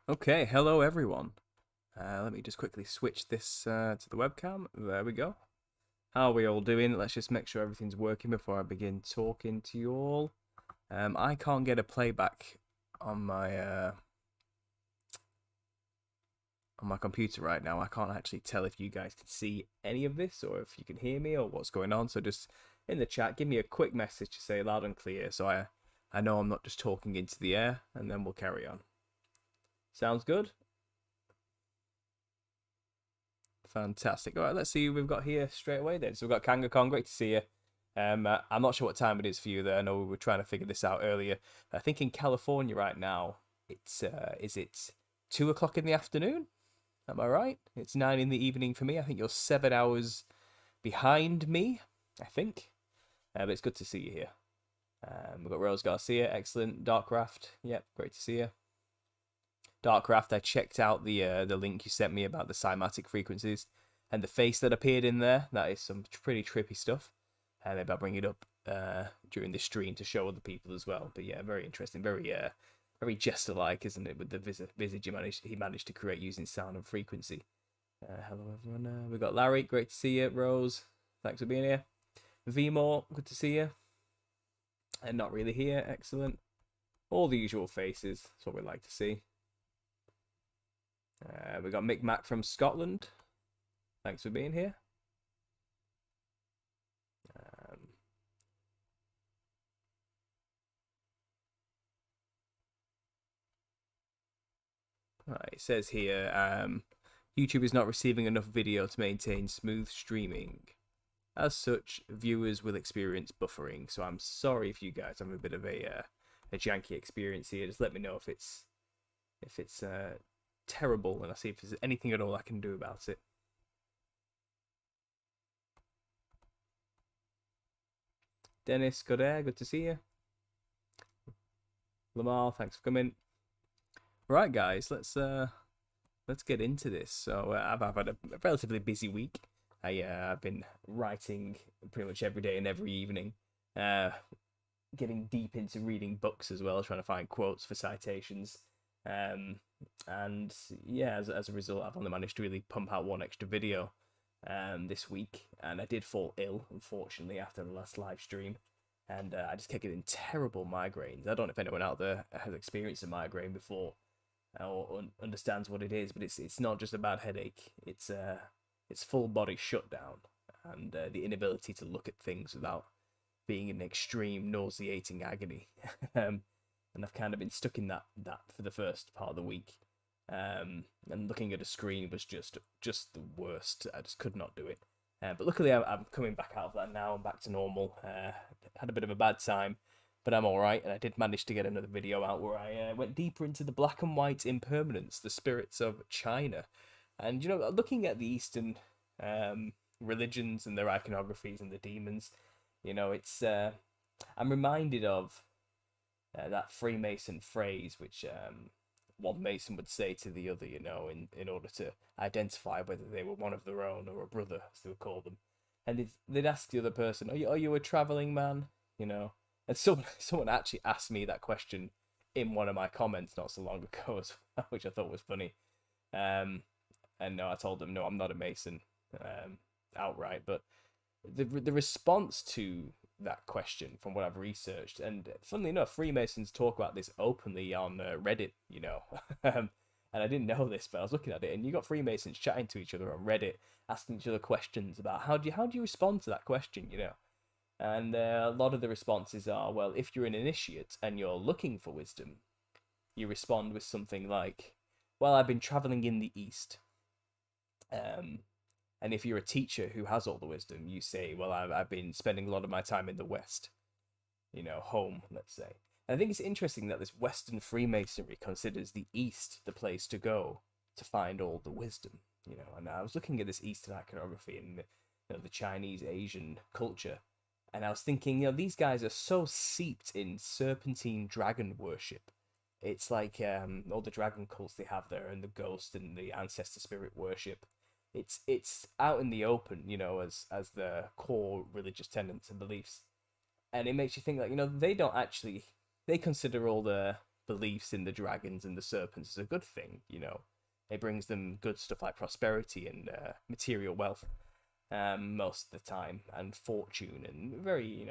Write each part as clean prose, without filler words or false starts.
Okay, hello everyone. Let me just quickly switch this to the webcam. There we go. How are we all doing? Let's just make sure everything's working before I begin talking to you all. I can't get a playback on my computer right now. I can't actually tell if you guys can see any of this or if you can hear me or what's going on. So just in the chat, give me a quick message to say loud and clear so I know I'm not just talking into the air, and then we'll carry on. Sounds good? Fantastic. All right, let's see who we've got here straight away then. So we've got Kanga Kong. Great to see you. I'm not sure what time it is for you there. I know we were trying to figure this out earlier. I think in California right now, it's is it 2 o'clock in the afternoon? Am I right? It's 9 in the evening for me. I think you're 7 hours behind me, I think. But it's good to see you here. We've got Rose Garcia. Excellent. Darkraft. Yep, great to see you. Darkraft, I checked out the link you sent me about the cymatic frequencies and the face that appeared in there. That is some pretty trippy stuff. Maybe I'll bring it up during the stream to show other people as well. But yeah, very interesting, very jester-like, isn't it? With the visage he managed to create using sound and frequency. Hello everyone. We've got Larry, great to see you. Rose, thanks for being here. Vmore, good to see you. And not really here, excellent. All the usual faces, that's what we like to see. We got Mick Mac from Scotland. Thanks for being here. Right, it says here, YouTube is not receiving enough video to maintain smooth streaming. As such, viewers will experience buffering. So I'm sorry if you guys have a bit of a janky experience here. Just let me know if it's terrible, and I'll see if there's anything at all I can do about it. Dennis Godair, good to see you. Lamar, thanks for coming. Right, guys, let's get into this. So I've had a relatively busy week. I've been writing pretty much every day and every evening, getting deep into reading books as well, trying to find quotes for citations. And yeah, as a result, I've only managed to really pump out one extra video this week, and I did fall ill, unfortunately, after the last live stream, and I just kept getting terrible migraines. I don't know if anyone out there has experienced a migraine before or understands what it is, but it's not just a bad headache. It's full body shutdown and the inability to look at things without being in extreme nauseating agony. And I've kind of been stuck in that for the first part of the week. And looking at a screen was just the worst. I just could not do it. But luckily, I'm coming back out of that now. I'm back to normal. Had a bit of a bad time, but I'm all right. And I did manage to get another video out where I went deeper into the black and white impermanence, the spirits of China. And, you know, looking at the Eastern religions and their iconographies and the demons, you know, it's I'm reminded of that Freemason phrase, which one Mason would say to the other, you know, in order to identify whether they were one of their own or a brother, as they would call them. And they'd ask the other person, are you a traveling man? You know, and someone actually asked me that question in one of my comments not so long ago, which I thought was funny. And no, I told them, no, I'm not a Mason, outright. But the response to that question, from what I've researched, and funnily enough, Freemasons talk about this openly on Reddit, you know, and I didn't know this, but I was looking at it, and you got Freemasons chatting to each other on Reddit, asking each other questions about how do you respond to that question, you know, and a lot of the responses are, well, if you're an initiate and you're looking for wisdom, you respond with something like, well, I've been traveling in the East. And if you're a teacher who has all the wisdom, you say, well, I've been spending a lot of my time in the West, you know, home, let's say. And I think it's interesting that this Western Freemasonry considers the East the place to go to find all the wisdom, you know. And I was looking at this Eastern iconography and the Chinese Asian culture, and I was thinking, you know, these guys are so steeped in serpentine dragon worship. It's like all the dragon cults they have there, and the ghost and the ancestor spirit worship. It's out in the open, you know, as the core religious tenets and beliefs, and it makes you think that, you know, they consider all the beliefs in the dragons and the serpents is a good thing. It brings them good stuff like prosperity and material wealth, most of the time, and fortune, and very,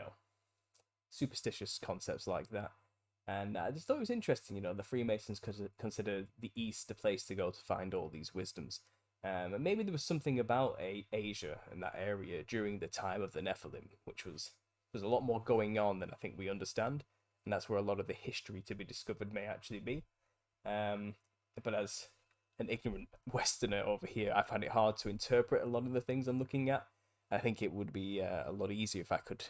superstitious concepts like that. And I just thought it was interesting, the Freemasons consider the East a place to go to find all these wisdoms. And maybe there was something about Asia and that area during the time of the Nephilim, which was there's a lot more going on than I think we understand, and that's where a lot of the history to be discovered may actually be. But as an ignorant Westerner over here, I find it hard to interpret a lot of the things I'm looking at. I think it would be a lot easier if I could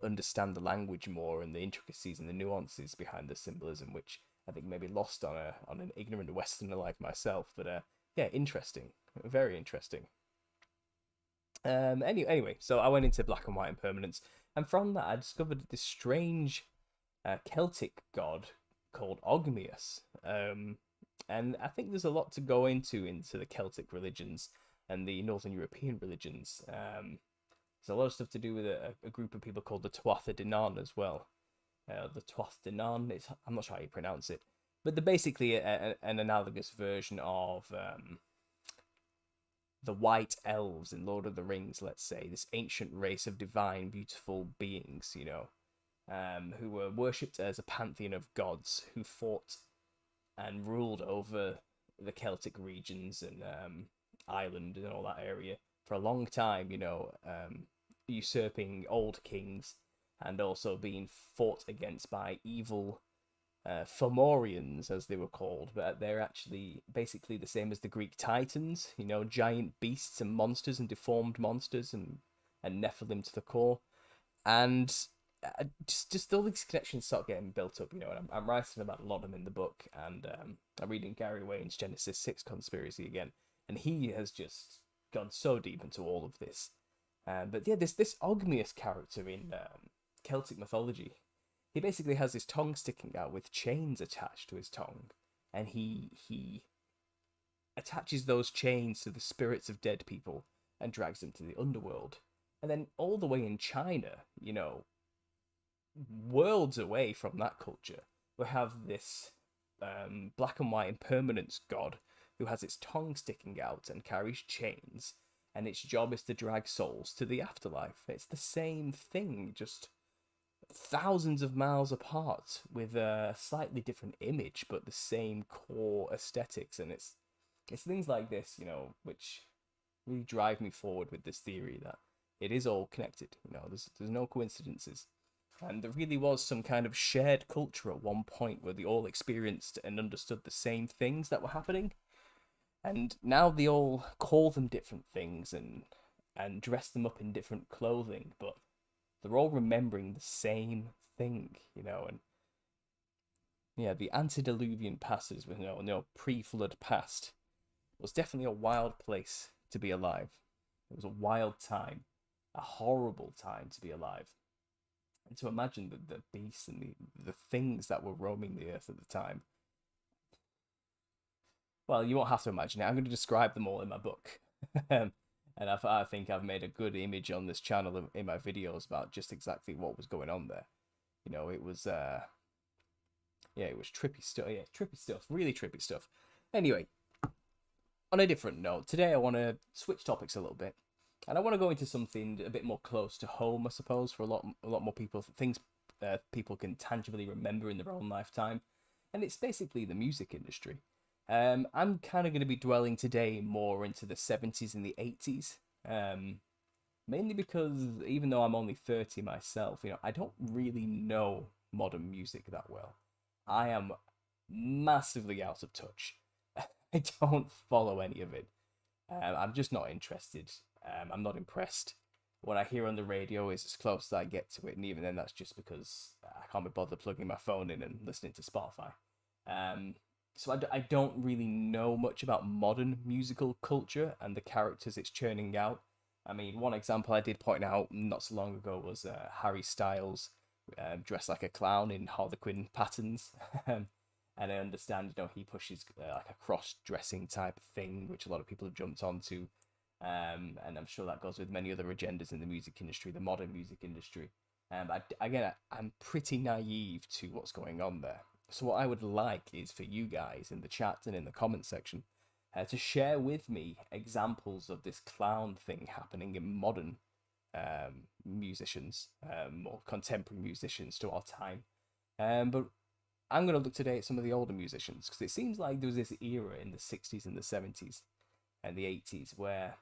understand the language more and the intricacies and the nuances behind the symbolism, which I think may be lost on an ignorant Westerner like myself. But yeah, interesting, very interesting. Anyway, so I went into black and white impermanence, and from that I discovered this strange Celtic god called Ogmius. And I think there's a lot to go into the Celtic religions and the Northern European religions. There's a lot of stuff to do with a group of people called the Tuatha De Danann as well. The Tuatha De Danann, I'm not sure how you pronounce it, but they're basically an analogous version of the White Elves in Lord of the Rings, let's say, this ancient race of divine, beautiful beings, who were worshipped as a pantheon of gods who fought and ruled over the Celtic regions and Ireland and all that area for a long time, usurping old kings and also being fought against by evil Fomorians, as they were called, but they're actually basically the same as the Greek Titans, giant beasts and monsters and deformed monsters and Nephilim to the core. And just all these connections start getting built up, and I'm writing about a lot of them in the book, and I'm reading Gary Wayne's Genesis 6 conspiracy again, and he has just gone so deep into all of this. But yeah, this Ogmius character in Celtic mythology, he basically has his tongue sticking out with chains attached to his tongue, and he attaches those chains to the spirits of dead people and drags them to the underworld. And then all the way in China, worlds away from that culture, we have this black and white impermanence god who has its tongue sticking out and carries chains, and its job is to drag souls to the afterlife. It's the same thing, just thousands of miles apart with a slightly different image, but the same core aesthetics. And it's things like this, which really drive me forward with this theory that it is all connected. There's no coincidences. And there really was some kind of shared culture at one point where they all experienced and understood the same things that were happening. And now they all call them different things and dress them up in different clothing, but they're all remembering the same thing, and yeah, the antediluvian passes with no pre-flood past was definitely a wild place to be alive. It was a wild time, a horrible time to be alive. And to imagine the beasts and the things that were roaming the earth at the time. Well, you won't have to imagine it. I'm going to describe them all in my book. And I think I've made a good image on this channel in my videos about just exactly what was going on there. It was, it was trippy stuff. Yeah, trippy stuff. Really trippy stuff. Anyway, on a different note, today I want to switch topics a little bit. And I want to go into something a bit more close to home, I suppose, for a lot more people. Things people can tangibly remember in their own lifetime. And it's basically the music industry. I'm kind of going to be dwelling today more into the 70s and the 80s. Mainly because even though I'm only 30 myself, I don't really know modern music that well. I am massively out of touch. I don't follow any of it. I'm just not interested. I'm not impressed. What I hear on the radio is as close as I get to it, and even then that's just because I can't be bothered plugging my phone in and listening to Spotify. So I don't really know much about modern musical culture and the characters it's churning out. I mean, one example I did point out not so long ago was Harry Styles dressed like a clown in Harlequin patterns. And I understand, he pushes like a cross-dressing type of thing, which a lot of people have jumped onto. And I'm sure that goes with many other agendas in the music industry, the modern music industry. Again, I'm pretty naive to what's going on there. So what I would like is for you guys in the chat and in the comment section to share with me examples of this clown thing happening in modern musicians, or contemporary musicians to our time. But I'm going to look today at some of the older musicians because it seems like there was this era in the 60s and the 70s and the 80s where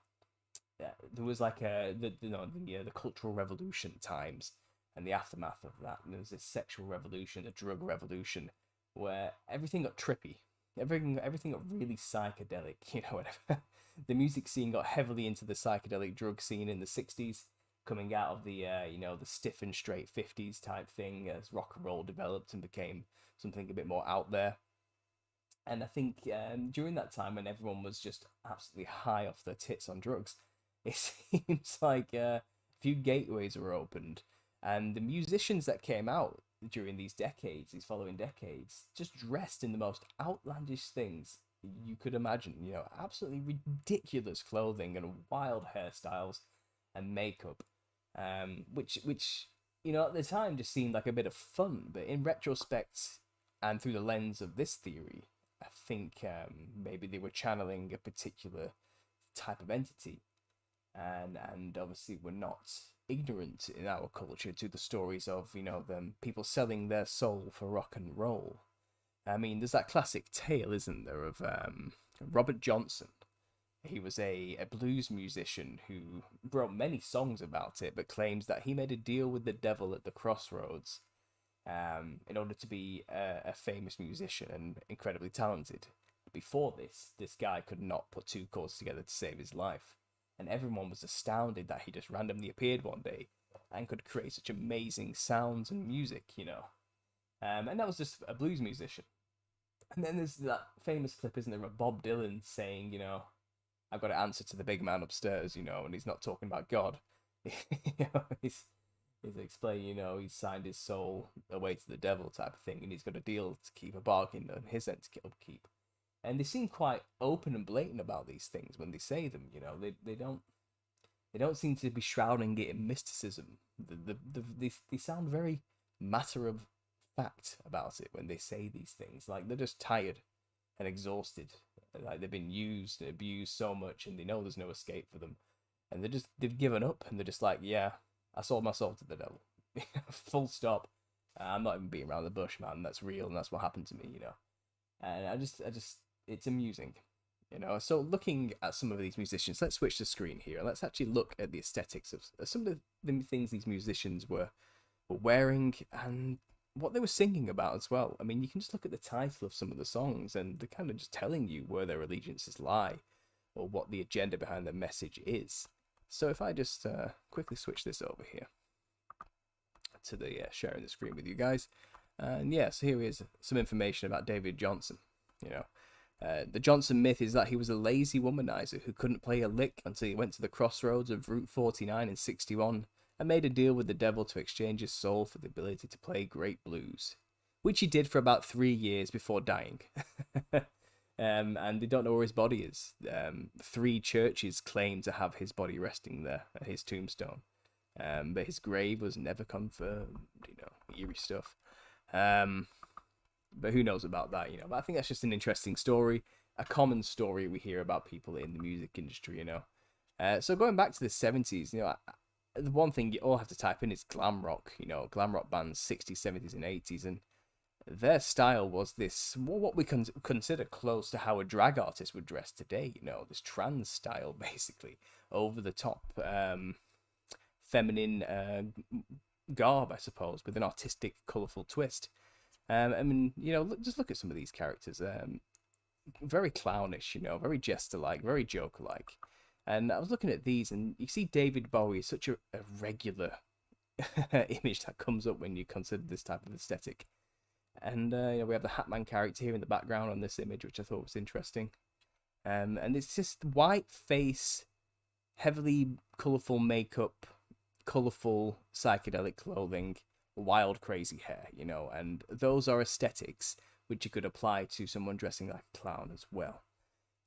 there was like the Cultural Revolution times and the aftermath of that. And there was this sexual revolution, a drug revolution, where everything got trippy, everything got really psychedelic. Whatever. The music scene got heavily into the psychedelic drug scene in the 60s, coming out of the the stiff and straight 50s type thing as rock and roll developed and became something a bit more out there. And I think during that time when everyone was just absolutely high off their tits on drugs, it seems like a few gateways were opened, and the musicians that came out during these decades, these following decades, just dressed in the most outlandish things you could imagine. Absolutely ridiculous clothing and wild hairstyles and makeup, which at the time just seemed like a bit of fun, but in retrospect and through the lens of this theory, I think maybe they were channeling a particular type of entity, and obviously we're not ignorant in our culture to the stories of them people selling their soul for rock and roll. I mean, there's that classic tale, isn't there, of Robert Johnson. He was a blues musician who wrote many songs about it, but claims that he made a deal with the devil at the crossroads in order to be a famous musician and incredibly talented. Before this guy could not put two chords together to save his life, and everyone was astounded that he just randomly appeared one day and could create such amazing sounds and music, and that was just a blues musician. And then there's that famous clip, isn't there, of Bob Dylan saying, I've got to answer to the big man upstairs, and he's not talking about God. He's explaining, he's signed his soul away to the devil type of thing, and he's got a deal to keep, a bargain on his end to upkeep. And they seem quite open and blatant about these things when they say them. They don't seem to be shrouding it in mysticism. They sound very matter of fact about it when they say these things. Like they're just tired and exhausted. Like they've been used and abused so much, and they know there's no escape for them. And they've given up, and they're just like, yeah, I sold my soul to the devil. Full stop. I'm not even beating around the bush, man. That's real, and that's what happened to me. And I just, it's amusing. So looking at some of these musicians, let's switch the screen here. Let's actually look at the aesthetics of some of the things these musicians were wearing and what they were singing about as well. I mean, you can just look at the title of some of the songs, and they're kind of just telling you where their allegiances lie or what the agenda behind the message is. So if I just quickly switch this over here to the sharing the screen with you guys. And so here is some information about David Johnson. The Johnson myth is that he was a lazy womanizer who couldn't play a lick until he went to the crossroads of Route 49 in 61 and made a deal with the devil to exchange his soul for the ability to play great blues, which he did for about 3 years before dying. And they don't know where his body is. 3 churches claim to have his body resting there at his tombstone, but his grave was never confirmed. Eerie stuff. But who knows about that, But I think that's just an interesting story, a common story we hear about people in the music industry, So going back to the 70s, the one thing you all have to type in is glam rock, glam rock bands, 60s, 70s, and 80s, and their style was this, what we consider close to how a drag artist would dress today, this trans style, basically, over the top, feminine garb, I suppose, with an artistic, colourful twist. I mean, just look at some of these characters. Very clownish, very jester-like, very joker-like. And I was looking at these, and you see David Bowie is such a regular image that comes up when you consider this type of aesthetic. And we have the Hatman character here in the background on this image, which I thought was interesting. And it's just white face, heavily colourful makeup, colourful psychedelic clothing, wild crazy hair, and those are aesthetics which you could apply to someone dressing like a clown as well.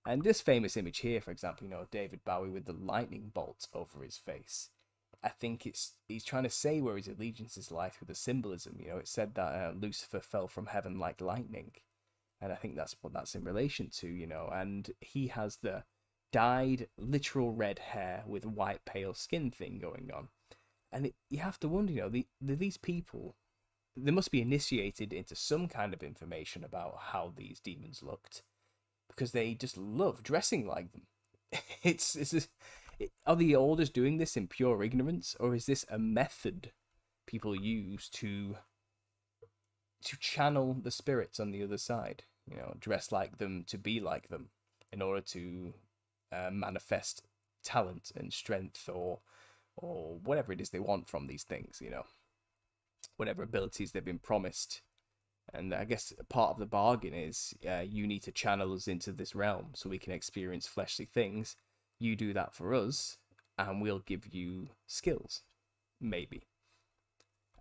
And this famous image here, for example, David Bowie with the lightning bolt over his face. I think he's trying to say where his allegiances lie through the symbolism. You know, it said that Lucifer fell from heaven like lightning, and I think that's what that's in relation to. You know, and he has the dyed literal red hair with white pale skin thing going on, and you have to wonder, you know, these people, they must be initiated into some kind of information about how these demons looked, because they just love dressing like them. It's just, are the orders doing this in pure ignorance, or is this a method people use to channel the spirits on the other side? You know, dress like them to be like them, in order to manifest talent and strength, or whatever it is they want from these things. You know, whatever abilities they've been promised. And I guess part of the bargain is you need to channel us into this realm so we can experience fleshly things. You do that for us, and we'll give you skills, maybe.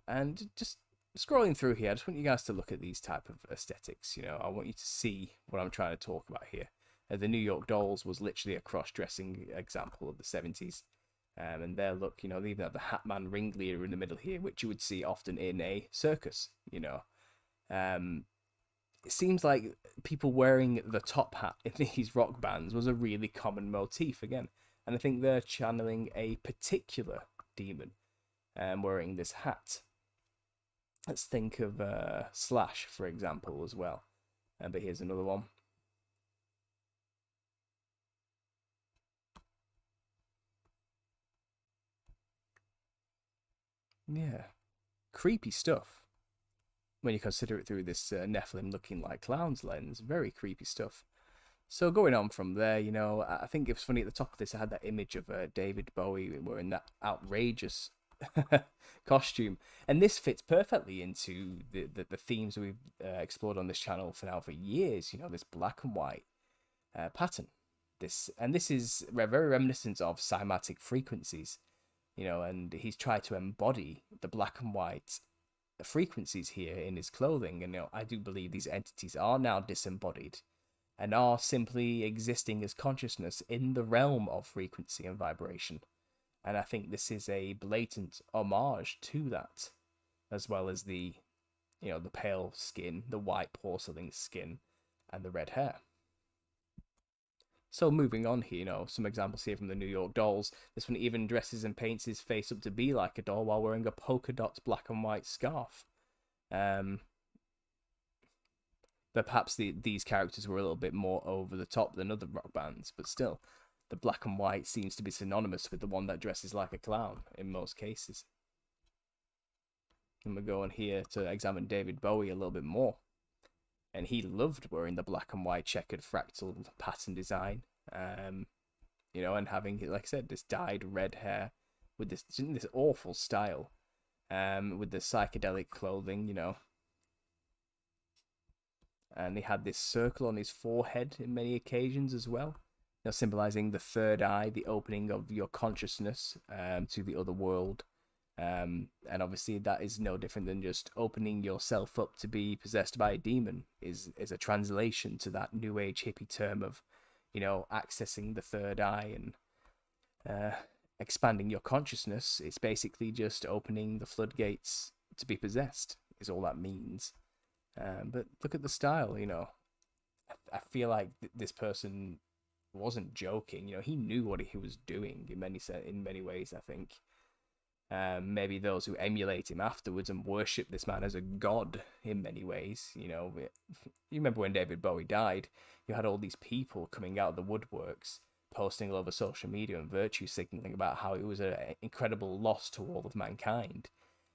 And just scrolling through here, I just want you guys to look at these type of aesthetics. You know, I want you to see what I'm trying to talk about here. The New York Dolls was literally a cross-dressing example of the 70s. And their look, you know, they even have the Hatman ringleader in the middle here, which you would see often in a circus, you know. It seems like people wearing the top hat in these rock bands was a really common motif again. And I think they're channeling a particular demon wearing this hat. Let's think of Slash, for example, as well. But here's another one. Yeah, creepy stuff. When you consider it through this Nephilim looking like clowns lens, very creepy stuff. So going on from there, you know, I think it was funny at the top of this, I had that image of David Bowie wearing that outrageous costume, and this fits perfectly into the themes that we've explored on this channel for years. You know, this black and white pattern. This is very reminiscent of cymatic frequencies. You know, and he's tried to embody the black and white frequencies here in his clothing, and you know, I do believe these entities are now disembodied and are simply existing as consciousness in the realm of frequency and vibration. And I think this is a blatant homage to that, as well as the, you know, the pale skin, the white porcelain skin, and the red hair. So moving on here, you know, some examples here from the New York Dolls. This one even dresses and paints his face up to be like a doll while wearing a polka dot black and white scarf. But perhaps these characters were a little bit more over the top than other rock bands, but still, the black and white seems to be synonymous with the one that dresses like a clown in most cases. And we're going here to examine David Bowie a little bit more. And he loved wearing the black and white checkered fractal pattern design, you know, and having, like I said, this dyed red hair with this awful style, with the psychedelic clothing, you know. And he had this circle on his forehead in many occasions as well, you know, symbolizing the third eye, the opening of your consciousness to the other world. And obviously that is no different than just opening yourself up to be possessed by a demon, is a translation to that new age hippie term of, you know, accessing the third eye and expanding your consciousness. It's basically just opening the floodgates to be possessed, is all that means. But look at the style, you know. I feel like this person wasn't joking. You know, he knew what he was doing in many ways, I think. Maybe those who emulate him afterwards and worship this man as a god in many ways. You know, you remember when David Bowie died, you had all these people coming out of the woodworks, posting all over social media and virtue signaling about how it was an incredible loss to all of mankind.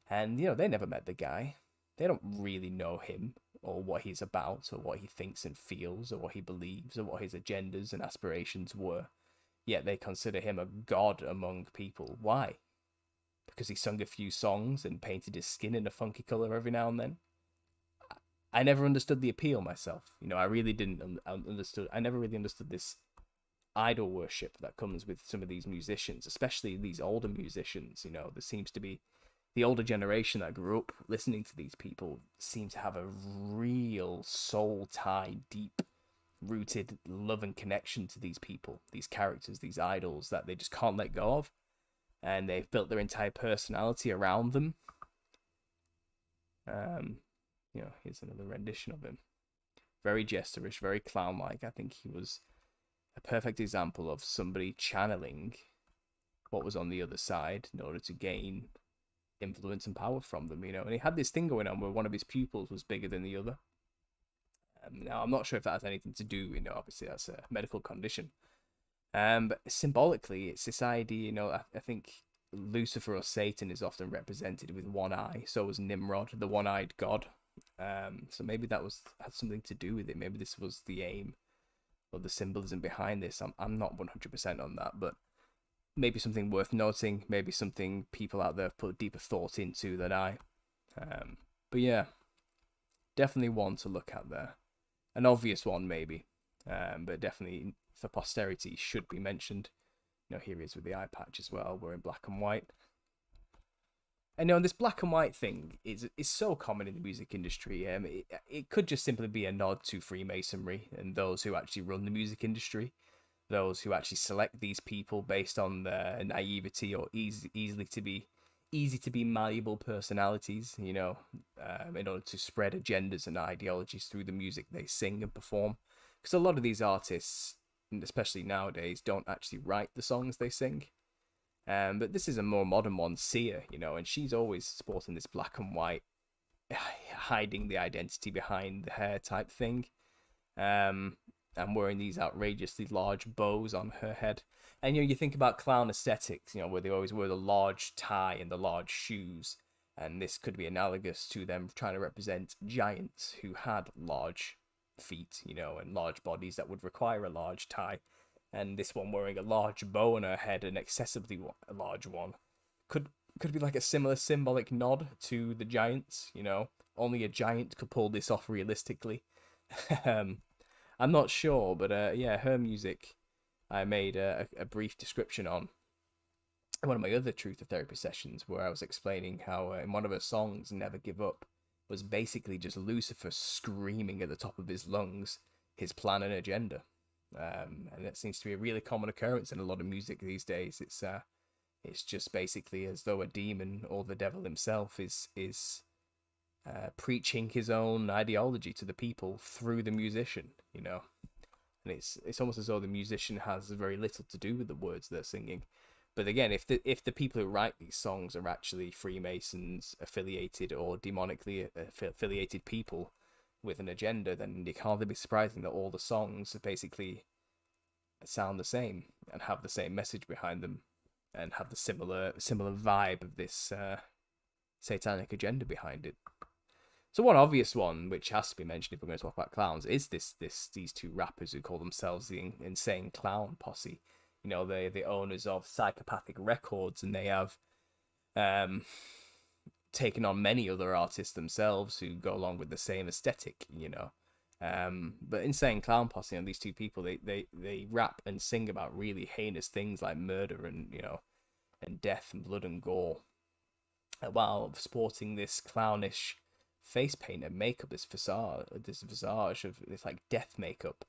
And, you know, they never met the guy. They don't really know him or what he's about or what he thinks and feels or what he believes or what his agendas and aspirations were. Yet they consider him a god among people. Why? Because he sung a few songs and painted his skin in a funky colour every now and then. I never understood the appeal myself. You know, I really didn't understood. I never really understood this idol worship that comes with some of these musicians, especially these older musicians. You know, there seems to be the older generation that grew up listening to these people seem to have a real soul tie, deep rooted love and connection to these people, these characters, these idols that they just can't let go of. and they've built their entire personality around them. Here's another rendition of him. Very jesterish, very clown-like. I think he was a perfect example of somebody channeling what was on the other side in order to gain influence and power from them, And he had this thing going on where one of his pupils was bigger than the other. Now, I'm not sure if that has anything to do, obviously that's a medical condition. But symbolically, it's this idea, I think Lucifer or Satan is often represented with one eye. So was Nimrod, the one-eyed god. So maybe that had something to do with it. Maybe this was the aim or the symbolism behind this. I'm not 100% on that, but maybe something worth noting. Maybe something people out there put deeper thought into than I. But yeah, definitely one to look at there. An obvious one, maybe, but definitely for posterity should be mentioned. Here he is with the eye patch as well. We're in black and white. And this black and white thing is so common in the music industry. It could just simply be a nod to Freemasonry and those who actually run the music industry, those who actually select these people based on their naivety or easy to be malleable personalities, in order to spread agendas and ideologies through the music they sing and perform. Because a lot of these artists, especially nowadays, don't actually write the songs they sing. But this is a more modern one, Sia, and she's always sporting this black and white, hiding the identity behind the hair type thing. And wearing these outrageously large bows on her head. And, you think about clown aesthetics, where they always wear the large tie and the large shoes. And this could be analogous to them trying to represent giants who had large feet, and large bodies that would require a large tie. And this one wearing a large bow on her head, an excessively large one, could be like a similar symbolic nod to the giants, Only a giant could pull this off realistically. I'm not sure, but her music I made a brief description on in one of my other Truth or Therapy sessions, where I was explaining how in one of her songs, Never Give Up, was basically just Lucifer screaming at the top of his lungs his plan and agenda. And that seems to be a really common occurrence in a lot of music these days. It's just basically as though a demon or the devil himself is preaching his own ideology to the people through the musician, and it's almost as though the musician has very little to do with the words they're singing. But again, if the people who write these songs are actually Freemasons affiliated or demonically affiliated people with an agenda, then it can't be surprising that all the songs basically sound the same and have the same message behind them and have the similar vibe of this satanic agenda behind it. So one obvious one, which has to be mentioned if we're going to talk about clowns, is these two rappers who call themselves the Insane Clown Posse. They're the owners of Psychopathic Records, and they have taken on many other artists themselves who go along with the same aesthetic, But Insane Clown Posse, these two people, they rap and sing about really heinous things like murder and and death and blood and gore, while sporting this clownish face paint and makeup, this visage of this like death makeup.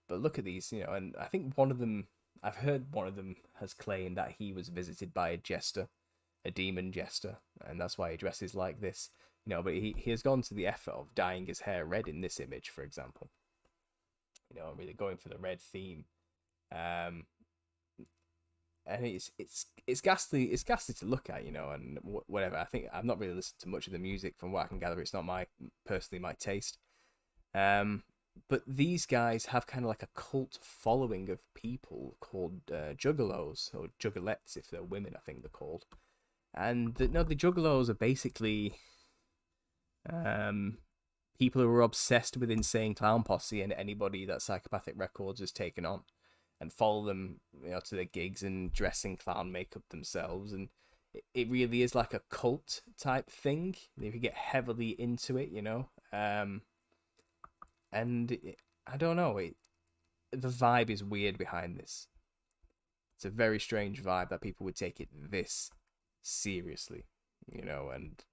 But look at these, and I think I've heard one of them has claimed that he was visited by a jester, a demon jester, and that's why he dresses like this. But he has gone to the effort of dyeing his hair red in this image, for example. Really going for the red theme. And it's ghastly. It's ghastly to look at, and whatever. I think I've not really listened to much of the music. From what I can gather, it's not my taste. But these guys have kind of like a cult following of people called juggalos or juggalettes, if they're women, I think they're called. And the juggalos are basically people who are obsessed with Insane Clown Posse and anybody that Psychopathic Records has taken on, and follow them, to their gigs and dress in clown makeup themselves. And it really is like a cult type thing. If you get heavily into it, and I don't know, the vibe is weird behind this. It's a very strange vibe that people would take it this seriously, and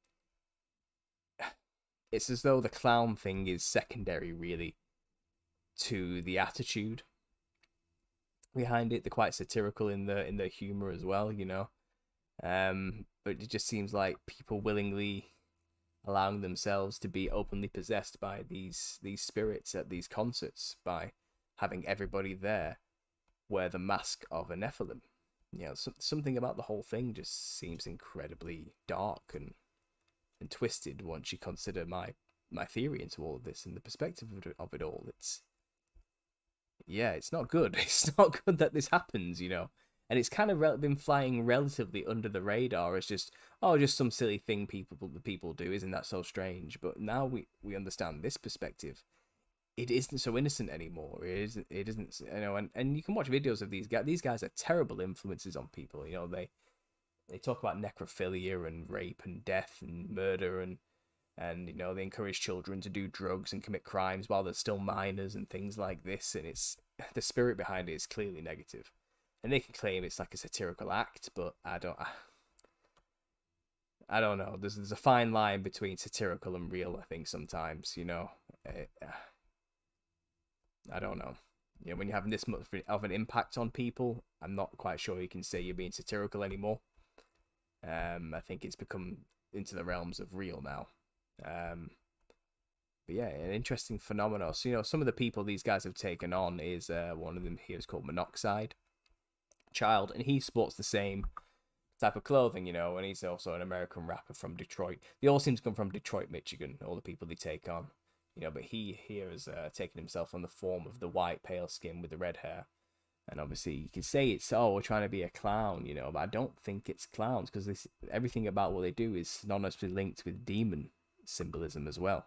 it's as though the clown thing is secondary, really, to the attitude. behind it. They're quite satirical in their humor as well, you know. But it just seems like people willingly allowing themselves to be openly possessed by these spirits at these concerts by having everybody there wear the mask of a Nephilim. You know, something about the whole thing just seems incredibly dark and twisted once you consider my theory into all of this and the perspective of it all. Yeah, it's not good. It's not good that this happens, you know. And it's kind of been flying relatively under the radar as just, oh, just some silly thing people do. Isn't that so strange? But now we understand this perspective. It isn't so innocent anymore. It isn't, you know. And you can watch videos of these guys. These guys are terrible influences on people. You know, they talk about necrophilia and rape and death and murder and you know, they encourage children to do drugs and commit crimes while they're still minors and things like this. And it's the spirit behind it is clearly negative, and they can claim it's like a satirical act, but I don't know. There's a fine line between satirical and real, I think, sometimes, you know. I don't know. You know, when you're having this much of an impact on people, I'm not quite sure you can say you're being satirical anymore. I think it's become into the realms of real now. But yeah, an interesting phenomenon. So, you know, some of the people these guys have taken on is one of them here is called Monoxide Child, and he sports the same type of clothing, you know, and he's also an American rapper from Detroit. They all seem to come from Detroit, Michigan, all the people they take on, you know, but he here has taken himself on the form of the white pale skin with the red hair. And obviously you can say it's, oh, we're trying to be a clown, you know, but I don't think it's clowns, because everything about what they do is synonymously linked with demon symbolism as well.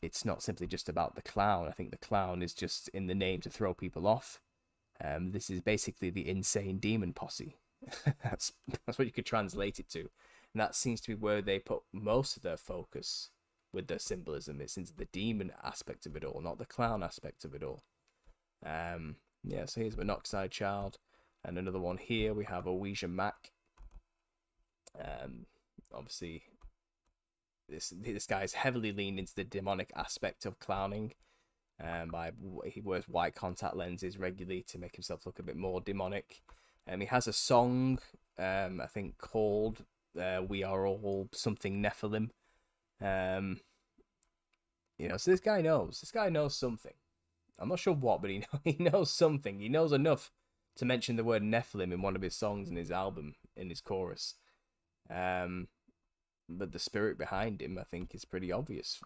It's not simply just about the clown. I think the clown is just in the name to throw people off. This is basically the insane demon posse. that's what you could translate it to, and that seems to be where they put most of their focus with their symbolism. It's into the demon aspect of it all, not the clown aspect of it all. Yeah, so here's Monoxide Child, and another one here we have Ouija Mac. Obviously this guy's heavily leaned into the demonic aspect of clowning. He wears white contact lenses regularly to make himself look a bit more demonic. He has a song, I think, called "We Are All Something Nephilim." You know, so this guy knows. This guy knows something. I'm not sure what, but he knows something. He knows enough to mention the word Nephilim in one of his songs in his album, in his chorus. But the spirit behind him, I think, is pretty obvious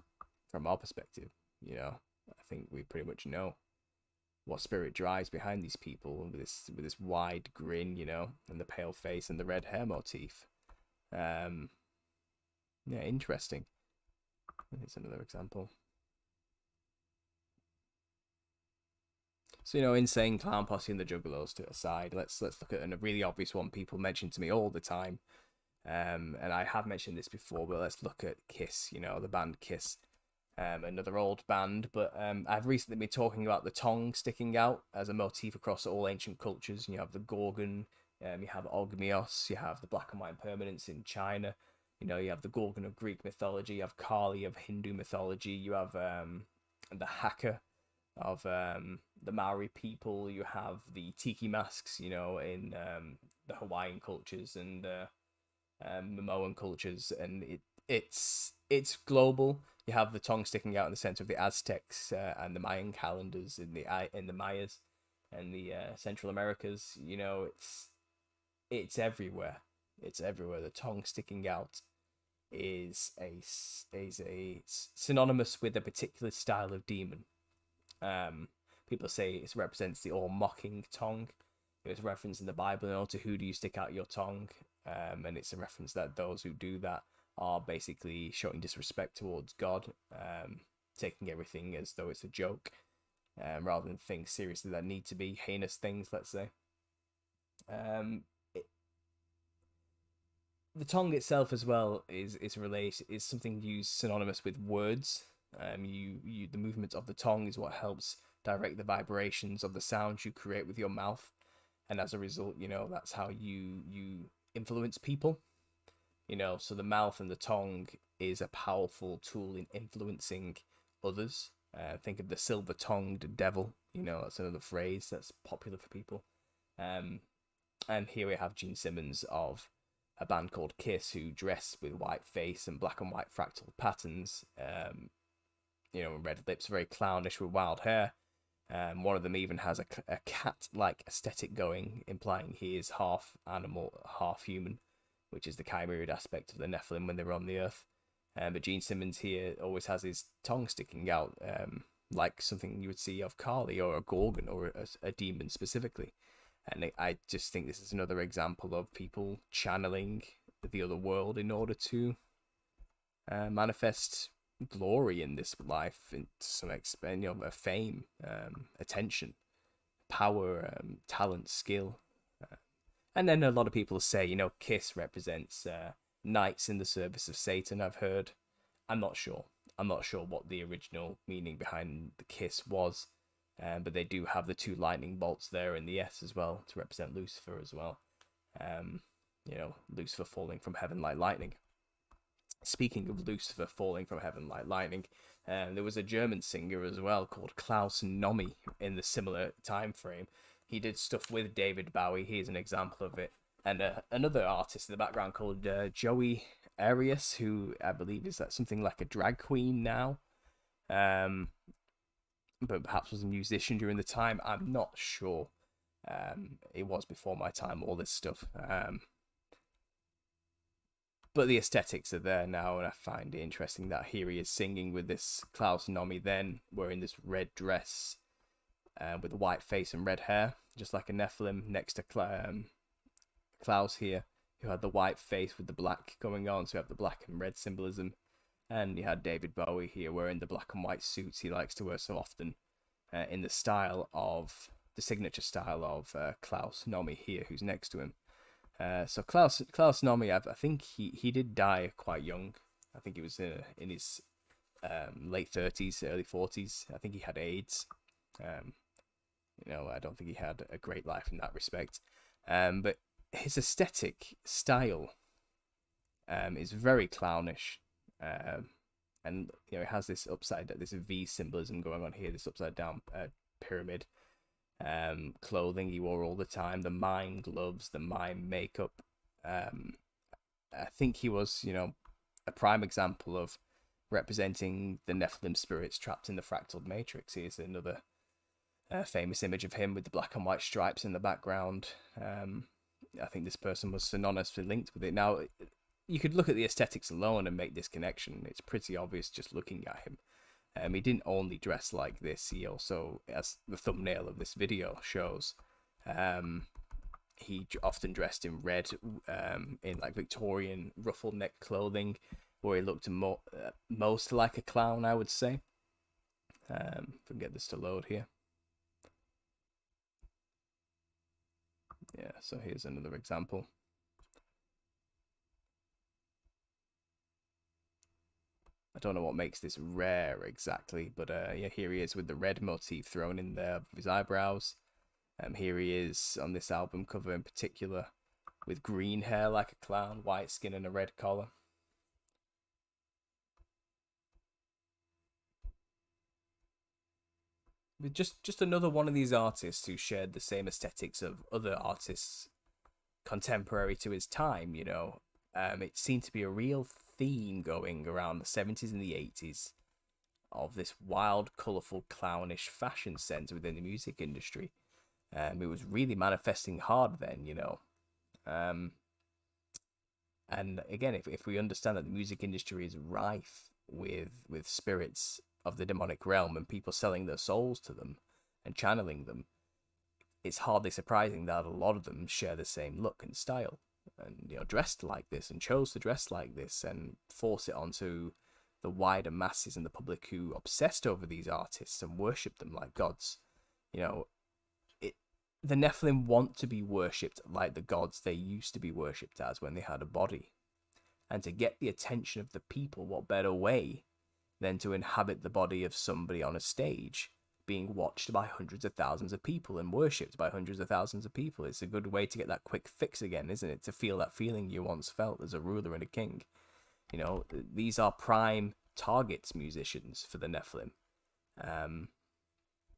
from our perspective. You know, I think we pretty much know what spirit drives behind these people with this wide grin, you know, and the pale face and the red hair motif. Yeah, interesting. Here's another example. So, you know, Insane Clown Posse and the Juggalos to aside, let's look at a really obvious one people mention to me all the time. And I have mentioned this before, but let's look at Kiss, you know, the band Kiss. Another old band, but I've recently been talking about the tongue sticking out as a motif across all ancient cultures. You have the Gorgon, you have Ogmios, you have the black and white permanents in China, you know, you have the Gorgon of Greek mythology, you have Kali of Hindu mythology, you have the Haka of the Maori people, you have the tiki masks, you know, in the Hawaiian cultures and Momoan cultures, and it's global. You have the tongue sticking out in the center of the Aztecs and the Mayan calendars in the Mayas and the Central Americas. You know, it's everywhere. It's everywhere. The tongue sticking out is a synonymous with a particular style of demon. People say it represents the all-mocking tongue. It was referenced in the Bible, you know, to who do you stick out your tongue, and it's a reference that those who do that are basically showing disrespect towards God, taking everything as though it's a joke, rather than things seriously that need to be heinous things, let's say. The tongue itself as well is something used synonymous with words. The movement of the tongue is what helps direct the vibrations of the sounds you create with your mouth, and as a result, you know, that's how you influence people. You know, so the mouth and the tongue is a powerful tool in influencing others. Think of the silver-tongued devil. You know, that's another phrase that's popular for people. Um, and here we have Gene Simmons of a band called Kiss, who dress with white face and black and white fractal patterns. You know, and red lips, very clownish with wild hair. One of them even has a cat-like aesthetic going, implying he is half animal, half human, which is the chimeric aspect of the Nephilim when they were on the Earth. But Gene Simmons here always has his tongue sticking out, like something you would see of Kali or a Gorgon or a demon specifically. And I just think this is another example of people channeling the other world in order to manifest glory in this life, in some extent, you know, fame, attention, power, talent, skill. And then a lot of people say, you know, Kiss represents knights in the service of Satan. I've heard. I'm not sure. I'm not sure what the original meaning behind the Kiss was, but they do have the two lightning bolts there in the S as well to represent Lucifer as well. You know, Lucifer falling from heaven like lightning. Speaking of Lucifer falling from heaven like lightning, there was a German singer as well called Klaus Nomi in the similar time frame. He did stuff with David Bowie. Here's an example of it. And another artist in the background called Joey Arias, who I believe is something like a drag queen now, but perhaps was a musician during the time. I'm not sure. It was before my time, all this stuff. But the aesthetics are there now, and I find it interesting that here he is singing with this Klaus Nomi, then wearing this red dress with a white face and red hair, just like a Nephilim, next to Klaus here, who had the white face with the black going on, so you have the black and red symbolism. And you had David Bowie here wearing the black and white suits he likes to wear so often, in the style of, the signature style of Klaus Nomi here, who's next to him. So Klaus Nomi, I think he did die quite young. I think he was in his late 30s, early 40s. I think he had AIDS. You know, I don't think he had a great life in that respect. But his aesthetic style is very clownish. And you know, it has this V symbolism going on here, this upside down pyramid. Clothing he wore all the time, the mime gloves, the mime makeup. I think he was, you know, a prime example of representing the Nephilim spirits trapped in the fractal matrix. Here's another famous image of him with the black and white stripes in the background. I think this person was synonymously linked with it. Now, you could look at the aesthetics alone and make this connection. It's pretty obvious just looking at him. He didn't only dress like this, he also, as the thumbnail of this video shows, he often dressed in red, in like Victorian ruffle neck clothing, where he looked most like a clown, I would say. If I can get this to load here. Yeah, so here's another example. I don't know what makes this rare exactly, but yeah, here he is with the red motif thrown in there of his eyebrows. Here he is on this album cover in particular, with green hair like a clown, white skin and a red collar. With just another one of these artists who shared the same aesthetics of other artists contemporary to his time, you know. It seemed to be a real theme going around the 70s and the 80s of this wild, colourful, clownish fashion sense within the music industry. It was really manifesting hard then, you know. And again, if we understand that the music industry is rife with spirits of the demonic realm and people selling their souls to them and channeling them, it's hardly surprising that a lot of them share the same look and style, and you know, dressed like this and chose to dress like this and force it onto the wider masses and the public who obsessed over these artists and worship them like gods. You know, the Nephilim want to be worshipped like the gods they used to be worshipped as when they had a body. And to get the attention of the people, what better way than to inhabit the body of somebody on a stage, being watched by hundreds of thousands of people and worshipped by hundreds of thousands of people? It's a good way to get that quick fix again, isn't it? To feel that feeling you once felt as a ruler and a king. You know, these are prime targets, musicians, for the Nephilim.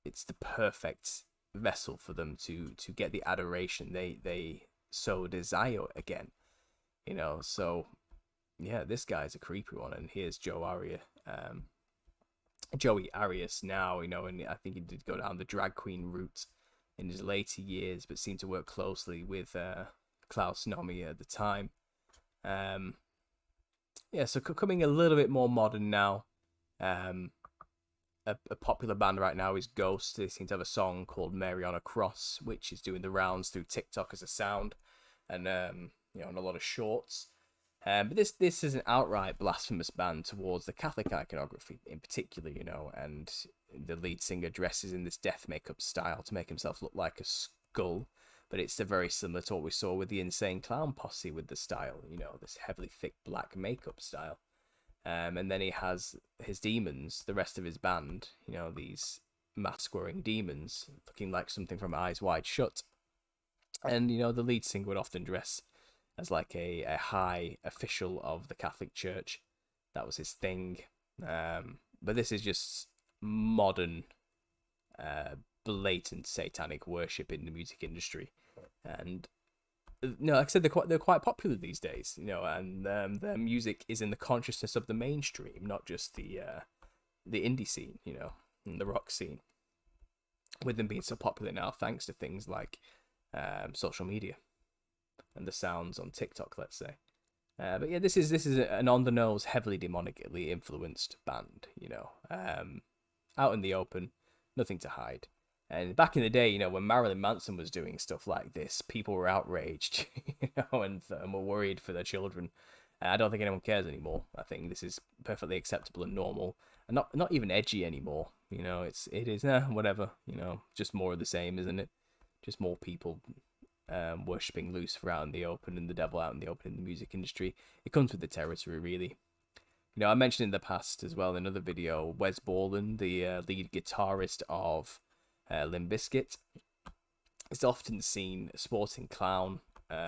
It's the perfect vessel for them to get the adoration they so desire again. So yeah, this guy's a creepy one, and here's Joey Arias now, and I think he did go down the drag queen route in his later years, but seemed to work closely with Klaus Nomi at the time. Yeah, so coming a little bit more modern now. A popular band right now is Ghost. They seem to have a song called Mary on a Cross, which is doing the rounds through TikTok as a sound, and and a lot of shorts. But this is an outright blasphemous band towards the Catholic iconography in particular, and the lead singer dresses in this death makeup style to make himself look like a skull. But it's very similar to what we saw with the Insane Clown Posse with the style, this heavily thick black makeup style. And then he has his demons, the rest of his band, these mask-wearing demons, looking like something from Eyes Wide Shut. And, the lead singer would often dress as like a high official of the Catholic Church. That was his thing. But this is just modern, blatant satanic worship in the music industry. And like I said, they're quite popular these days, and their music is in the consciousness of the mainstream, not just the indie scene, and the rock scene. With them being so popular now, thanks to things like social media and the sounds on TikTok, let's say. But yeah, this is an on the nose, heavily demonically influenced band, out in the open, nothing to hide. And back in the day, when Marilyn Manson was doing stuff like this, people were outraged, and were worried for their children. I don't think anyone cares anymore. I think this is perfectly acceptable and normal, and not even edgy anymore. It is whatever. Just more of the same, isn't it? Just more people worshipping Lucifer out in the open and the devil out in the open in the music industry. It comes with the territory, really. I mentioned in the past as well in another video, Wes Borland, the lead guitarist of Limp Bizkit, is often seen sporting clown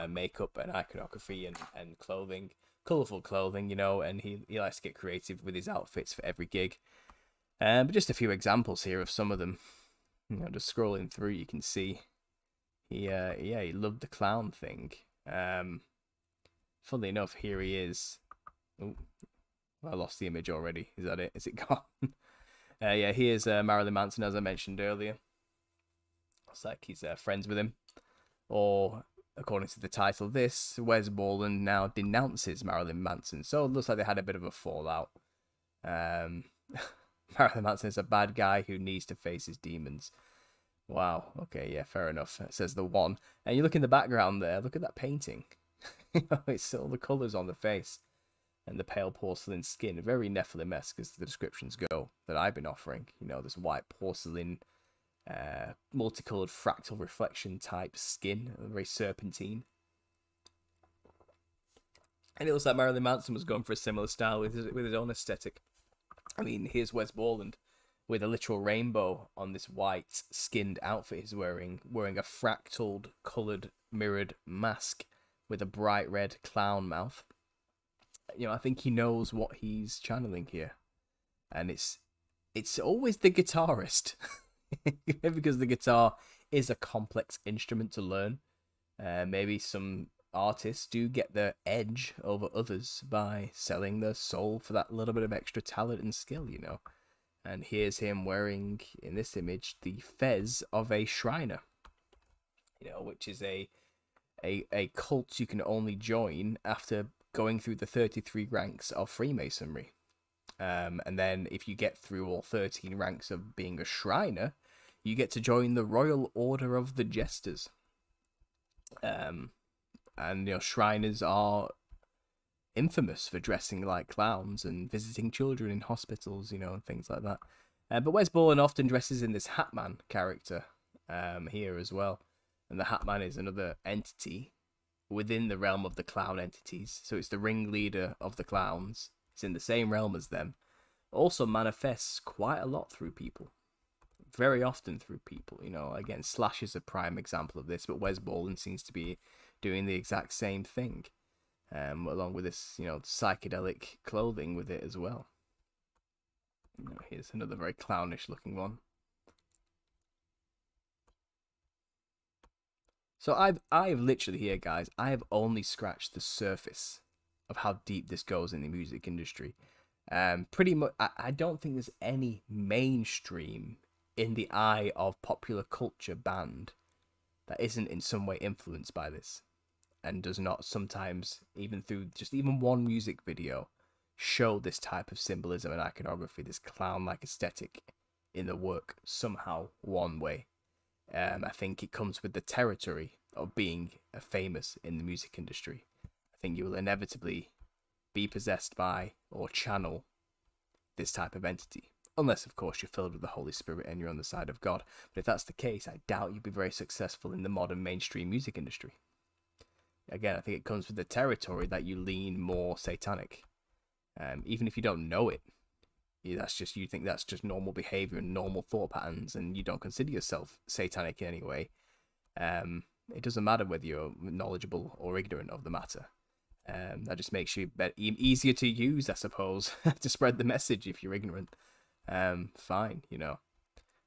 makeup and iconography and clothing, colourful clothing, and he likes to get creative with his outfits for every gig. But just a few examples here of some of them. Just scrolling through, you can see he loved the clown thing. Funnily enough, here he is. Oh, I lost the image already. Is that it? Is it gone? Yeah, here's Marilyn Manson, as I mentioned earlier. Looks like he's friends with him. Or, according to the title of this, Wes Borland now denounces Marilyn Manson. So it looks like they had a bit of a fallout. Marilyn Manson is a bad guy who needs to face his demons. Wow, okay, yeah, fair enough, says the one. And you look in the background there, look at that painting. It's all the colours on the face. And the pale porcelain skin, very Nephilim-esque as the descriptions go that I've been offering. This white porcelain, multicolored fractal reflection type skin, very serpentine. And it looks like Marilyn Manson was going for a similar style with his own aesthetic. I mean, here's Wes Borland with a literal rainbow on this white skinned outfit he's wearing a fractal coloured mirrored mask with a bright red clown mouth. I think he knows what he's channeling here, and it's always the guitarist, because the guitar is a complex instrument to learn. Maybe some artists do get their edge over others by selling their soul for that little bit of extra talent and skill, And here's him wearing, in this image, the fez of a Shriner, which is a cult you can only join after going through the 33 ranks of Freemasonry. And then if you get through all 13 ranks of being a Shriner, you get to join the Royal Order of the Jesters. And, Shriners are infamous for dressing like clowns and visiting children in hospitals, and things like that. But Wes Borland often dresses in this Hatman character here as well. And the Hatman is another entity within the realm of the clown entities. So it's the ringleader of the clowns. It's in the same realm as them. Also manifests quite a lot through people. Very often through people. Again, Slash is a prime example of this, but Wes Borland seems to be doing the exact same thing. Along with this, psychedelic clothing with it as well. Here's another very clownish looking one. So I've literally here, guys, I have only scratched the surface of how deep this goes in the music industry. Pretty much, I don't think there's any mainstream in the eye of popular culture band that isn't in some way influenced by this, and does not sometimes, even through just even one music video, show this type of symbolism and iconography, this clown-like aesthetic in the work somehow, one way. I think it comes with the territory of being famous in the music industry. I think you will inevitably be possessed by or channel this type of entity. Unless, of course, you're filled with the Holy Spirit and you're on the side of God. But if that's the case, I doubt you'll be very successful in the modern mainstream music industry. Again, I think it comes with the territory that you lean more satanic. Even if you don't know it, that's just, you think that's just normal behavior and normal thought patterns, and you don't consider yourself satanic in any way. It doesn't matter whether you're knowledgeable or ignorant of the matter. That just makes you easier to use, I suppose, to spread the message if you're ignorant. Fine, you know.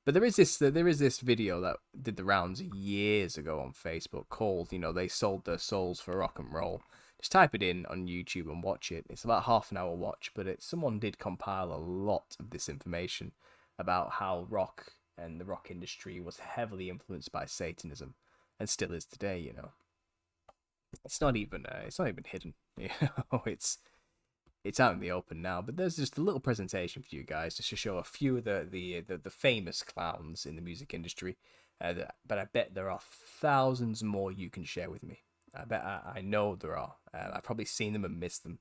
But there is this video that did the rounds years ago on Facebook called, you know, they sold their souls for rock and roll. Just type it in on YouTube and watch it. It's about half an hour watch, but someone did compile a lot of this information about how rock and the rock industry was heavily influenced by Satanism, and still is today. You know, it's not even hidden. You know, it's out in the open now. But there's just a little presentation for you guys just to show a few of the famous clowns in the music industry. But I bet there are thousands more you can share with me. I know there are. I've probably seen them and missed them.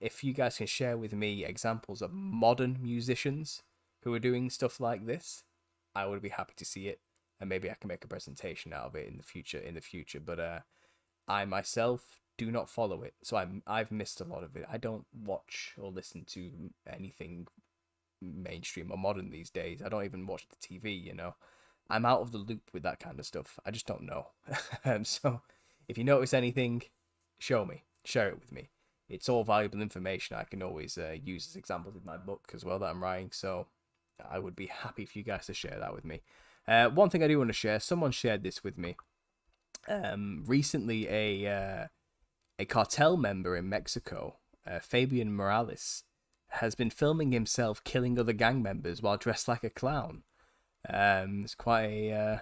If you guys can share with me examples of modern musicians who are doing stuff like this, I would be happy to see it, and maybe I can make a presentation out of it in the future. But I myself do not follow it, so I've missed a lot of it. I don't watch or listen to anything mainstream or modern these days. I don't even watch the TV. You know, I'm out of the loop with that kind of stuff. I just don't know. So if you notice anything, show me, share it with me. It's all valuable information I can always use as examples in my book as well that I'm writing. So I would be happy for you guys to share that with me. One thing I do want to share, someone shared this with me. Recently, a cartel member in Mexico, Fabian Morales, has been filming himself killing other gang members while dressed like a clown. It's quite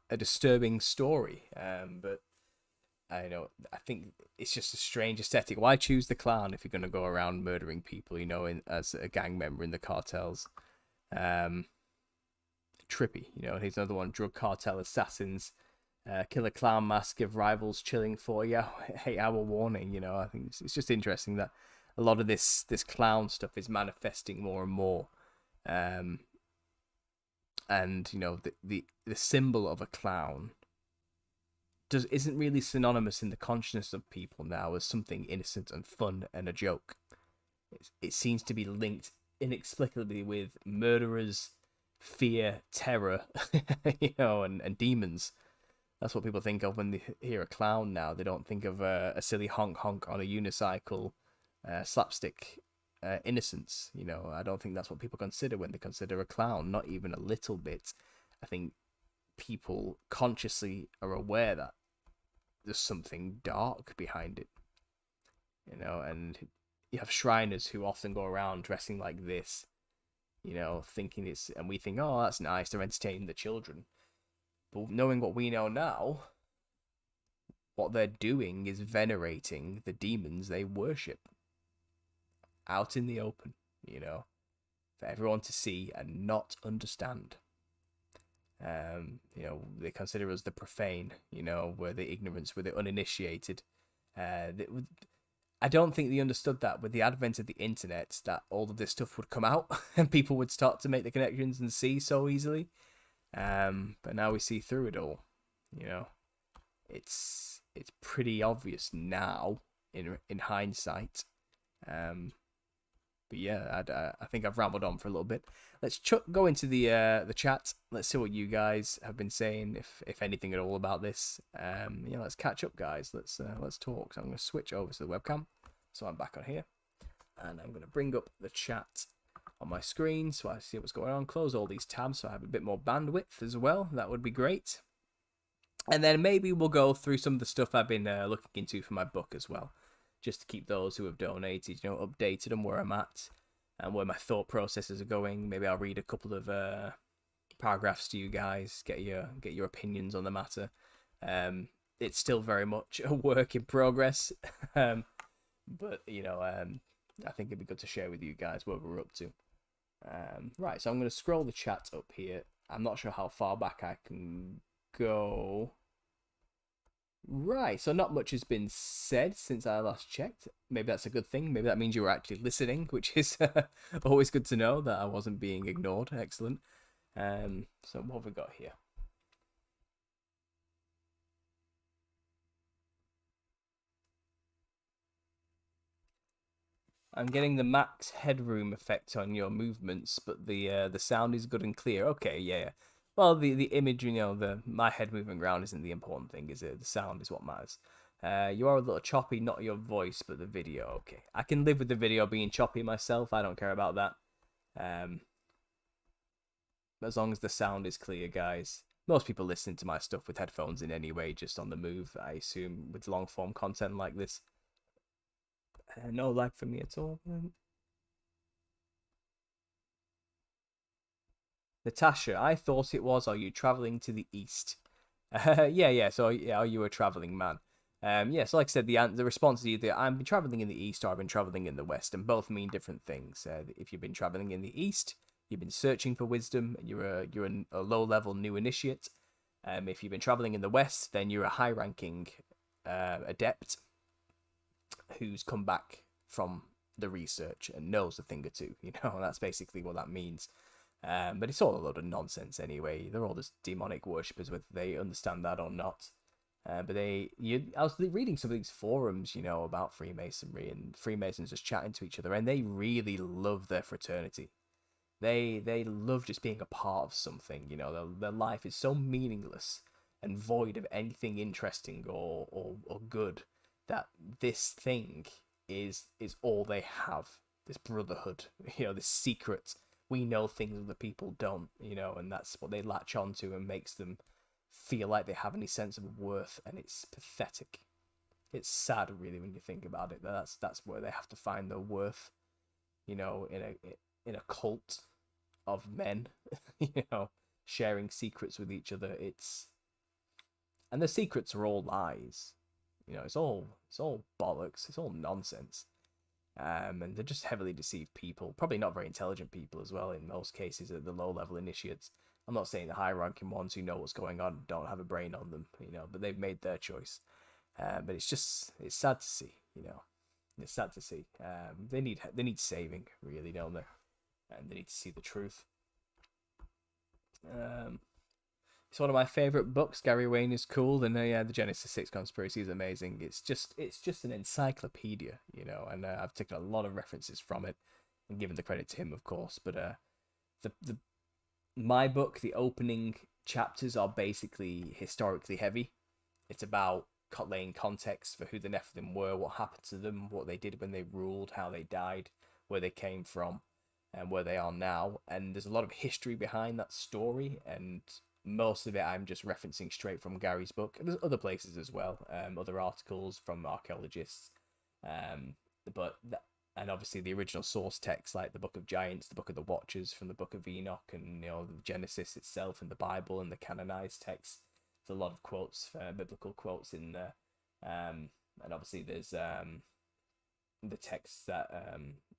a disturbing story, but I think it's just a strange aesthetic. Why choose the clown if you're going to go around murdering people, you know, as a gang member in the cartels? Trippy, you know. Here's another one: drug cartel assassins, killer clown mask, give rivals chilling 48-hour warning. You know, I think it's just interesting that a lot of this clown stuff is manifesting more and more. And you know, the symbol of a clown isn't really synonymous in the consciousness of people now as something innocent and fun and a joke. It seems to be linked inexplicably with murderers, fear, terror, you know, and demons. That's what people think of when they hear a clown now. They don't think of a silly honk on a unicycle, slapstick innocence. You know, I don't think that's what people consider when they consider a clown. Not even a little bit. I think people consciously are aware that there's something dark behind it. You know, and you have Shriners who often go around dressing like this, you know, thinking and we think, oh, that's nice, they're entertaining the children. But knowing what we know now, what they're doing is venerating the demons they worship out in the open, you know, for everyone to see and not understand. You know, they consider us the profane, you know, we're the ignorance, we're the uninitiated. I don't think they understood that with the advent of the internet, that all of this stuff would come out and people would start to make the connections and see so easily. But now we see through it all. You know, it's pretty obvious now in hindsight. But yeah, I think I've rambled on for a little bit. Let's go into the chat. Let's see what you guys have been saying, if anything at all about this. Yeah, let's catch up, guys. Let's talk. So I'm going to switch over to the webcam, so I'm back on here, and I'm going to bring up the chat on my screen so I see what's going on. Close all these tabs so I have a bit more bandwidth as well. That would be great. And then maybe we'll go through some of the stuff I've been looking into for my book as well, just to keep those who have donated, updated on where I'm at and where my thought processes are going. Maybe I'll read a couple of paragraphs to you guys, get your opinions on the matter. It's still very much a work in progress, but I think it'd be good to share with you guys what we're up to. Right, so I'm going to scroll the chat up here. I'm not sure how far back I can go. Right, so not much has been said since I last checked. Maybe that's a good thing. Maybe that means you were actually listening, which is always good to know that I wasn't being ignored. Excellent. So what have we got here? I'm getting the max headroom effect on your movements, but the sound is good and clear. Okay, yeah. Well, the image, my head moving around isn't the important thing, is it? The sound is what matters. You are a little choppy, not your voice, but the video. Okay, I can live with the video being choppy myself. I don't care about that. As long as the sound is clear, guys. Most people listen to my stuff with headphones in anyway, just on the move, I assume, with long form content like this. No lag for me at all. Natasha, I thought it was, are you traveling to the east? Yeah. So, yeah, are you a traveling man? So like I said, the response is either I've been traveling in the east or I've been traveling in the west, and both mean different things. If you've been traveling in the east, you've been searching for wisdom, and you're a low-level new initiate. If you've been traveling in the west, then you're a high-ranking adept who's come back from the research and knows a thing or two, and that's basically what that means. But it's all a load of nonsense anyway. They're all just demonic worshippers, whether they understand that or not. But I was reading some of these forums, about Freemasonry, and Freemasons just chatting to each other, and they really love their fraternity. They love just being a part of something, their life is so meaningless and void of anything interesting or good, that this thing is all they have. This brotherhood, this secret. We know things other people don't, and that's what they latch onto and makes them feel like they have any sense of worth, and it's pathetic. It's sad, really, when you think about it. That's where they have to find their worth, in a cult of men, sharing secrets with each other. And the secrets are all lies. It's all bollocks. It's all nonsense. And they're just heavily deceived people, probably not very intelligent people as well in most cases, at the low-level initiates. I'm not saying the high-ranking ones who know what's going on don't have a brain on them, but they've made their choice. But it's sad to see, It's sad to see. They need saving, really, don't they? And they need to see the truth. It's one of my favorite books. Gary Wayne is cool, and the Genesis 6 conspiracy is amazing. It's just an encyclopedia, and I've taken a lot of references from it and given the credit to him, of course. But my book, the opening chapters are basically historically heavy. It's about laying context for who the Nephilim were, what happened to them, what they did when they ruled, how they died, where they came from, and where they are now. And there's a lot of history behind that story, and most of it I'm just referencing straight from Gary's book. There's other places as well, other articles from archaeologists, and obviously the original source texts like the Book of Giants, the Book of the Watchers from the Book of Enoch, and the Genesis itself, and the Bible and the canonized texts. There's a lot of quotes, biblical quotes in there, and obviously there's the texts that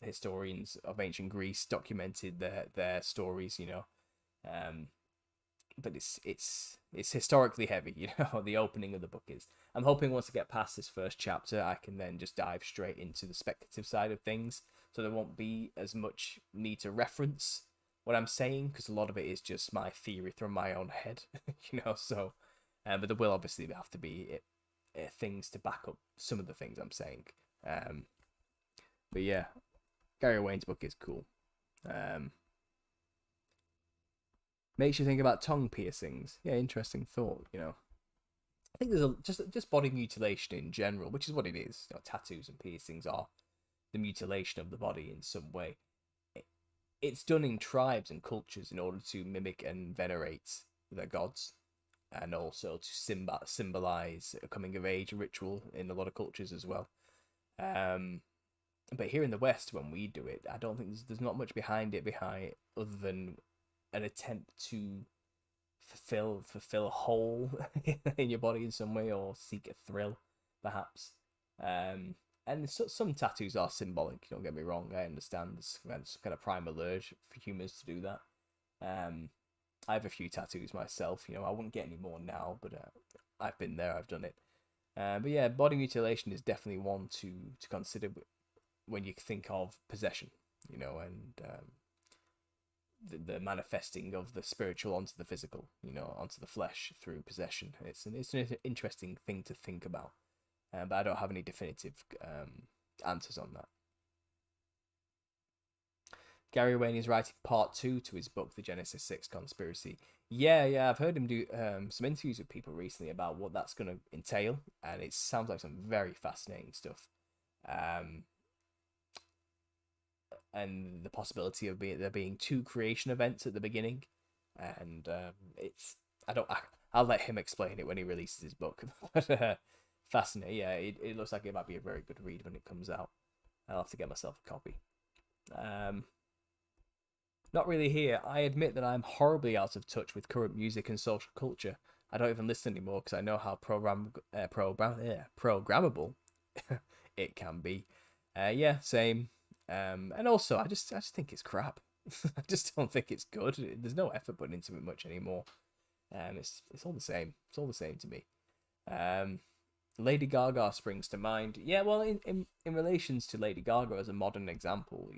historians of ancient Greece documented their stories, but it's historically heavy, the opening of the book is. I'm hoping once I get past this first chapter, I can then just dive straight into the speculative side of things, so there won't be as much need to reference what I'm saying, because a lot of it is just my theory from my own head, so, but there will obviously have to be things to back up some of the things I'm saying. But yeah, Gary Wayne's book is cool. Makes you think about tongue piercings. Yeah, interesting thought, I think there's just body mutilation in general, which is what it is. Tattoos and piercings are the mutilation of the body in some way. it's done in tribes and cultures in order to mimic and venerate their gods, and also to symbolize a coming of age ritual in a lot of cultures as well. Um, but here in the West, when we do it, I don't think there's not much behind it, behind other than an attempt to fulfill a hole in your body in some way, or seek a thrill, perhaps. Um, and some tattoos are symbolic. Don't get me wrong. I understand there's kind of primal urge for humans to do that. Um, I have a few tattoos myself. I wouldn't get any more now, but I've been there. I've done it. But yeah, body mutilation is definitely one to consider when you think of possession. And the manifesting of the spiritual onto the physical, onto the flesh through possession. It's an interesting thing to think about, but I don't have any definitive answers on that. Gary Wayne is writing part 2 to his book, The Genesis 6 Conspiracy. Yeah, I've heard him do some interviews with people recently about what that's going to entail, and it sounds like some very fascinating stuff. And the possibility of there being 2 creation events at the beginning, and I'll let him explain it when he releases his book. But fascinating. Yeah, it looks like it might be a very good read when it comes out. I'll have to get myself a copy. Not really here. I admit that I'm horribly out of touch with current music and social culture. I don't even listen anymore because I know how programmable it can be. Yeah, same. And also, I just think it's crap. I just don't think it's good. There's no effort put into it much anymore. It's all the same. It's all the same to me. Lady Gaga springs to mind. Yeah, well, in relations to Lady Gaga as a modern example,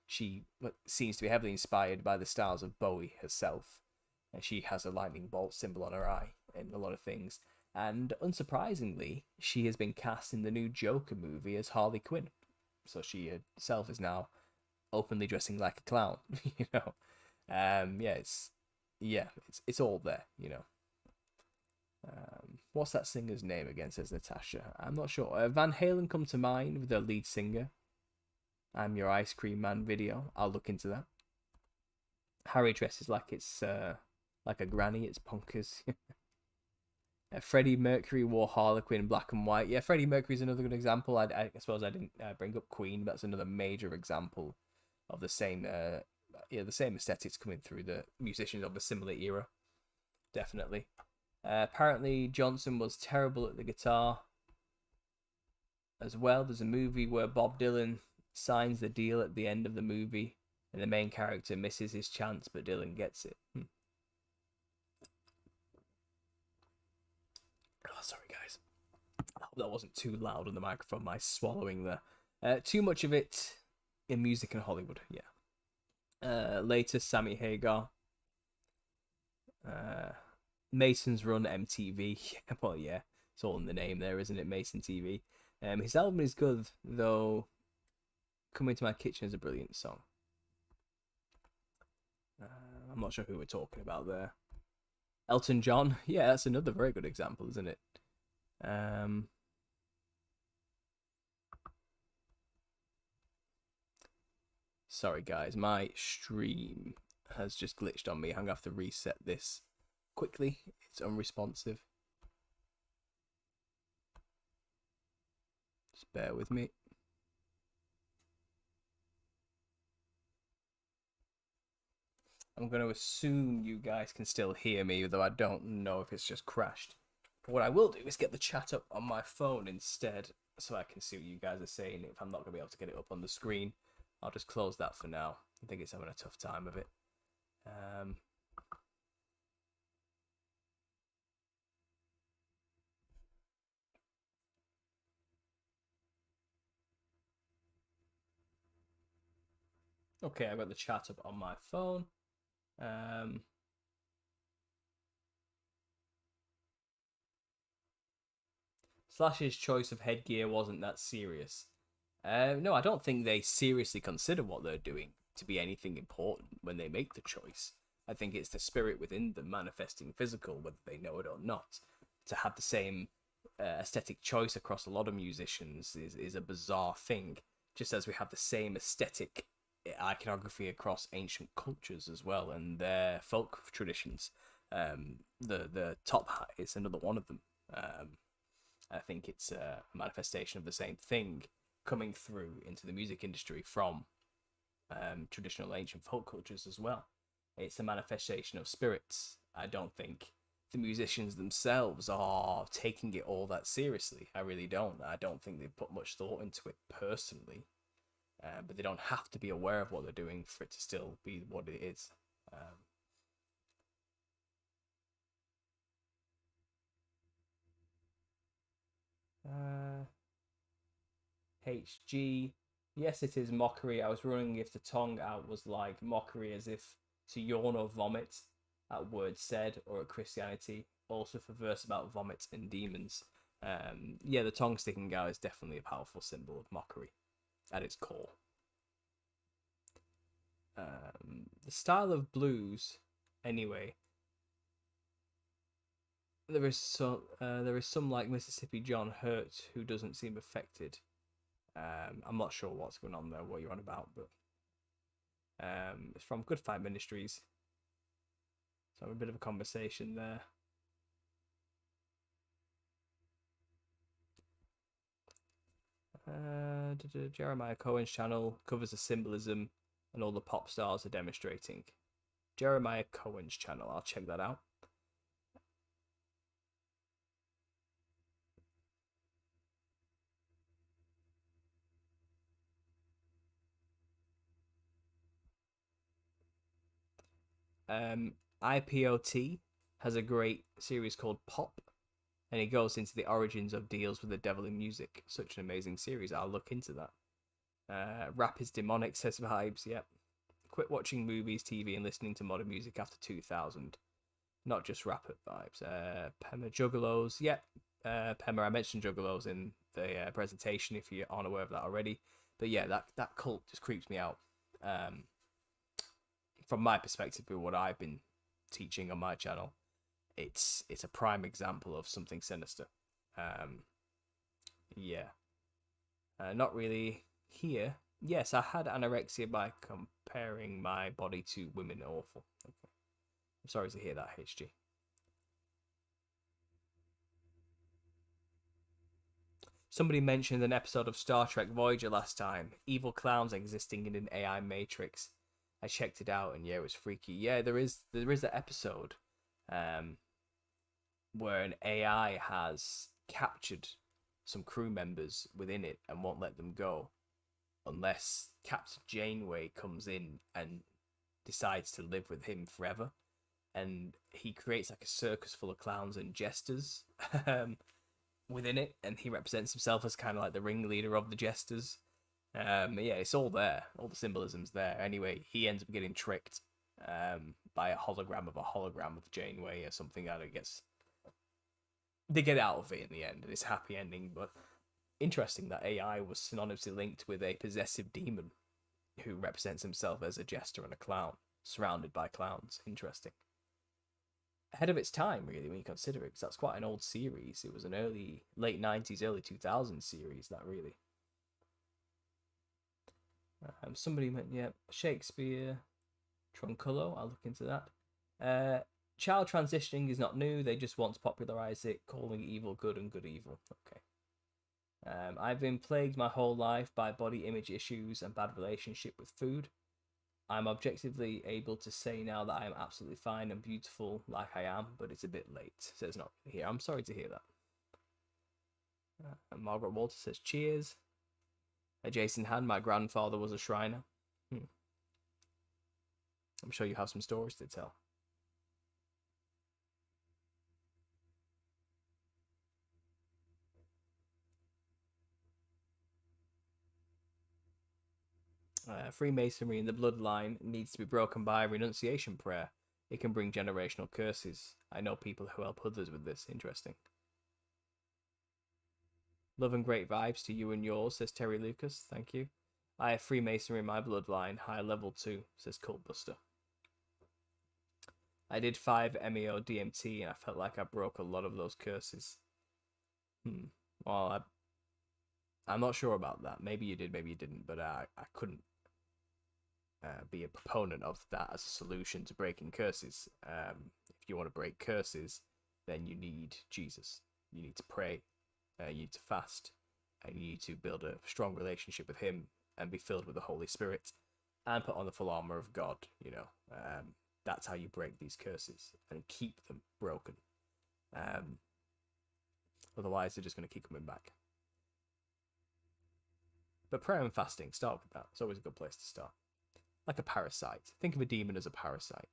she seems to be heavily inspired by the styles of Bowie herself. And she has a lightning bolt symbol on her eye in a lot of things. And unsurprisingly, she has been cast in the new Joker movie as Harley Quinn. So she herself is now openly dressing like a clown. It's all there. What's that singer's name again? Says Natasha. I'm not sure. Van Halen come to mind with their lead singer. I'm Your Ice Cream Man video. I'll look into that. Harry dresses like it's like a granny. It's punkers. Freddie Mercury wore Harlequin in black and white. Yeah, Freddie Mercury's another good example. I suppose I didn't bring up Queen, but that's another major example of the same aesthetics coming through the musicians of a similar era. Definitely. Apparently, Johnson was terrible at the guitar as well. There's a movie where Bob Dylan signs the deal at the end of the movie, and the main character misses his chance, but Dylan gets it. Oh, sorry, guys. I hope that wasn't too loud on the microphone, my swallowing there. Too much of it in music and Hollywood, yeah. Later, Sammy Hagar. Mason's Run MTV. Well, yeah, it's all in the name there, isn't it? Mason TV. His album is good, though. Come Into My Kitchen is a brilliant song. I'm not sure who we're talking about there. Elton John. Yeah, that's another very good example, isn't it? Sorry, guys. My stream has just glitched on me. I'm going to have to reset this quickly. It's unresponsive. Just bear with me. I'm going to assume you guys can still hear me, though I don't know if it's just crashed. But what I will do is get the chat up on my phone instead, so I can see what you guys are saying. If I'm not going to be able to get it up on the screen, I'll just close that for now. I think it's having a tough time of it. Okay, I've got the chat up on my phone. Slash's choice of headgear wasn't that serious. No, I don't think they seriously consider what they're doing to be anything important when they make the choice. I think it's the spirit within them manifesting physical, whether they know it or not. To have the same aesthetic choice across a lot of musicians is a bizarre thing, just as we have the same aesthetic iconography across ancient cultures as well and their folk traditions. The top hat is another one of them. I think it's a manifestation of the same thing coming through into the music industry from traditional ancient folk cultures as well. It's a manifestation of spirits. I don't think the musicians themselves are taking it all that seriously. I really don't. I don't think they put much thought into it personally, but they don't have to be aware of what they're doing for it to still be what it is. Uh, HG. Yes, it is mockery. I was wondering if the tongue out was like mockery, as if to yawn or vomit at words said, or at Christianity. Also for verse about vomit and demons. Yeah, the tongue sticking out is definitely a powerful symbol of mockery at its core. The style of blues, anyway. There is some like Mississippi John Hurt who doesn't seem affected. I'm not sure what's going on there, what you're on about, but it's from Good Fight Ministries. So I have a bit of a conversation there. Jeremiah Cohen's channel covers the symbolism and all the pop stars are demonstrating. Jeremiah Cohen's channel, I'll check that out. IPOT has a great series called Pop, and it goes into the origins of deals with the devil in music. Such an amazing series. I'll look into that. Rap is demonic, says Vibes. Yep. Quit watching movies, TV, and listening to modern music after 2000. Not just rap at Vibes. Pema Juggalos. Yep. Pema, I mentioned Juggalos in the presentation if you aren't aware of that already. But yeah, that cult just creeps me out. From my perspective, with what I've been teaching on my channel, it's a prime example of something sinister. Yeah, not really here. Yes, I had anorexia by comparing my body to women. Awful. Okay. I'm sorry to hear that, HG. Somebody mentioned an episode of Star Trek Voyager last time. Evil clowns existing in an AI matrix. I checked it out and yeah, it was freaky. Yeah, there is that episode where an AI has captured some crew members within it and won't let them go unless Captain Janeway comes in and decides to live with him forever. And he creates like a circus full of clowns and jesters within it, and he represents himself as kind of like the ringleader of the jesters. Yeah, it's all there. All the symbolism's there. Anyway, he ends up getting tricked by a hologram of Janeway or something. And it gets they get out of it in the end, and it's a happy ending. But interesting that AI was synonymously linked with a possessive demon who represents himself as a jester and a clown, surrounded by clowns. Interesting. Ahead of its time, really, when you consider it, because that's quite an old series. It was an late 90s, early 2000s series, that really. Somebody meant, yeah, Shakespeare, Troncullo, I'll look into that. Child transitioning is not new, they just want to popularize it, calling evil good and good evil. Okay. I've been plagued my whole life by body image issues and bad relationship with food. I'm objectively able to say now that I am absolutely fine and beautiful like I am, but it's a bit late. Says not here. I'm sorry to hear that. Margaret Walter says cheers. Jason Han, my grandfather was a Shriner. I'm sure you have some stories to tell. Freemasonry in the bloodline needs to be broken by a renunciation prayer. It can bring generational curses. I know people who help others with this. Interesting. Love and great vibes to you and yours, says Terry Lucas. Thank you. I have Freemasonry in my bloodline, high level 2, says Cultbuster. I did 5 MEO DMT and I felt like I broke a lot of those curses. Well, I'm not sure about that. Maybe you did, maybe you didn't, but I couldn't be a proponent of that as a solution to breaking curses. If you want to break curses, then you need Jesus. You need to pray, you need to fast, and you need to build a strong relationship with Him and be filled with the Holy Spirit and put on the full armor of God. That's how you break these curses and keep them broken. Otherwise, they're just going to keep coming back. But prayer and fasting, start with that. It's always a good place to start. Like a parasite. Think of a demon as a parasite.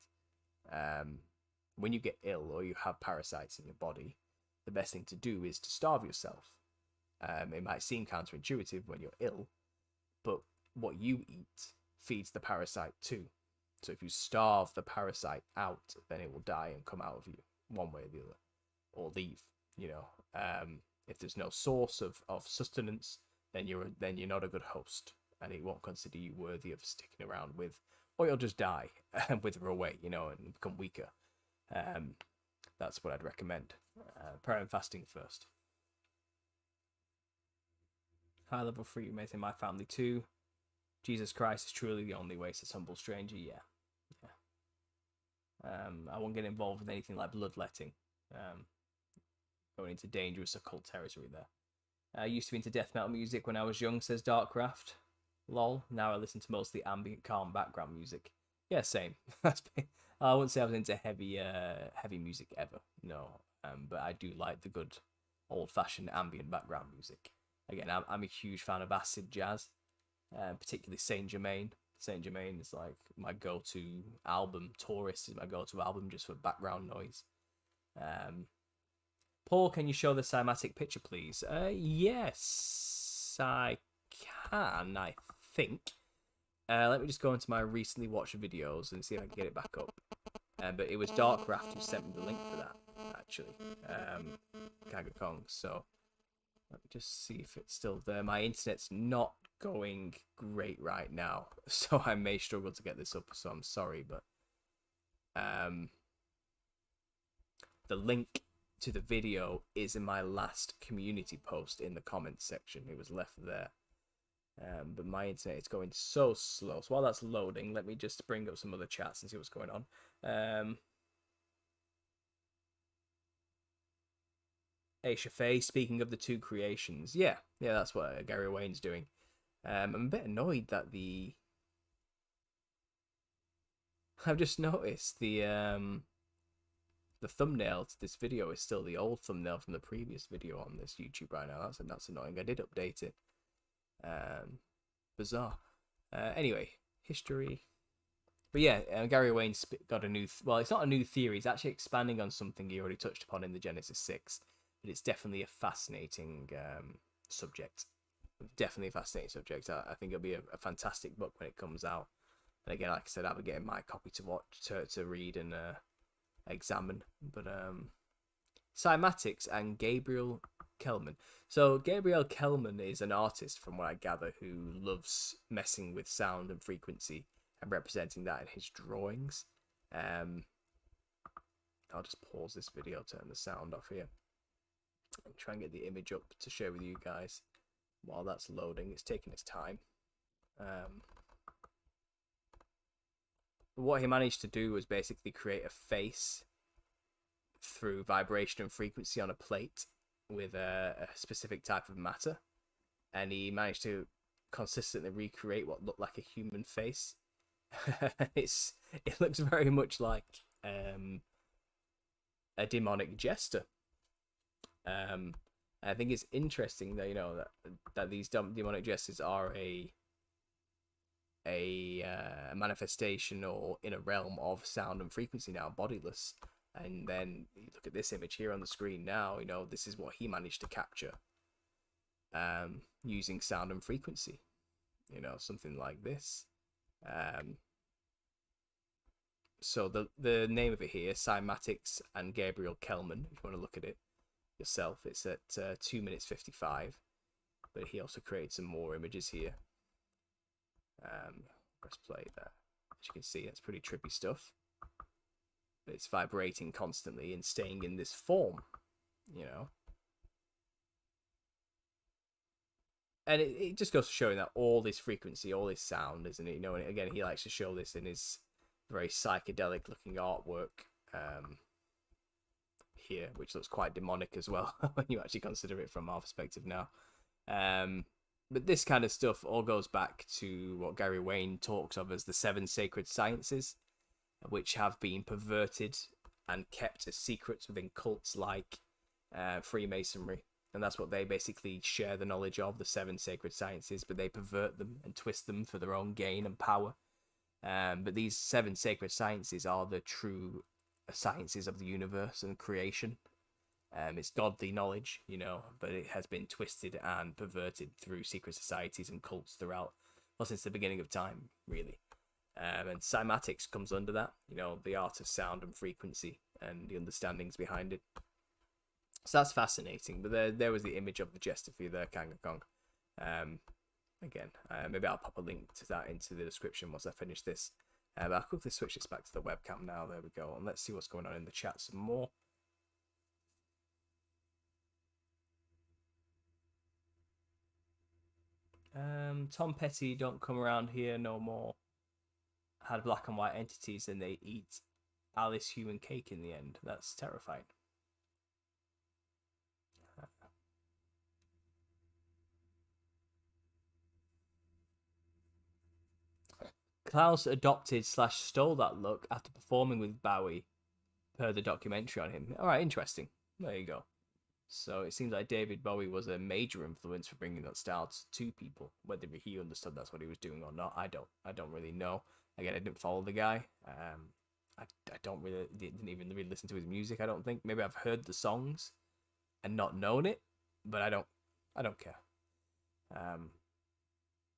When you get ill or you have parasites in your body, the best thing to do is to starve yourself. It might seem counterintuitive when you're ill, but what you eat feeds the parasite too. So if you starve the parasite out, then it will die and come out of you one way or the other, or leave. If there's no source of sustenance, then you're not a good host, and it won't consider you worthy of sticking around with, or you'll just die and wither away, and become weaker. That's what I'd recommend. Prayer and fasting first. High level fruit in my family too. Jesus Christ is truly the only way, says Humble Stranger. Yeah. I won't get involved with anything like bloodletting. Going into dangerous occult territory there. I used to be into death metal music when I was young, says Darkcraft. Lol. Now I listen to mostly ambient, calm background music. Yeah, same. I wouldn't say I was into heavy music ever. No. But I do like the good old-fashioned ambient background music. Again, I'm a huge fan of acid jazz, particularly Saint Germain. Saint Germain is like my go-to album. Tourist is my go-to album just for background noise. Paul, can you show the cymatic picture, please? Yes, I can, I think. Let me just go into my recently watched videos and see if I can get it back up. But it was Darkcraft who sent me the link for that, actually. Kaga Kong. So let me just see if it's still there. My internet's not going great right now, so I may struggle to get this up, so I'm sorry, but the link to the video is in my last community post in the comments section. It was left there. But my internet is going so slow. So while that's loading, let me just bring up some other chats and see what's going on. Hey, Shafay, speaking of the two creations. Yeah, that's what Gary Wayne's doing. I'm a bit annoyed that I've just noticed the thumbnail to this video is still the old thumbnail from the previous video on this YouTube right now. That's annoying. I did update it. Bizarre. Anyway, history. But yeah, Gary Wayne's got a new... well, it's not a new theory. It's actually expanding on something he already touched upon in the Genesis 6. But it's definitely a fascinating subject. Definitely a fascinating subject. I think it'll be a fantastic book when it comes out. And again, like I said, I'll be getting my copy to watch, to read and examine. But cymatics and Gabriel Kelman. So Gabriel Kelman is an artist, from what I gather, who loves messing with sound and frequency and representing that in his drawings. I'll just pause this video, turn the sound off here, and try and get the image up to share with you guys. While that's loading, it's taking its time. What he managed to do was basically create a face through vibration and frequency on a plate with a specific type of matter, and he managed to consistently recreate what looked like a human face. It looks very much like a demonic jester. I think it's interesting that that these demonic jesters are a manifestation or in a realm of sound and frequency now, bodiless. And then you look at this image here on the screen now. This is what he managed to capture using sound and frequency. Something like this. So the name of it here, Cymatics and Gabriel Kelman, if you want to look at it yourself, it's at 2 minutes 55. But he also created some more images here. Press play there. As you can see, that's pretty trippy stuff. But it's vibrating constantly and staying in this form, and it just goes to showing that all this frequency, all this sound, isn't it? You know, and again, he likes to show this in his very psychedelic looking artwork here, which looks quite demonic as well when you actually consider it from our perspective now. But this kind of stuff all goes back to what Gary Wayne talks of as the seven sacred sciences, which have been perverted and kept as secrets within cults like Freemasonry. And that's what they basically share the knowledge of, the seven sacred sciences, but they pervert them and twist them for their own gain and power. But these seven sacred sciences are the true sciences of the universe and creation. It's godly knowledge, you know, but it has been twisted and perverted through secret societies and cults throughout, well, since the beginning of time, really. And cymatics comes under that, you know, the art of sound and frequency and the understandings behind it. So that's fascinating. But there was the image of the jester for you there, Kanga Kong. Again, maybe I'll pop a link to that into the description once I finish this. But I'll quickly switch this back to the webcam now. There we go. And let's see what's going on in the chat some more. Tom Petty, don't come around here no more. Had black and white entities and they eat Alice human cake in the end. That's terrifying. Klaus adopted / stole that look after performing with Bowie, per the documentary on him. All right, interesting. There you go. So it seems like David Bowie was a major influence for bringing that style to people. Whether he understood that's what he was doing or not, I don't really know. Again, I didn't follow the guy. I didn't even really listen to his music. I don't think. Maybe I've heard the songs and not known it, but I don't care.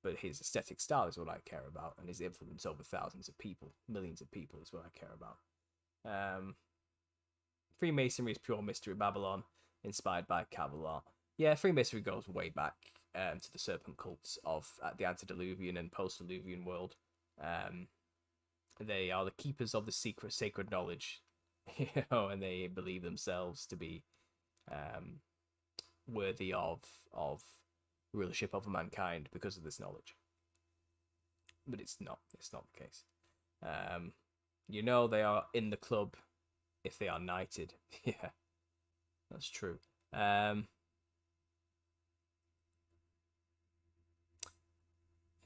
But his aesthetic style is what I care about, and his influence over thousands of people, millions of people is what I care about. Freemasonry is pure mystery Babylon, inspired by Kabbalah. Yeah, Freemasonry goes way back to the serpent cults of the antediluvian and post-diluvian world. They are the keepers of the secret sacred knowledge, you know, and they believe themselves to be worthy of rulership over mankind because of this knowledge. But it's not the case. You know, they are in the club if they are knighted. Yeah, that's true. Hey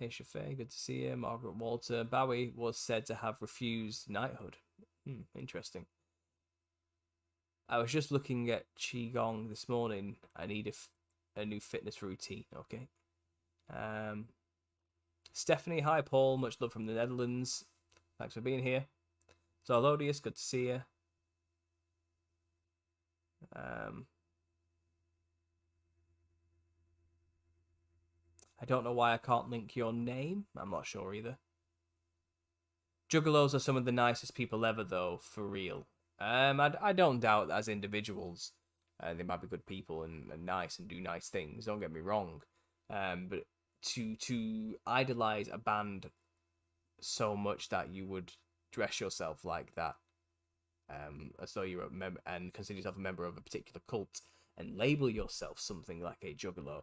Shafay, good to see you. Margaret Walter. Bowie was said to have refused knighthood. Interesting. I was just looking at Qigong this morning. I need a new fitness routine. Okay. Stephanie, hi Paul. Much love from the Netherlands. Thanks for being here. Zolodius, good to see you. I don't know why I can't link your name. I'm not sure either. Juggalos are some of the nicest people ever, though, for real. I don't doubt that as individuals, they might be good people and nice and do nice things. Don't get me wrong. But to idolize a band so much that you would dress yourself like that, as though you're a member and consider yourself a member of a particular cult and label yourself something like a juggalo,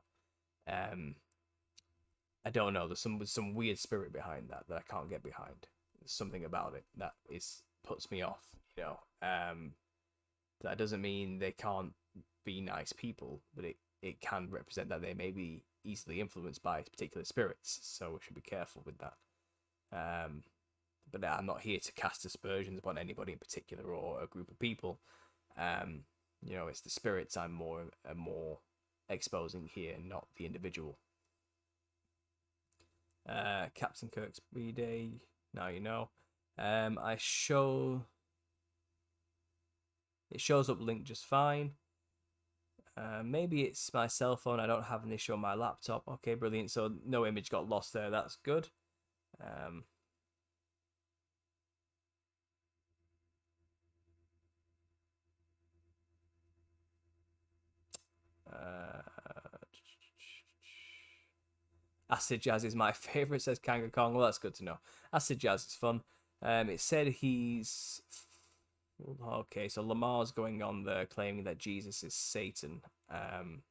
I don't know. There's some weird spirit behind that I can't get behind. There's something about it that puts me off. You know, that doesn't mean they can't be nice people, but it can represent that they may be easily influenced by particular spirits. So we should be careful with that. But I'm not here to cast aspersions upon anybody in particular or a group of people. You know, it's the spirits I'm more exposing here, not the individual. Captain Kirk's B-Day. Now you know. It shows up linked just fine. Maybe it's my cell phone. I don't have an issue on my laptop. Okay, brilliant. So no image got lost there. That's good. Acid Jazz is my favourite, says Kanga Kong. Well, that's good to know. Acid Jazz is fun. It said he's... Okay, so Lamar's going on there claiming that Jesus is Satan. I'm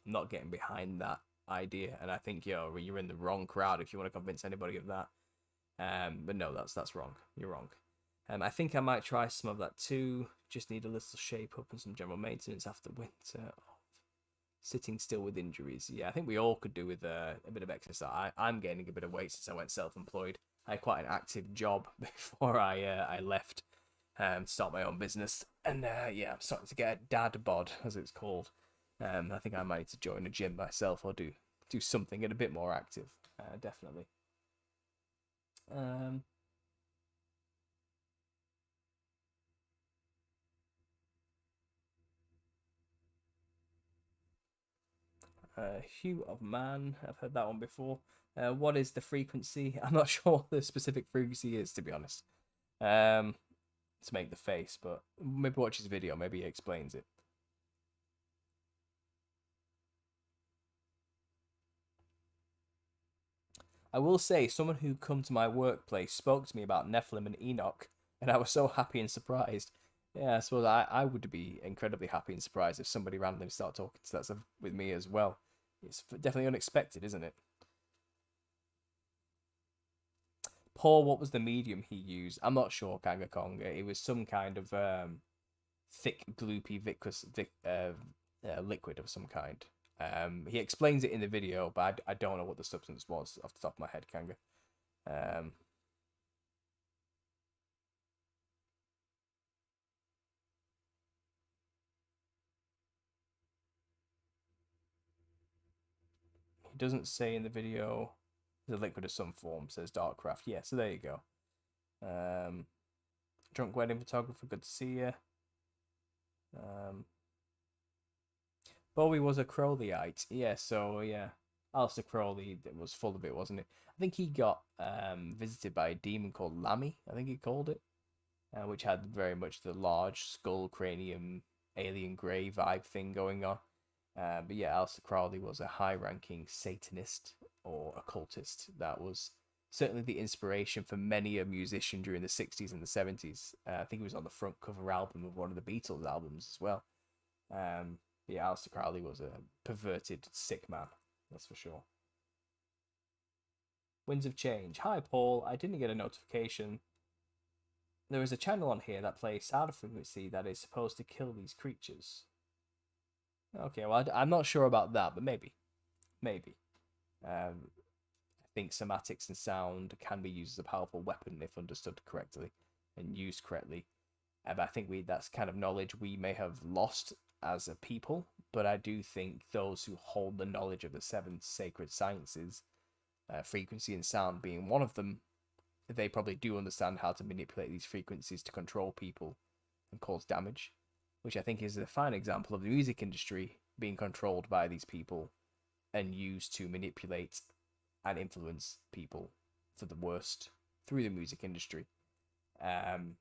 not getting behind that idea, and I think you're in the wrong crowd if you want to convince anybody of that. But no, that's wrong. You're wrong. I think I might try some of that too. Just need a little shape up and some general maintenance after winter. Sitting still with injuries. Yeah, I think we all could do with a bit of exercise. I'm gaining a bit of weight since I went self-employed. I had quite an active job before I left to start my own business. And yeah, I'm starting to get a dad bod, as it's called. I think I might need to join a gym myself or do something and a bit more active. Definitely. Um, Hue of Man. I've heard that one before. What is the frequency? I'm not sure what the specific frequency is, to be honest. To make the face, but maybe watch his video. Maybe he explains it. I will say, someone who come to my workplace spoke to me about Nephilim and Enoch, and I was so happy and surprised. Yeah, I suppose I would be incredibly happy and surprised if somebody randomly started talking to that stuff with me as well. It's definitely unexpected, isn't it? Paul, what was the medium he used? I'm not sure, Kanga Kong. It was some kind of thick, gloopy, viscous liquid of some kind. He explains it in the video, but I don't know what the substance was off the top of my head, Kanga. Um, he doesn't say in the video the liquid of some form, says Darkcraft. Yeah, so there you go. Um, Drunk Wedding Photographer, good to see you. Bowie was a Crowleyite. Yeah, so yeah. Alistair Crowley was full of it, wasn't it? I think he got visited by a demon called Lammy, I think he called it, which had very much the large skull cranium alien grey vibe thing going on. But yeah, Alistair Crowley was a high-ranking Satanist or occultist that was certainly the inspiration for many a musician during the 60s and the 70s. I think he was on the front cover album of one of the Beatles albums as well. Um, yeah, Alistair Crowley was a perverted, sick man, that's for sure. Winds of Change. Hi, Paul. I didn't get a notification. There is a channel on here that plays sound frequency that is supposed to kill these creatures. Okay, well, I'm not sure about that, but maybe. Maybe. I think somatics and sound can be used as a powerful weapon if understood correctly and used correctly. But I think that's kind of knowledge we may have lost as a people. But I do think those who hold the knowledge of the seven sacred sciences, frequency and sound being one of them, they probably do understand how to manipulate these frequencies to control people and cause damage, which I think is a fine example of the music industry being controlled by these people and used to manipulate and influence people for the worst through the music industry. Um,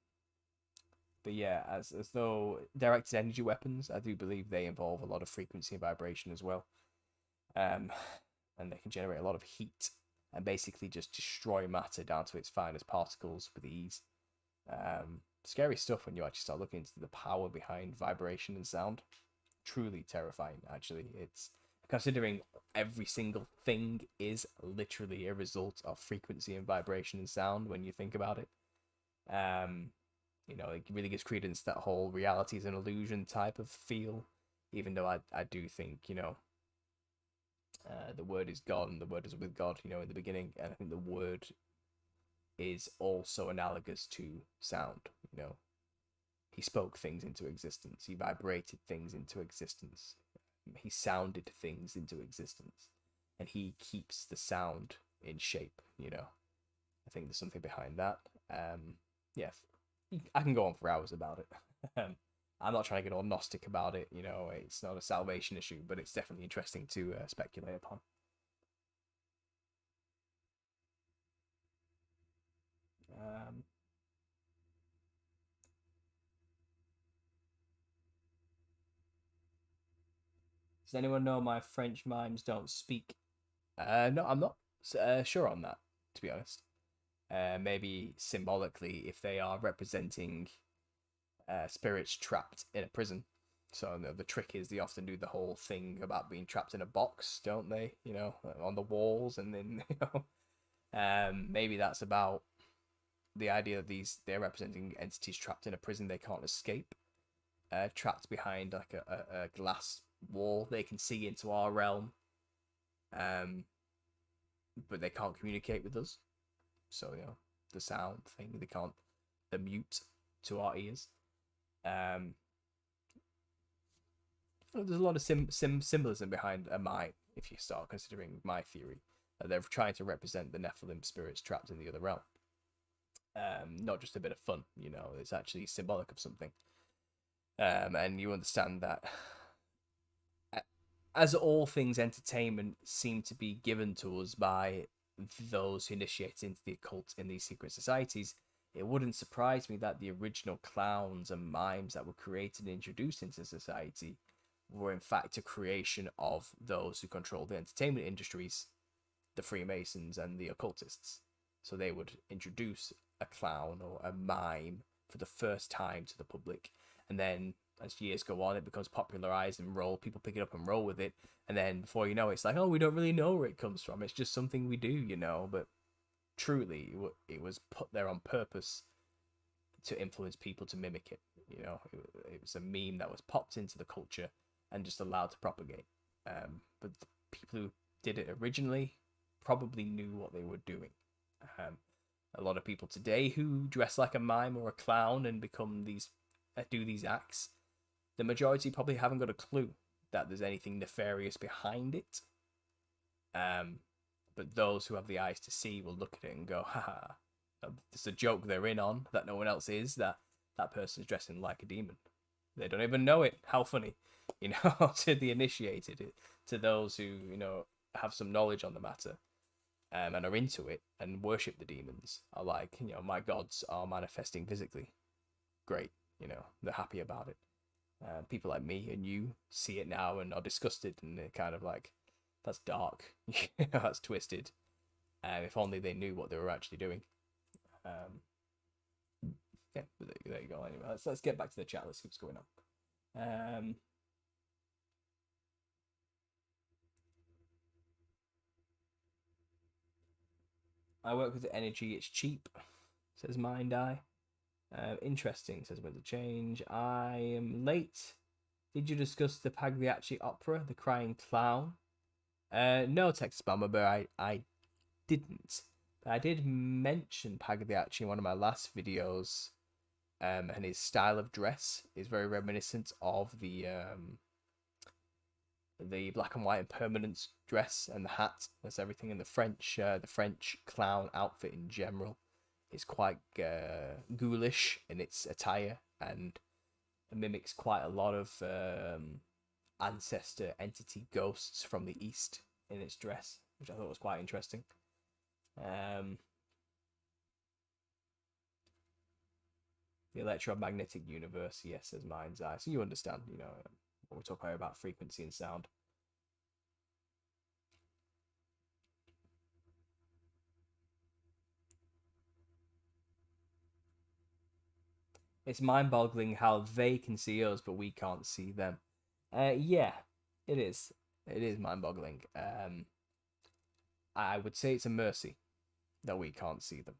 but yeah, as though directed energy weapons, I do believe they involve a lot of frequency and vibration as well. Um, and they can generate a lot of heat and basically just destroy matter down to its finest particles with ease. Scary stuff when you actually start looking into the power behind vibration and sound. Truly terrifying, actually. It's considering every single thing is literally a result of frequency and vibration and sound when you think about it. It really gives credence to that whole reality is an illusion type of feel, even though I do think, the word is God and the word is with God, in the beginning. And I think the word is also analogous to sound, He spoke things into existence. He vibrated things into existence. He sounded things into existence. And he keeps the sound in shape, I think there's something behind that. Yeah, I can go on for hours about it. I'm not trying to get all Gnostic about it, it's not a salvation issue, but it's definitely interesting to speculate upon. Um, does anyone know my French mimes don't speak? No, I'm not sure on that, to be honest. Maybe symbolically, if they are representing spirits trapped in a prison, So the trick is they often do the whole thing about being trapped in a box, don't they? On the walls, and then maybe that's about the idea that they're representing entities trapped in a prison they can't escape, trapped behind like a glass wall they can see into our realm, but they can't communicate with us. So the sound thing, the mute to our ears. There's a lot of symbolism behind a mime if you start considering my theory. They're trying to represent the Nephilim spirits trapped in the other realm. Not just a bit of fun, it's actually symbolic of something. And you understand that as all things entertainment seem to be given to us by those who initiate into the occult in these secret societies, it wouldn't surprise me that the original clowns and mimes that were created and introduced into society were in fact a creation of those who control the entertainment industries, the Freemasons and the occultists. So they would introduce a clown or a mime for the first time to the public, and then as years go on, it becomes popularized and people pick it up and roll with it, and then before you know it, it's like, oh, we don't really know where it comes from, it's just something we do, but truly it was put there on purpose to influence people to mimic it. It was a meme that was popped into the culture and just allowed to propagate. But the people who did it originally probably knew what they were doing. A lot of people today who dress like a mime or a clown and do these acts, the majority probably haven't got a clue that there's anything nefarious behind it. But those who have the eyes to see will look at it and go, haha, it's a joke they're in on that no one else is, that person's dressing like a demon. They don't even know it. How funny, to the initiated, to those who, have some knowledge on the matter, and are into it and worship the demons, are like, my gods are manifesting physically. Great, they're happy about it. People like me and you see it now and are disgusted, and they're kind of like, that's dark, that's twisted. If only they knew what they were actually doing. Yeah, but there you go. Anyway, let's get back to the chat. Let's see what's going on. I work with the energy. It's cheap, says Mind Eye. Interesting, says Winter Change. I am late. Did you discuss the Pagliacci opera, The Crying Clown? No, Texas Bomber, but I didn't. But I did mention Pagliacci in one of my last videos, and his style of dress is very reminiscent of the black and white and permanent dress and the hat. That's everything. And the French clown outfit in general is quite ghoulish in its attire and mimics quite a lot of ancestor entity ghosts from the East in its dress, which I thought was quite interesting. The electromagnetic universe, yes, says Mind's Eye. So you understand, what we're talking about frequency and sound. It's mind-boggling how they can see us, but we can't see them. Yeah, it is. It is mind-boggling. I would say it's a mercy that we can't see them.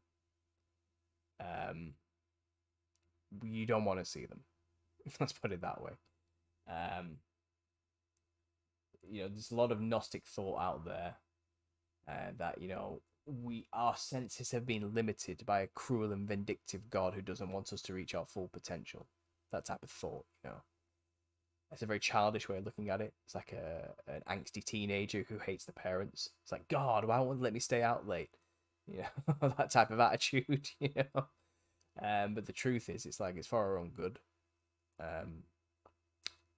You don't want to see them. Let's put it that way. There's a lot of Gnostic thought out there that our senses have been limited by a cruel and vindictive God who doesn't want us to reach our full potential. That type of thought, It's a very childish way of looking at it. It's like an angsty teenager who hates the parents. It's like, God, why won't you let me stay out late? That type of attitude, But the truth is, it's like, it's for our own good.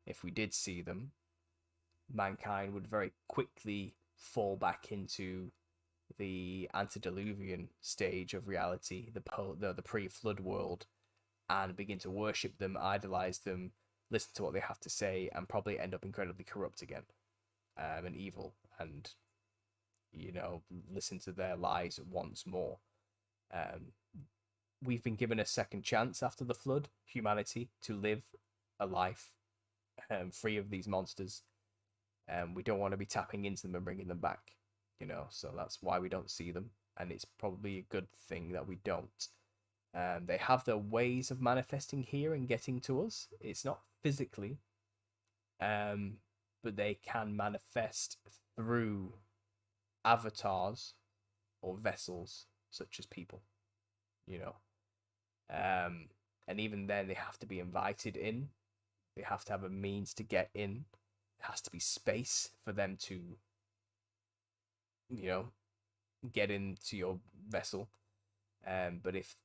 If we did see them, mankind would very quickly fall back into the antediluvian stage of reality, the pre-flood world, and begin to worship them, idolize them, listen to what they have to say, and probably end up incredibly corrupt again, and evil, and listen to their lies once more. We've been given a second chance after the flood, humanity, to live a life free of these monsters, and we don't want to be tapping into them and bringing them back. So that's why we don't see them, and it's probably a good thing that we don't. They have their ways of manifesting here and getting to us. It's not physically, but they can manifest through avatars or vessels such as people, you know. And even then, they have to be invited in. They have to have a means to get in. There has to be space for them to, get into your vessel. But if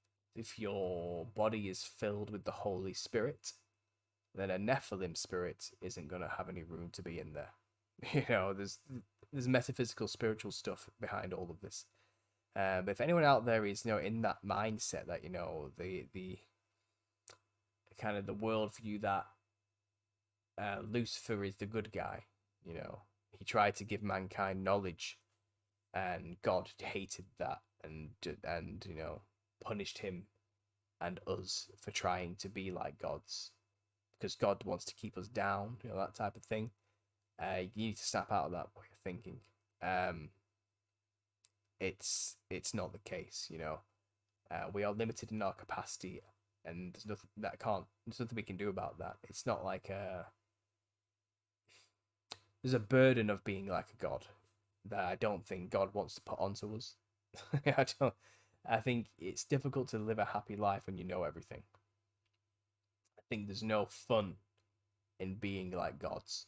your body is filled with the Holy Spirit, then a Nephilim spirit isn't going to have any room to be in there. There's metaphysical, spiritual stuff behind all of this. But if anyone out there is, in that mindset that, the kind of the worldview that Lucifer is the good guy, he tried to give mankind knowledge, and God hated that and punished him and us for trying to be like gods, because God wants to keep us down, that type of thing. You need to snap out of that way of thinking. It's not the case, we are limited in our capacity, and there's nothing we can do about that. It's not like there's a burden of being like a god that I don't think God wants to put onto us. I think it's difficult to live a happy life when you know everything. I think there's no fun in being like gods,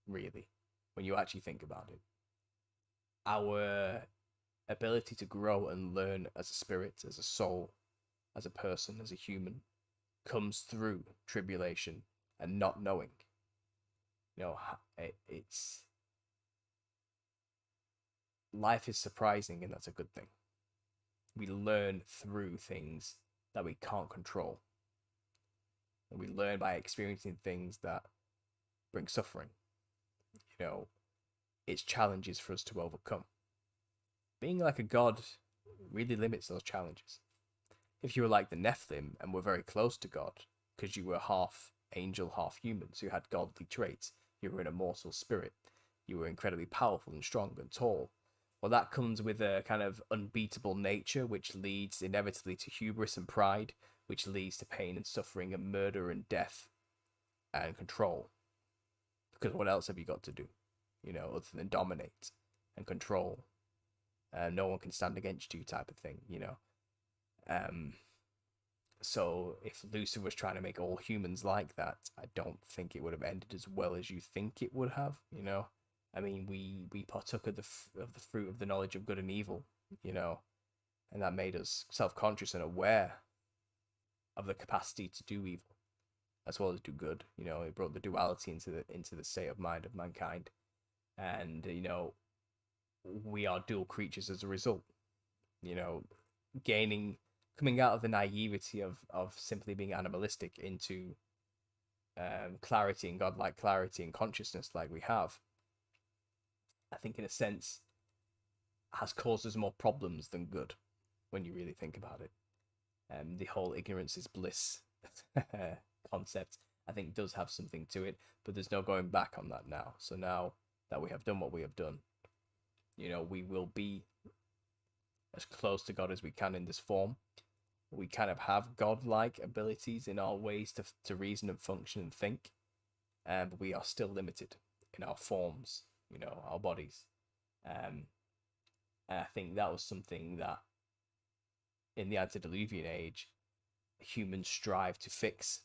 really, when you actually think about it. Our ability to grow and learn as a spirit, as a soul, as a person, as a human, comes through tribulation and not knowing. It's life is surprising, and that's a good thing. We learn through things that we can't control, and we learn by experiencing things that bring suffering. It's challenges for us to overcome. Being like a god really limits those challenges. If you were like the Nephilim and were very close to God, because you were half angel, half human, so you had godly traits, you were an immortal spirit, you were incredibly powerful and strong and tall, well, that comes with a kind of unbeatable nature, which leads inevitably to hubris and pride, which leads to pain and suffering and murder and death and control. Because what else have you got to do, other than dominate and control? No one can stand against you, type of thing, So if Lucifer was trying to make all humans like that, I don't think it would have ended as well as you think it would have. I mean, we partook of the fruit of the knowledge of good and evil, and that made us self-conscious and aware of the capacity to do evil as well as do good. It brought the duality into the state of mind of mankind, and we are dual creatures as a result. Coming out of the naivety of simply being animalistic into clarity and godlike clarity and consciousness like we have, I think in a sense has caused us more problems than good when you really think about it. The whole ignorance is bliss concept, I think, does have something to it, but there's no going back on that now. So now that we have done what we have done, we will be as close to God as we can in this form. We kind of have godlike abilities in our ways to reason and function and think, but we are still limited in our forms, our bodies. And I think that was something that in the antediluvian age, humans strive to fix.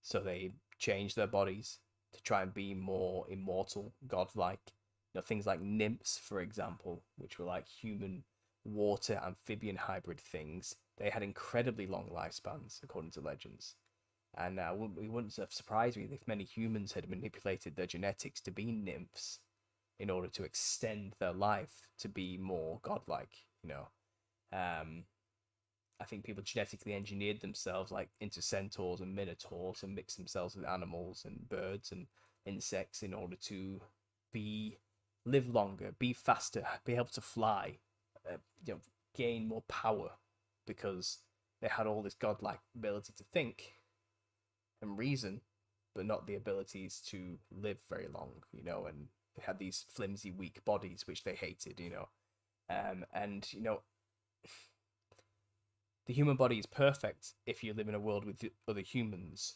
So they change their bodies to try and be more immortal, godlike. Things like nymphs, for example, which were like human water amphibian hybrid things. They had incredibly long lifespans, according to legends. And it wouldn't have surprised me if many humans had manipulated their genetics to be nymphs in order to extend their life to be more godlike. I think people genetically engineered themselves like into centaurs and minotaurs and mixed themselves with animals and birds and insects in order to live longer, be faster, be able to fly, gain more power, because they had all this godlike ability to think and reason, but not the abilities to live very long, you know, and they had these flimsy, weak bodies which they hated, you know. And you know, the human body is perfect if you live in a world with other humans,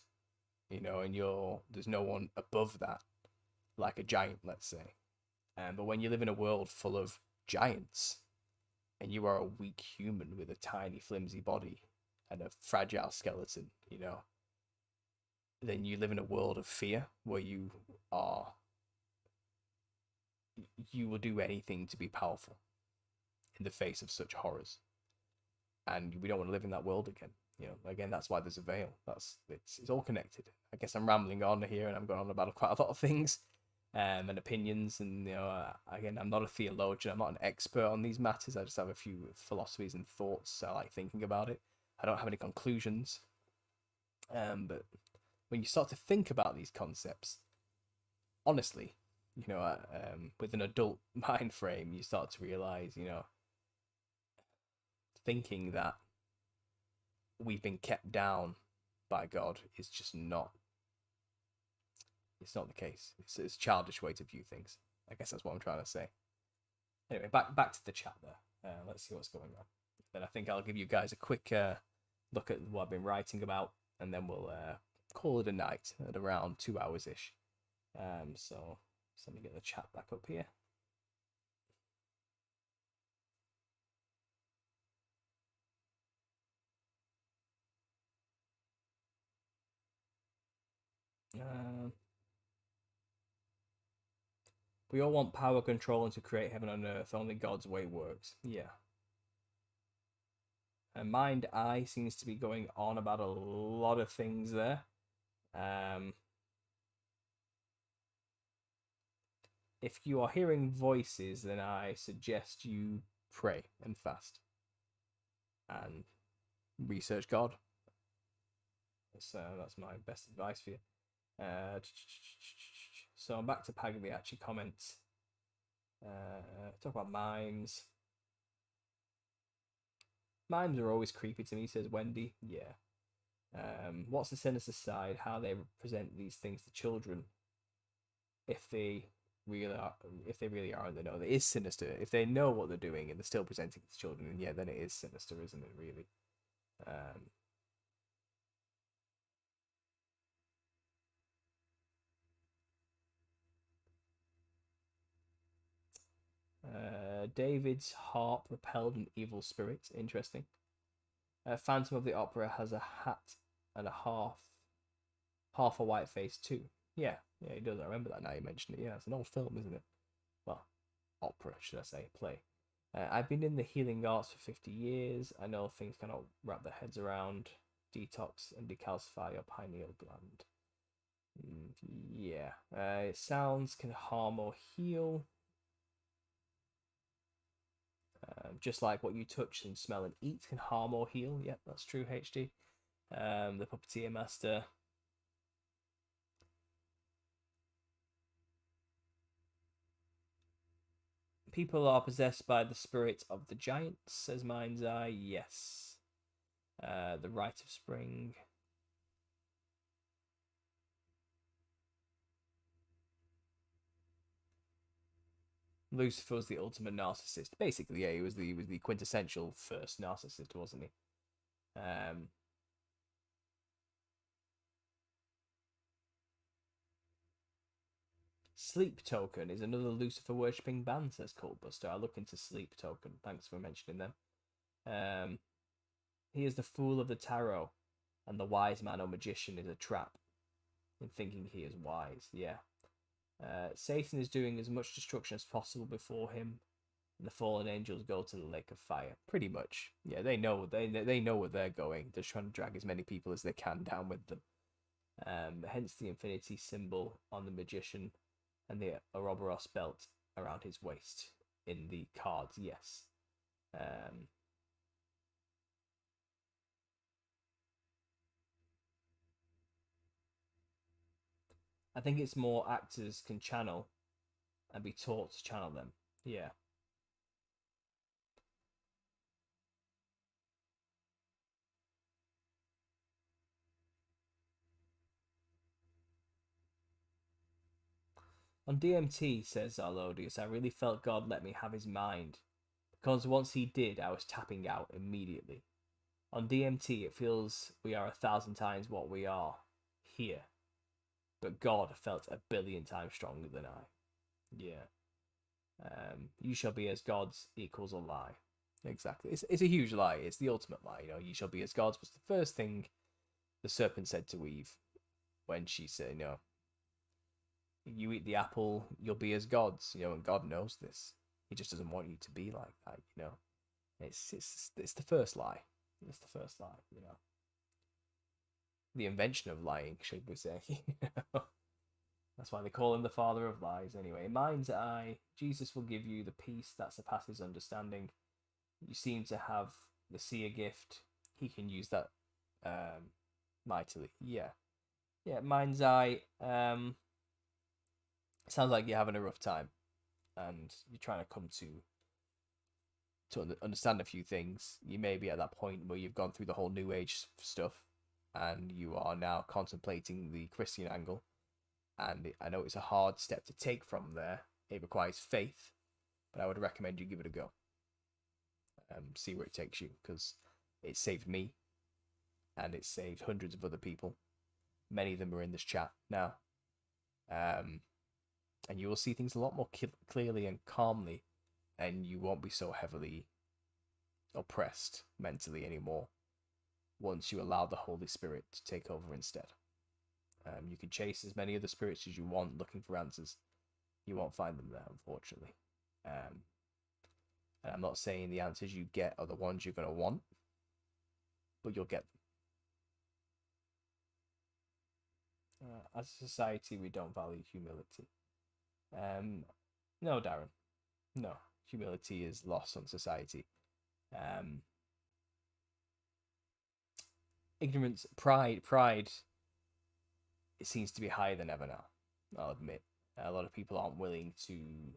you know, and there's no one above that, like a giant, let's say. But when you live in a world full of giants, and you are a weak human with a tiny, flimsy body and a fragile skeleton, you know, then you live in a world of fear where you will do anything to be powerful in the face of such horrors. And we don't want to live in that world again. You know, again, that's why there's a veil. It's all connected. I guess I'm rambling on here, and I'm going on about quite a lot of things, and opinions. And you know, again, I'm not a theologian. I'm not an expert on these matters. I just have a few philosophies and thoughts. I like thinking about it. I don't have any conclusions. But when you start to think about these concepts, honestly, you know, with an adult mind frame, you start to realize, you know, thinking that we've been kept down by God is just not. It's not the case. It's a childish way to view things. I guess that's what I'm trying to say. Anyway, back to the chat there. Let's see what's going on. Then I think I'll give you guys a quick look at what I've been writing about, and then we'll call it a night at around 2 hours ish. So let me get the chat back up here. We all want power, control, and to create heaven on earth. Only God's way works. Yeah. And Mind Eye seems to be going on about a lot of things there. If you are hearing voices, then I suggest you pray and fast and research God. That's my best advice for you. So I'm back to Pagliacci comments. Talk about mimes. Mimes are always creepy to me, says Wendy. Yeah. What's the sinister side? How they present these things to children. If they really are, they know it is sinister. If they know what they're doing and they're still presenting it to children, yeah, then it is sinister, isn't it? Really. David's harp repelled an evil spirit. Interesting. Phantom of the Opera has a hat and a half a white face too. Yeah, he does. I remember that now you mention it. Yeah, it's an old film, isn't it? Well, opera, should I say, play. I've been in the healing arts for 50 years. I know things cannot wrap their heads around. Detox and decalcify your pineal gland. Yeah. Sounds can harm or heal. Just like what you touch and smell and eat can harm or heal. Yep, that's true, HD. The Puppeteer Master. People are possessed by the spirit of the giants, says Mind's Eye. Yes. The Rite of Spring. Lucifer was the ultimate narcissist. Basically, yeah, he was the quintessential first narcissist, wasn't he? Sleep Token is another Lucifer worshipping band, says Cultbuster. I'll look into Sleep Token. Thanks for mentioning them. He is the fool of the tarot, and the wise man or magician is a trap in thinking he is wise. Yeah. Satan is doing as much destruction as possible before him, and the fallen angels go to the lake of fire. Pretty much. Yeah, they know where they're going. They're trying to drag as many people as they can down with them. Hence the infinity symbol on the magician and the Ouroboros belt around his waist in the cards. Yes. I think it's more actors can channel and be taught to channel them. Yeah. On DMT, says Arlodius, I really felt God let me have his mind, because once he did, I was tapping out immediately. On DMT, it feels we are 1,000 times what we are here, but God felt 1,000,000,000 times stronger than I. Yeah. You shall be as gods equals a lie. Exactly. It's a huge lie. It's the ultimate lie. You know, you shall be as gods was the first thing the serpent said to Eve when she said, you know, you eat the apple, you'll be as gods. You know, and God knows this. He just doesn't want you to be like that. You know, it's the first lie. It's the first lie. You know, the invention of lying, should we say? That's why they call him the father of lies. Anyway, mind's eye. Jesus will give you the peace that surpasses understanding. You seem to have the seer gift. He can use that mightily. Yeah. Yeah, mind's eye. Sounds like you're having a rough time and you're trying to come to understand a few things. You may be at that point where you've gone through the whole New Age stuff and you are now contemplating the Christian angle. And I know it's a hard step to take from there. It requires faith, but I would recommend you give it a go. See where it takes you, because it saved me and it saved hundreds of other people. Many of them are in this chat now. And you will see things a lot more clearly and calmly, and you won't be so heavily oppressed mentally anymore once you allow the Holy Spirit to take over instead. You can chase as many of the spirits as you want looking for answers. You won't find them there, unfortunately. And I'm not saying the answers you get are the ones you're going to want, but you'll get them. As a society, we don't value humility. No, Darren. No. Humility is lost on society. Ignorance, pride, it seems to be higher than ever now, I'll admit. A lot of people aren't willing to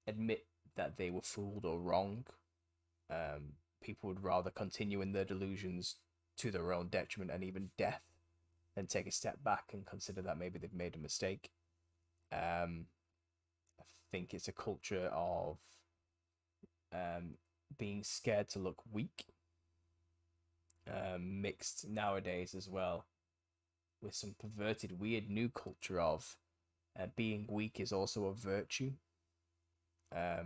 admit that they were fooled or wrong. People would rather continue in their delusions to their own detriment and even death than take a step back and consider that maybe they've made a mistake. I think it's a culture of being scared to look weak, mixed nowadays as well with some perverted, weird new culture of being weak is also a virtue. I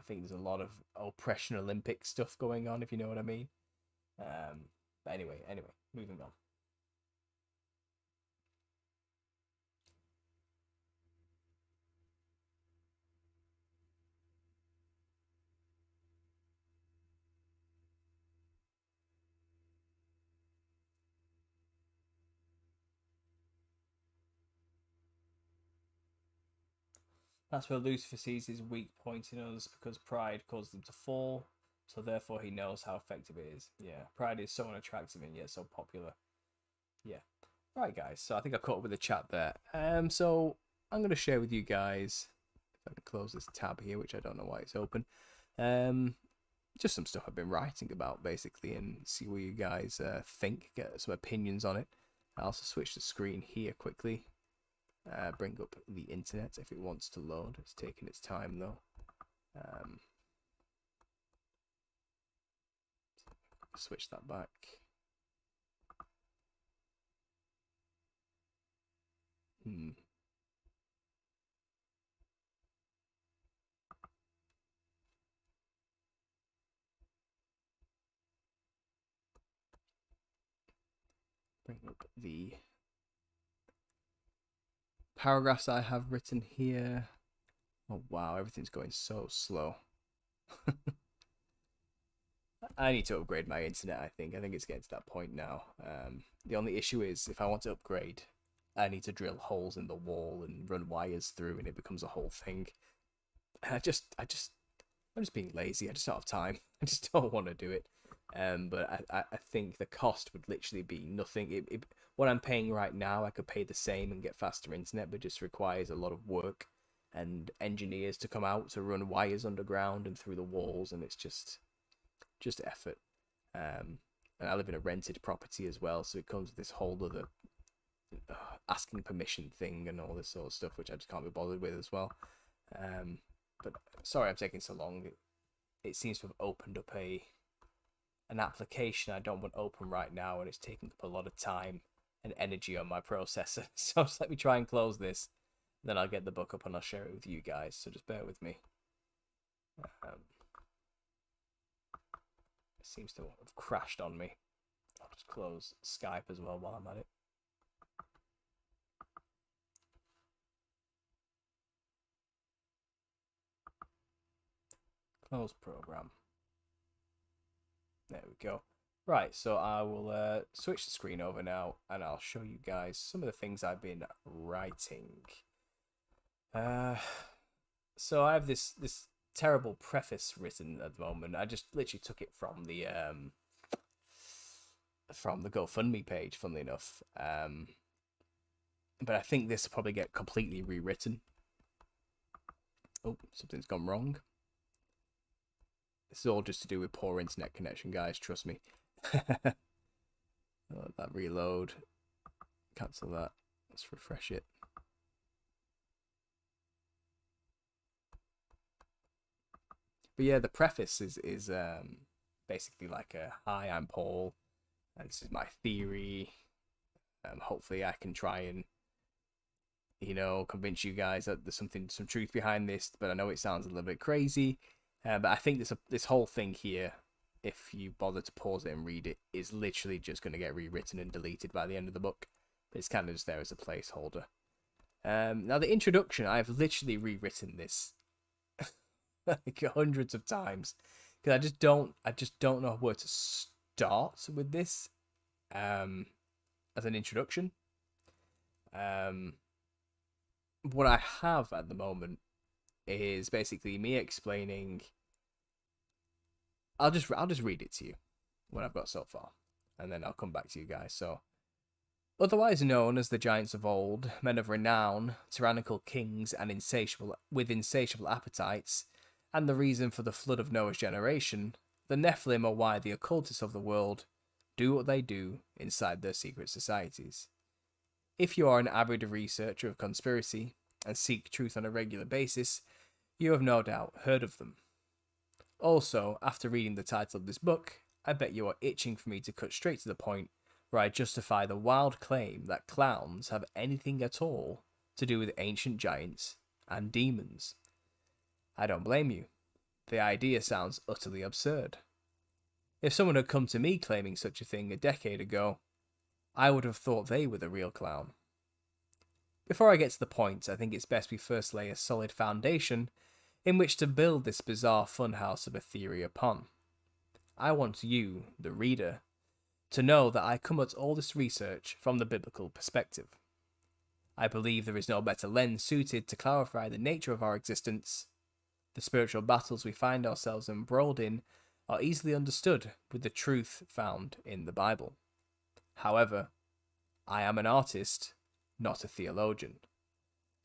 think there's a lot of oppression Olympic stuff going on, if you know what I mean. But anyway, moving on. That's where Lucifer sees his weak point in others because pride caused him to fall, so therefore he knows how effective it is. Yeah, pride is so unattractive and yet so popular. Yeah. Right, guys, so I think I caught up with the chat there. So I'm going to share with you guys, if I can close this tab here, which I don't know why it's open, just some stuff I've been writing about, basically, and see what you guys think, get some opinions on it. I'll also switch the screen here quickly. Bring up the internet if it wants to load. It's taking its time though. Switch that back. Bring up the paragraphs I have written here. Oh wow, everything's going so slow. I need to upgrade my internet, I think. I think it's getting to that point now. The only issue is if I want to upgrade, I need to drill holes in the wall and run wires through, and it becomes a whole thing. And I'm just being lazy. I just don't have time. I just don't want to do it. But I think the cost would literally be nothing. What I'm paying right now, I could pay the same and get faster internet, but it just requires a lot of work and engineers to come out to run wires underground and through the walls, and it's just effort. And I live in a rented property as well, so it comes with this whole other asking permission thing and all this sort of stuff, which I just can't be bothered with as well. But sorry I'm taking so long. It seems to have opened up an application I don't want open right now, and it's taking up a lot of time and energy on my processor. So just let me try and close this, then I'll get the book up and I'll share it with you guys. So just bear with me. It seems to have crashed on me. I'll just close Skype as well while I'm at it. Close program. There we go. Right, so I will switch the screen over now, and I'll show you guys some of the things I've been writing. So I have this terrible preface written at the moment. I just literally took it from the GoFundMe page, funnily enough. But I think this will probably get completely rewritten. Oh, something's gone wrong. This is all just to do with poor internet connection, guys. Trust me. Let that reload. Cancel that. Let's refresh it. But yeah, the preface is basically like a hi, I'm Paul, and this is my theory. Hopefully, I can try and convince you guys that there's some truth behind this. But I know it sounds a little bit crazy. But I think this whole thing here, if you bother to pause it and read it, is literally just going to get rewritten and deleted by the end of the book. But it's kind of just there as a placeholder. Now the introduction, I've literally rewritten this like hundreds of times because I just don't know where to start with this as an introduction. What I have at the moment is basically me explaining. I'll just read it to you, what I've got so far, and then I'll come back to you guys. So, otherwise known as the giants of old, men of renown, tyrannical kings, and insatiable appetites, and the reason for the flood of Noah's generation, the Nephilim are why the occultists of the world do what they do inside their secret societies. If you are an avid researcher of conspiracy and seek truth on a regular basis, you have no doubt heard of them. Also, after reading the title of this book, I bet you are itching for me to cut straight to the point where I justify the wild claim that clowns have anything at all to do with ancient giants and demons. I don't blame you. The idea sounds utterly absurd. If someone had come to me claiming such a thing a decade ago, I would have thought they were the real clown. Before I get to the point, I think it's best we first lay a solid foundation in which to build this bizarre funhouse of a theory upon. I want you, the reader, to know that I come at all this research from the biblical perspective. I believe there is no better lens suited to clarify the nature of our existence. The spiritual battles we find ourselves embroiled in are easily understood with the truth found in the Bible. However, I am an artist, not a theologian,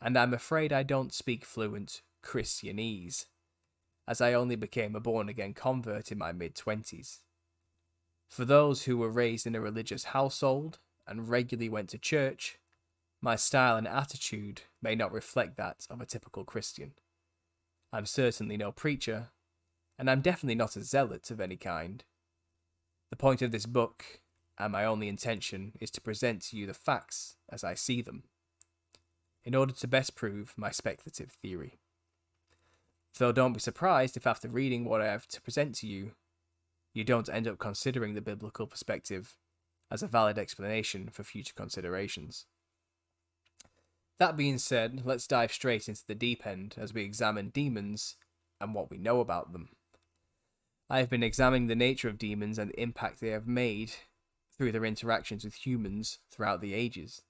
and I'm afraid I don't speak fluent Christianese, as I only became a born-again convert in my mid-20s. For those who were raised in a religious household and regularly went to church, my style and attitude may not reflect that of a typical Christian. I'm certainly no preacher, and I'm definitely not a zealot of any kind. The point of this book, and my only intention, is to present to you the facts as I see them, in order to best prove my speculative theory. Though don't be surprised if after reading what I have to present to you, you don't end up considering the biblical perspective as a valid explanation for future considerations. That being said, let's dive straight into the deep end as we examine demons and what we know about them. I have been examining the nature of demons and the impact they have made through their interactions with humans throughout the ages.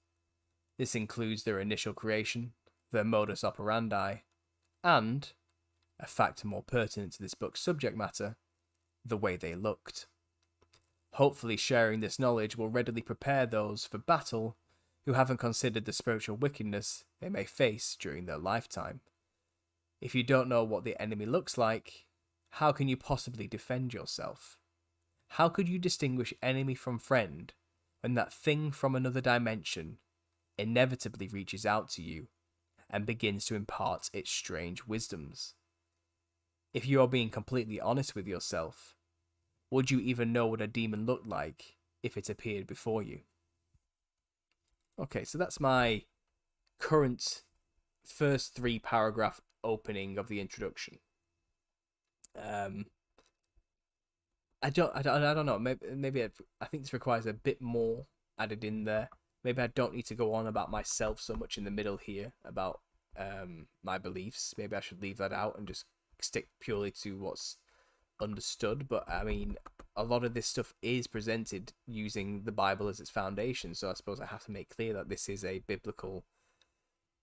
This includes their initial creation, their modus operandi, and, a factor more pertinent to this book's subject matter, the way they looked. Hopefully sharing this knowledge will readily prepare those for battle who haven't considered the spiritual wickedness they may face during their lifetime. If you don't know what the enemy looks like, how can you possibly defend yourself? How could you distinguish enemy from friend when that thing from another dimension inevitably reaches out to you and begins to impart its strange wisdoms. If you are being completely honest with yourself, would you even know what a demon looked like if it appeared before you? Okay, so that's my current first 3-paragraph opening of the introduction. I don't know. Maybe I think this requires a bit more added in there. Maybe I don't need to go on about myself so much in the middle here about my beliefs. Maybe I should leave that out and just stick purely to what's understood. But I mean, a lot of this stuff is presented using the Bible as its foundation. So I suppose I have to make clear that this is a biblical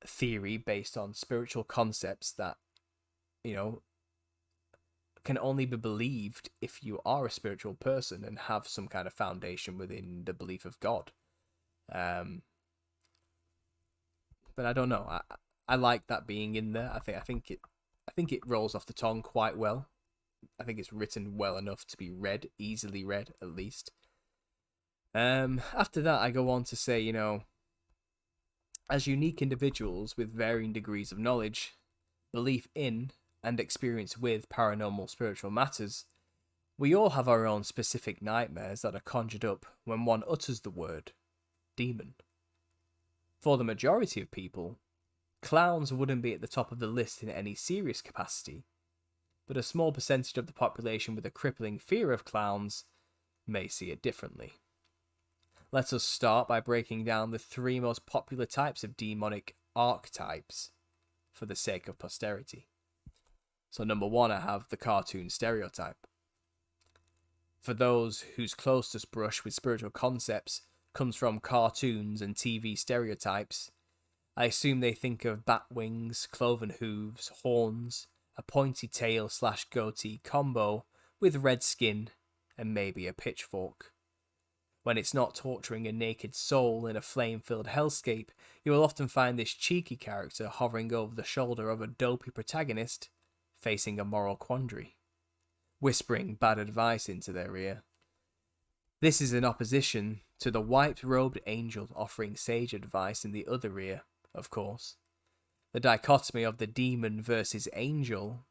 theory based on spiritual concepts that, you know, can only be believed if you are a spiritual person and have some kind of foundation within the belief of God. But I don't know. I like that being in there. I think it rolls off the tongue quite well. I think it's written well enough to be read, easily read at least. After that, I go on to say, you know, as unique individuals with varying degrees of knowledge, belief in, and experience with paranormal spiritual matters, we all have our own specific nightmares that are conjured up when one utters the word demon. For the majority of people, clowns wouldn't be at the top of the list in any serious capacity, but a small percentage of the population with a crippling fear of clowns may see it differently. Let us start by breaking down the 3 most popular types of demonic archetypes for the sake of posterity. So number 1, I have the cartoon stereotype. For those whose closest brush with spiritual concepts comes from cartoons and TV stereotypes, I assume they think of bat wings, cloven hooves, horns, a pointy tail / goatee combo with red skin and maybe a pitchfork. When it's not torturing a naked soul in a flame-filled hellscape, you will often find this cheeky character hovering over the shoulder of a dopey protagonist facing a moral quandary, whispering bad advice into their ear. This is in opposition to the white-robed angel offering sage advice in the other ear, of course. The dichotomy of the demon versus angel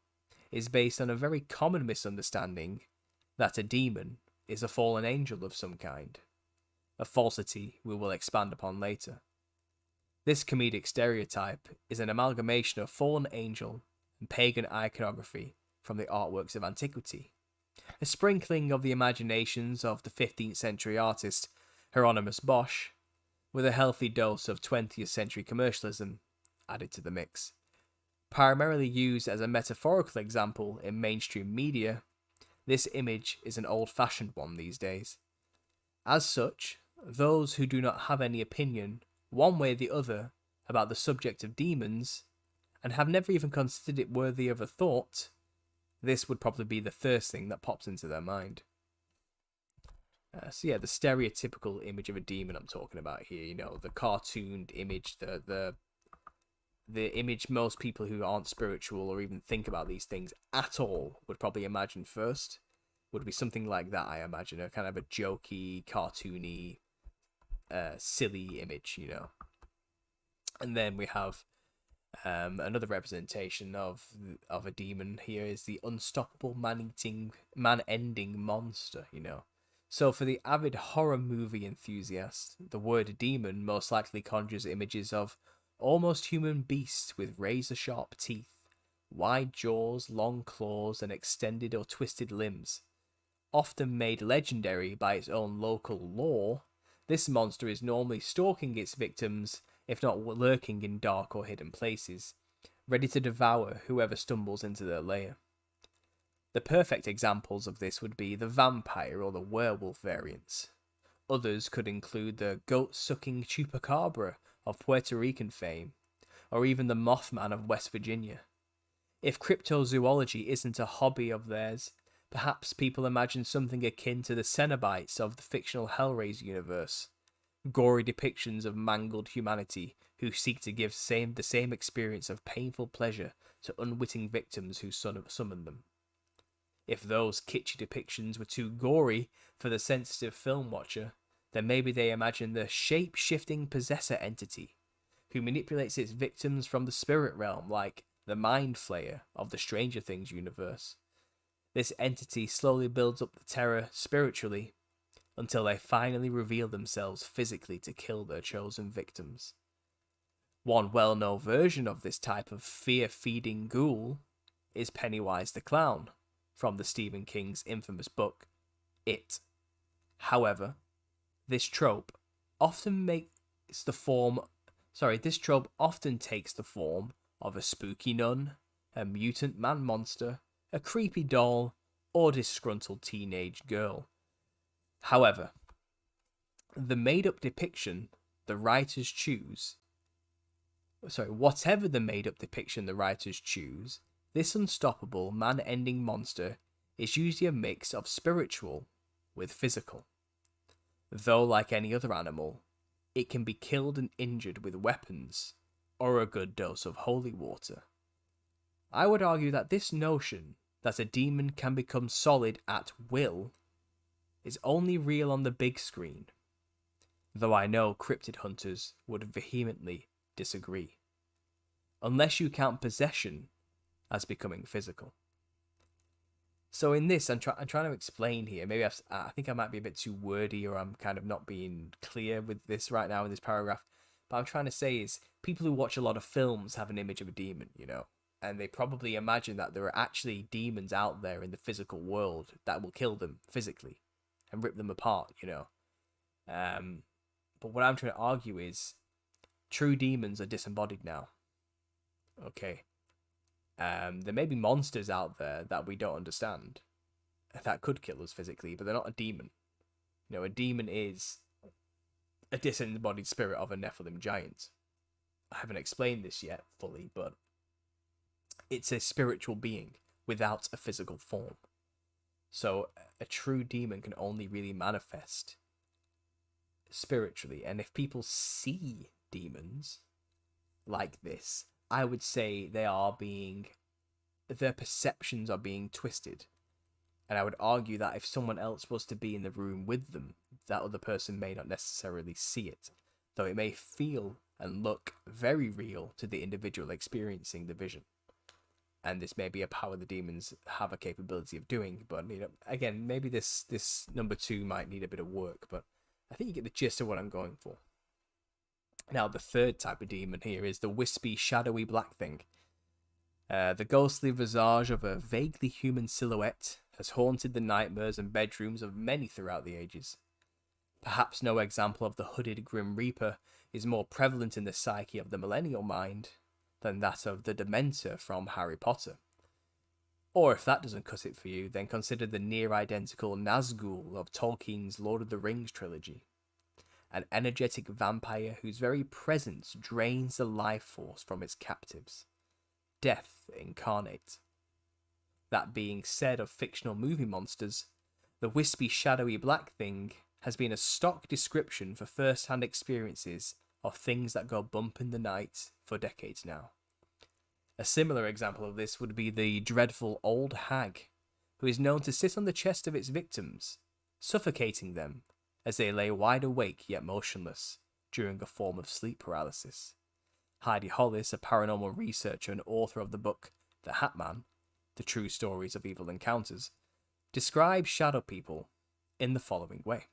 is based on a very common misunderstanding that a demon is a fallen angel of some kind, a falsity we will expand upon later. This comedic stereotype is an amalgamation of fallen angel and pagan iconography from the artworks of antiquity, a sprinkling of the imaginations of the 15th century artist Hieronymus Bosch, with a healthy dose of 20th century commercialism added to the mix. Primarily used as a metaphorical example in mainstream media, this image is an old-fashioned one these days. As such, those who do not have any opinion, one way or the other, about the subject of demons, and have never even considered it worthy of a thought, this would probably be the first thing that pops into their mind. So yeah, the stereotypical image of a demon I'm talking about here, you know, the cartooned image, the image most people who aren't spiritual or even think about these things at all would probably imagine first, would be something like that, I imagine, a kind of a jokey, cartoony, silly image, you know. And then we have another representation of a demon here is the unstoppable man-eating, man-ending monster, you know. So for the avid horror movie enthusiast, the word demon most likely conjures images of almost human beasts with razor-sharp teeth, wide jaws, long claws, and extended or twisted limbs. Often made legendary by its own local lore, this monster is normally stalking its victims, if not lurking in dark or hidden places, ready to devour whoever stumbles into their lair. The perfect examples of this would be the vampire or the werewolf variants. Others could include the goat-sucking chupacabra of Puerto Rican fame, or even the Mothman of West Virginia. If cryptozoology isn't a hobby of theirs, perhaps people imagine something akin to the Cenobites of the fictional Hellraiser universe, gory depictions of mangled humanity who seek to give the same experience of painful pleasure to unwitting victims who summon them. If those kitschy depictions were too gory for the sensitive film watcher, then maybe they imagine the shape-shifting possessor entity who manipulates its victims from the spirit realm, like the Mind Flayer of the Stranger Things universe. This entity slowly builds up the terror spiritually until they finally reveal themselves physically to kill their chosen victims. One well-known version of this type of fear-feeding ghoul is Pennywise the Clown from the Stephen King's infamous book, It. However, this trope often takes the form of a spooky nun, a mutant man-monster, a creepy doll, or disgruntled teenage girl. However, the made-up depiction the writers choose, whatever the made-up depiction the writers choose, this unstoppable man-ending monster is usually a mix of spiritual with physical. Though, like any other animal, it can be killed and injured with weapons or a good dose of holy water. I would argue that this notion that a demon can become solid at will is only real on the big screen, though I know cryptid hunters would vehemently disagree, unless you count possession as becoming physical. So in this, I'm trying to explain here. Maybe I think I might be a bit too wordy, or I'm kind of not being clear with this right now in this paragraph. But I'm trying to say is people who watch a lot of films have an image of a demon, and they probably imagine that there are actually demons out there in the physical world that will kill them physically and rip them apart, But what I'm trying to argue is true demons are disembodied now. Okay. There may be monsters out there that we don't understand that could kill us physically, but they're not a demon. A demon is a disembodied spirit of a Nephilim giant. I haven't explained this yet fully, but it's a spiritual being without a physical form. So a true demon can only really manifest spiritually. And if people see demons like this, I would say their perceptions are being twisted. And I would argue that if someone else was to be in the room with them, that other person may not necessarily see it, though it may feel and look very real to the individual experiencing the vision. And this may be a power the demons have a capability of doing, but again, maybe this number 2 might need a bit of work, but I think you get the gist of what I'm going for. Now, the third type of demon here is the wispy, shadowy black thing. The ghostly visage of a vaguely human silhouette has haunted the nightmares and bedrooms of many throughout the ages. Perhaps no example of the hooded Grim Reaper is more prevalent in the psyche of the millennial mind than that of the Dementor from Harry Potter. Or if that doesn't cut it for you, then consider the near-identical Nazgul of Tolkien's Lord of the Rings trilogy. An energetic vampire whose very presence drains the life force from its captives. Death incarnate. That being said of fictional movie monsters, the wispy, shadowy black thing has been a stock description for first-hand experiences of things that go bump in the night for decades now. A similar example of this would be the dreadful old hag, who is known to sit on the chest of its victims, suffocating them as they lay wide awake yet motionless during a form of sleep paralysis. Heidi Hollis, a paranormal researcher and author of the book The Hat Man, The True Stories of Evil Encounters, describes shadow people in the following way.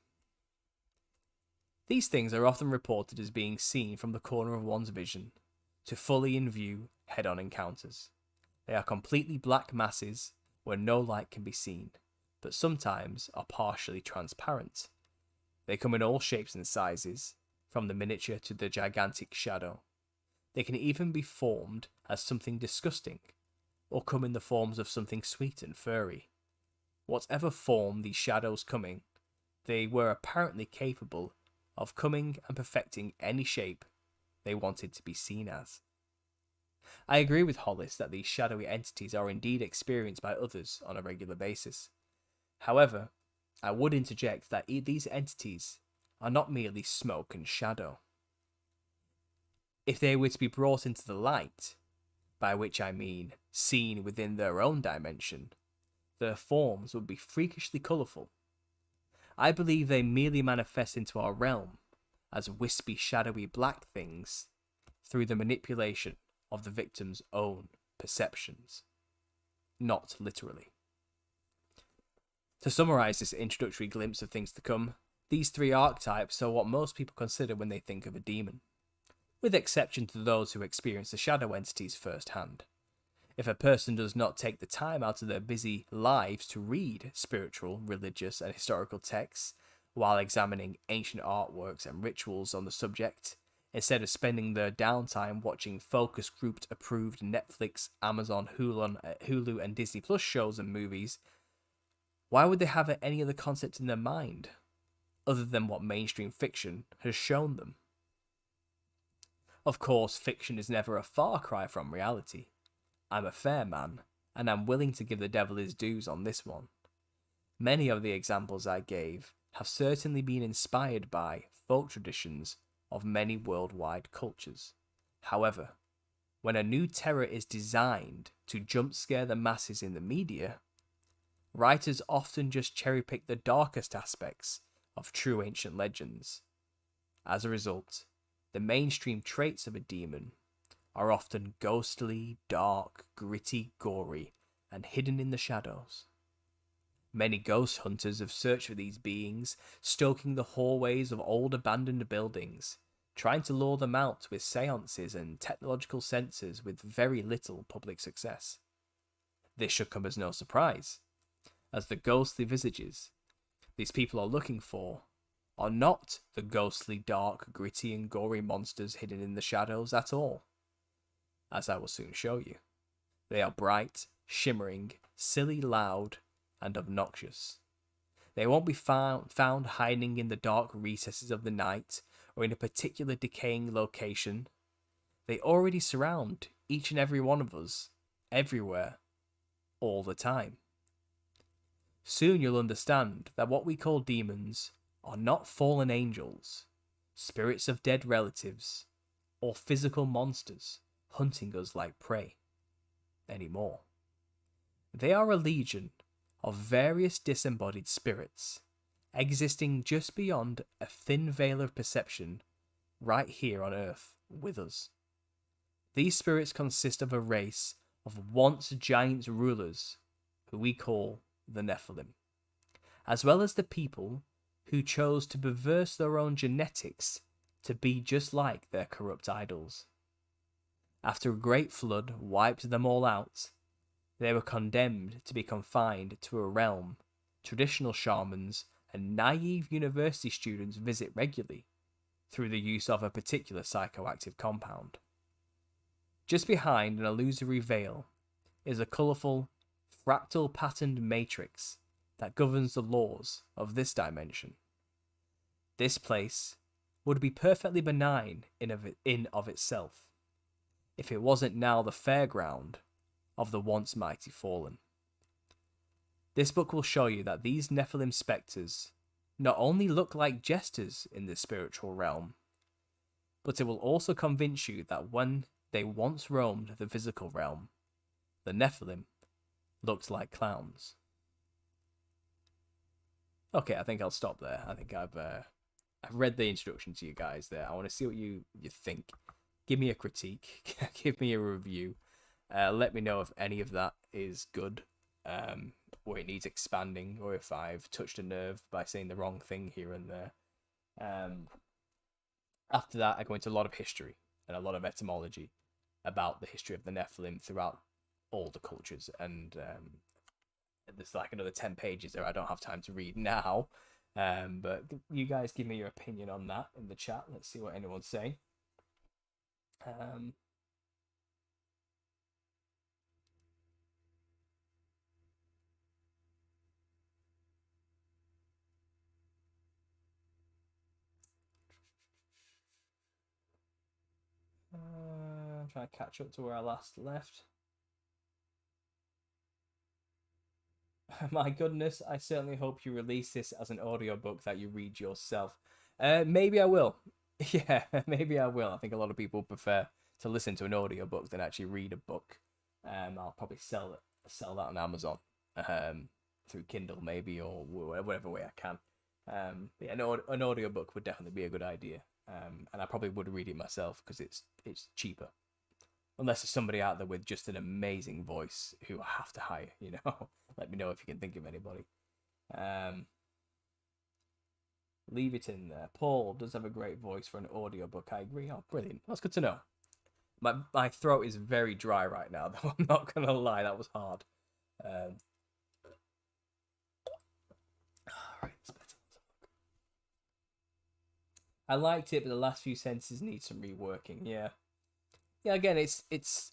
These things are often reported as being seen from the corner of one's vision to fully in view head-on encounters. They are completely black masses where no light can be seen, but sometimes are partially transparent. They come in all shapes and sizes, from the miniature to the gigantic shadow. They can even be formed as something disgusting, or come in the forms of something sweet and furry. Whatever form these shadows come in, they were apparently capable of coming and perfecting any shape they wanted to be seen as. I agree with Hollis that these shadowy entities are indeed experienced by others on a regular basis. However, I would interject that these entities are not merely smoke and shadow. If they were to be brought into the light, by which I mean seen within their own dimension, their forms would be freakishly colourful. I believe they merely manifest into our realm as wispy, shadowy black things through the manipulation of the victim's own perceptions, not literally. To summarise this introductory glimpse of things to come, these three archetypes are what most people consider when they think of a demon, with exception to those who experience the shadow entities firsthand. If a person does not take the time out of their busy lives to read spiritual, religious, and historical texts while examining ancient artworks and rituals on the subject, instead of spending their downtime watching focus grouped approved Netflix, Amazon, Hulu, and Disney Plus shows and movies, why would they have any other concept in their mind other than what mainstream fiction has shown them? Of course, fiction is never a far cry from reality. I'm a fair man, and I'm willing to give the devil his dues on this one. Many of the examples I gave have certainly been inspired by folk traditions of many worldwide cultures. However, when a new terror is designed to jump scare the masses in the media, writers often just cherry-pick the darkest aspects of true ancient legends. As a result, the mainstream traits of a demon are often ghostly, dark, gritty, gory, and hidden in the shadows. Many ghost hunters have searched for these beings, stalking the hallways of old abandoned buildings, trying to lure them out with seances and technological sensors with very little public success. This should come as no surprise, as the ghostly visages these people are looking for are not the ghostly, dark, gritty, and gory monsters hidden in the shadows at all. As I will soon show you, they are bright, shimmering, silly, loud, and obnoxious. They won't be found hiding in the dark recesses of the night or in a particular decaying location. They already surround each and every one of us, everywhere, all the time. Soon you'll understand that what we call demons are not fallen angels, spirits of dead relatives, or physical monsters hunting us like prey anymore. They are a legion of various disembodied spirits, existing just beyond a thin veil of perception right here on Earth with us. These spirits consist of a race of once giant rulers who we call the Nephilim, as well as the people who chose to perverse their own genetics to be just like their corrupt idols. After a great flood wiped them all out, they were condemned to be confined to a realm traditional shamans and naive university students visit regularly through the use of a particular psychoactive compound. Just behind an illusory veil is a colourful, fractal patterned matrix that governs the laws of this dimension. This place would be perfectly benign in of itself, if it wasn't now the fairground of the once mighty fallen. This book will show you that these Nephilim spectres not only look like jesters in the spiritual realm, but it will also convince you that when they once roamed the physical realm, the Nephilim looked like clowns. Okay, I think I'll stop there. I think I've read the introduction to you guys there. I want to see what you think. Give me a critique. Give me a review. Let me know if any of that is good, or it needs expanding, or if I've touched a nerve by saying the wrong thing here and there. After that, I go into a lot of history and a lot of etymology about the history of the Nephilim throughout all the cultures. And there's like another 10 pages there I don't have time to read now. But you guys give me your opinion on that in the chat. Let's see what anyone's saying. I'm trying to catch up to where I last left. My goodness, I certainly hope you release this as an audiobook that you read yourself. Maybe I will. Yeah, maybe I will. I think a lot of people prefer to listen to an audiobook than actually read a book. I'll probably sell that on Amazon, through Kindle maybe, or whatever way I can. Yeah, an audiobook would definitely be a good idea. And I probably would read it myself because it's cheaper. Unless there's somebody out there with just an amazing voice who I have to hire, you know. Let me know if you can think of anybody. Um, leave it in there. Paul does have a great voice for an audiobook. I agree. Oh, brilliant. That's good to know. My throat is very dry right now, though. I'm not gonna lie, that was hard. Um, right, I liked it, but the last few sentences need some reworking. Yeah, yeah. Again, it's.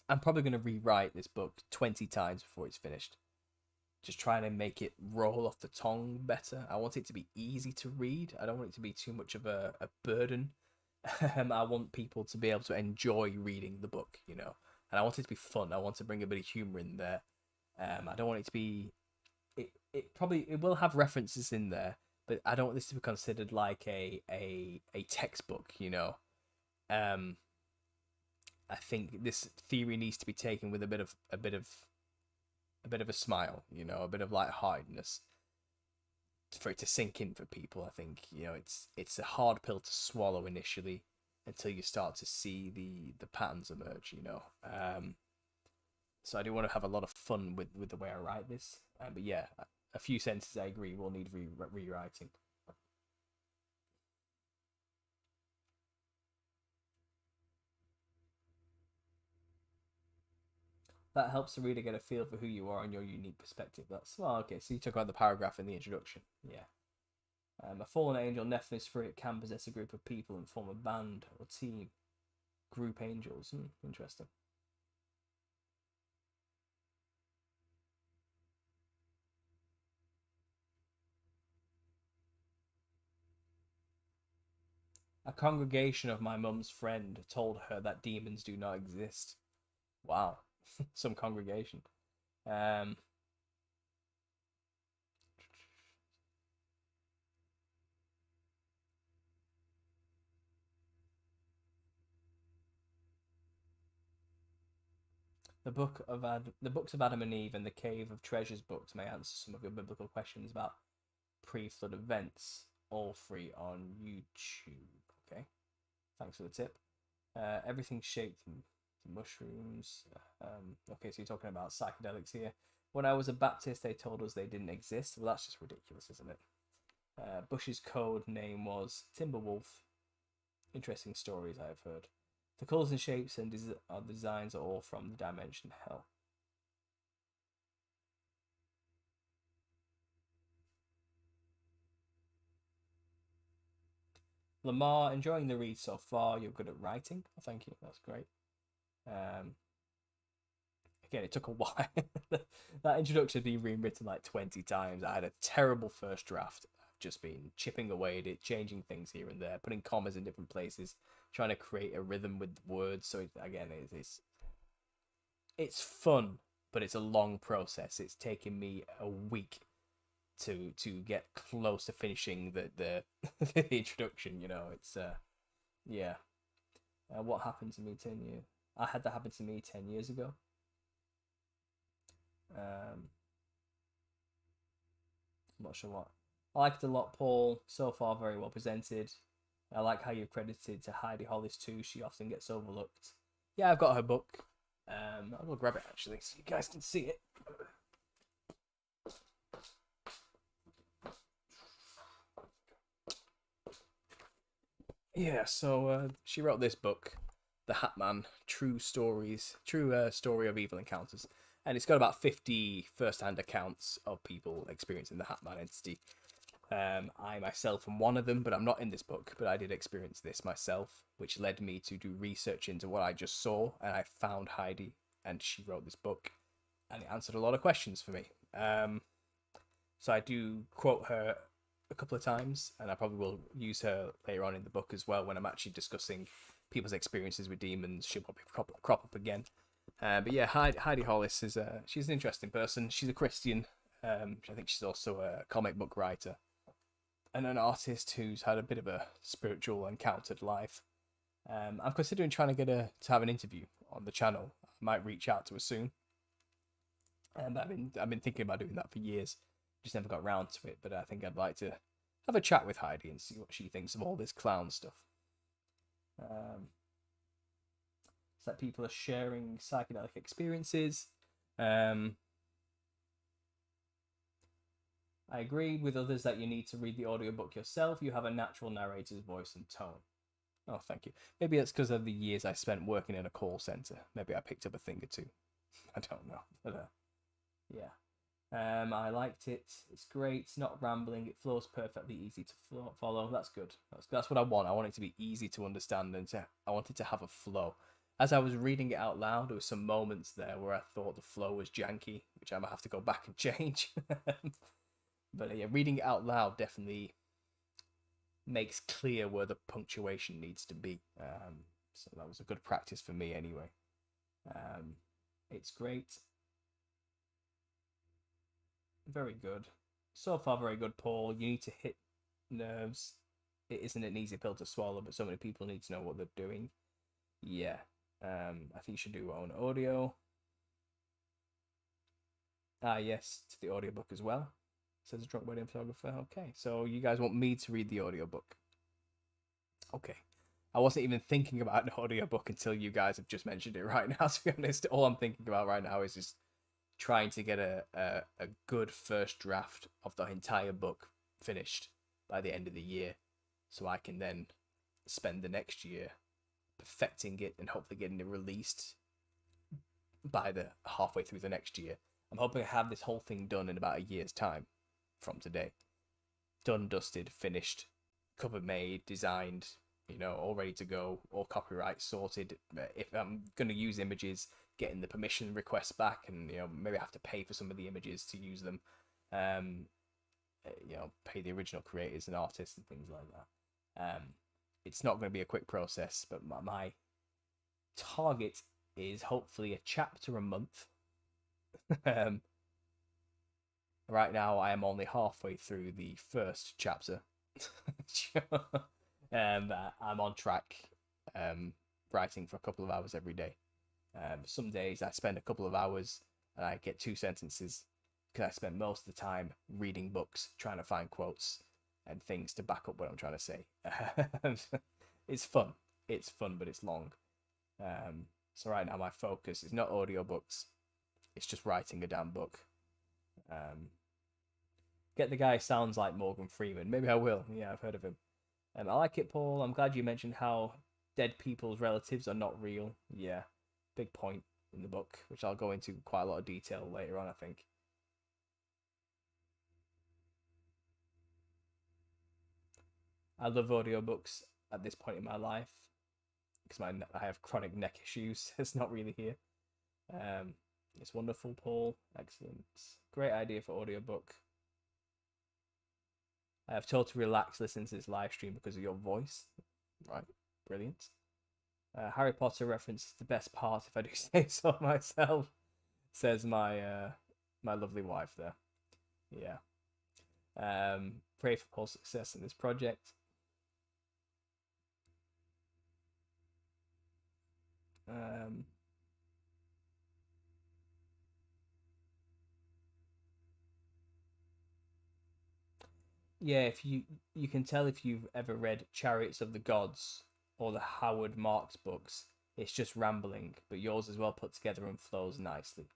I'm probably gonna rewrite this book 20 times before it's finished. Just trying to make it roll off the tongue better. I want it to be easy to read. I don't want it to be too much of a burden. I want people to be able to enjoy reading the book, you know. And I want it to be fun. I want to bring a bit of humor in there. I don't want it to be. It will have references in there, but I don't want this to be considered like a textbook, you know. Um, I think this theory needs to be taken with a bit of a smile, you know, a bit of lightheartedness for it to sink in for people. I think, you know, it's a hard pill to swallow initially until you start to see the patterns emerge, you know. So I do want to have a lot of fun with the way I write this. But yeah, a few sentences I agree will need rewriting. That helps the reader get a feel for who you are and your unique perspective. That's well, okay. So you talk about the paragraph in the introduction. Yeah. A fallen angel, Nephilim spirit, can possess a group of people and form a band or team. Group angels. Interesting. A congregation of my mum's friend told her that demons do not exist. Wow. Some congregation. Um, the books of Adam and Eve and the Cave of Treasures books may answer some of your biblical questions about pre-flood events. All free on YouTube. Okay, thanks for the tip. Everything's shaped in mushrooms. Okay, so you're talking about psychedelics here. When I was a Baptist, they told us they didn't exist. Well, that's just ridiculous, isn't it? Bush's code name was Timberwolf. Interesting stories I've heard. The colours and shapes and designs are all from the dimension hell. Lamar, enjoying the read so far. You're good at writing. Oh, thank you. That's great. Um, again, it took a while. That introduction had been rewritten like 20 times. I had a terrible first draft. I've just been chipping away at it, changing things here and there, putting commas in different places, trying to create a rhythm with words. So again, it's fun, but it's a long process. It's taken me a week to get close to finishing the the introduction. You know, it's yeah. What happened to me 10 years? I had that happen to me 10 years ago. I'm not sure what. I liked it a lot, Paul. So far, very well presented. I like how you've credited to Heidi Hollis too. She often gets overlooked. Yeah, I've got her book. I will grab it actually so you guys can see it. Yeah, so she wrote this book, The Hat Man: True Stories, True Story of Evil Encounters, and it's got about 50 first-hand accounts of people experiencing the Hat Man entity. I myself am one of them, but I'm not in this book. But I did experience this myself, which led me to do research into what I just saw, and I found Heidi, and she wrote this book, and it answered a lot of questions for me. So I do quote her a couple of times, and I probably will use her later on in the book as well when I'm actually discussing people's experiences with demons. She'll probably crop up again. But yeah, Heidi Hollis is she's an interesting person. She's a Christian. I think she's also a comic book writer and an artist who's had a bit of a spiritual encountered life. I'm considering trying to get her to have an interview on the channel. I might reach out to her soon. I've been thinking about doing that for years. Just never got round to it, but I think I'd like to have a chat with Heidi and see what she thinks of all this clown stuff. It's that people are sharing psychedelic experiences. I agreed with others that you need to read the audiobook yourself. You have a natural narrator's voice and tone. Oh, thank you. Maybe it's because of the years I spent working in a call center. Maybe I picked up a thing or two. I don't know. But, yeah. I liked it. It's great. It's not rambling. It flows perfectly, easy to follow. That's good. That's what I want. I want it to be easy to understand, and I want it to have a flow. As I was reading it out loud, there were some moments there where I thought the flow was janky, which I might have to go back and change. But yeah, reading it out loud definitely makes clear where the punctuation needs to be. So that was a good practice for me anyway. It's great. Very good. So far, very good, Paul. You need to hit nerves. It isn't an easy pill to swallow, but so many people need to know what they're doing. Yeah. I think you should do your own audio. Yes, to the audiobook as well. Says a drunk wedding photographer. Okay, so you guys want me to read the audiobook? Okay. I wasn't even thinking about an audiobook until you guys have just mentioned it right now, to be honest. All I'm thinking about right now is just trying to get a good first draft of the entire book finished by the end of the year, so I can then spend the next year perfecting it and hopefully getting it released by the halfway through the next year. I'm hoping to have this whole thing done in about a year's time from today. Done, dusted, finished, cover made, designed, all ready to go, all copyright sorted. If I'm going to use images, getting the permission requests back, and maybe I have to pay for some of the images to use them. Pay the original creators and artists and things like that. It's not going to be a quick process, but my target is hopefully a chapter a month. Right now I am only halfway through the first chapter. I'm on track, writing for a couple of hours every day. Some days I spend a couple of hours and I get 2 sentences, because I spend most of the time reading books, trying to find quotes and things to back up what I'm trying to say. It's fun, but it's long. So right now my focus is not audiobooks, it's just writing a damn book. Get the guy who sounds like Morgan Freeman. Maybe I will. Yeah, I've heard of him. I like it, Paul. I'm glad you mentioned how dead people's relatives are not real. Yeah, big point in the book, which I'll go into quite a lot of detail later on, I think. I love audiobooks at this point in my life because I have chronic neck issues. It's not really here. It's wonderful, Paul. Excellent. Great idea for audiobook. I have totally relaxed listening to this live stream because of your voice. Right, brilliant. Harry Potter reference is the best part, if I do say so myself, says my my lovely wife there. Yeah. Pray for Paul's success in this project. Yeah, if you can tell if you've ever read Chariots of the Gods or the Howard Marks books, it's just rambling, but yours is well put together and flows nicely.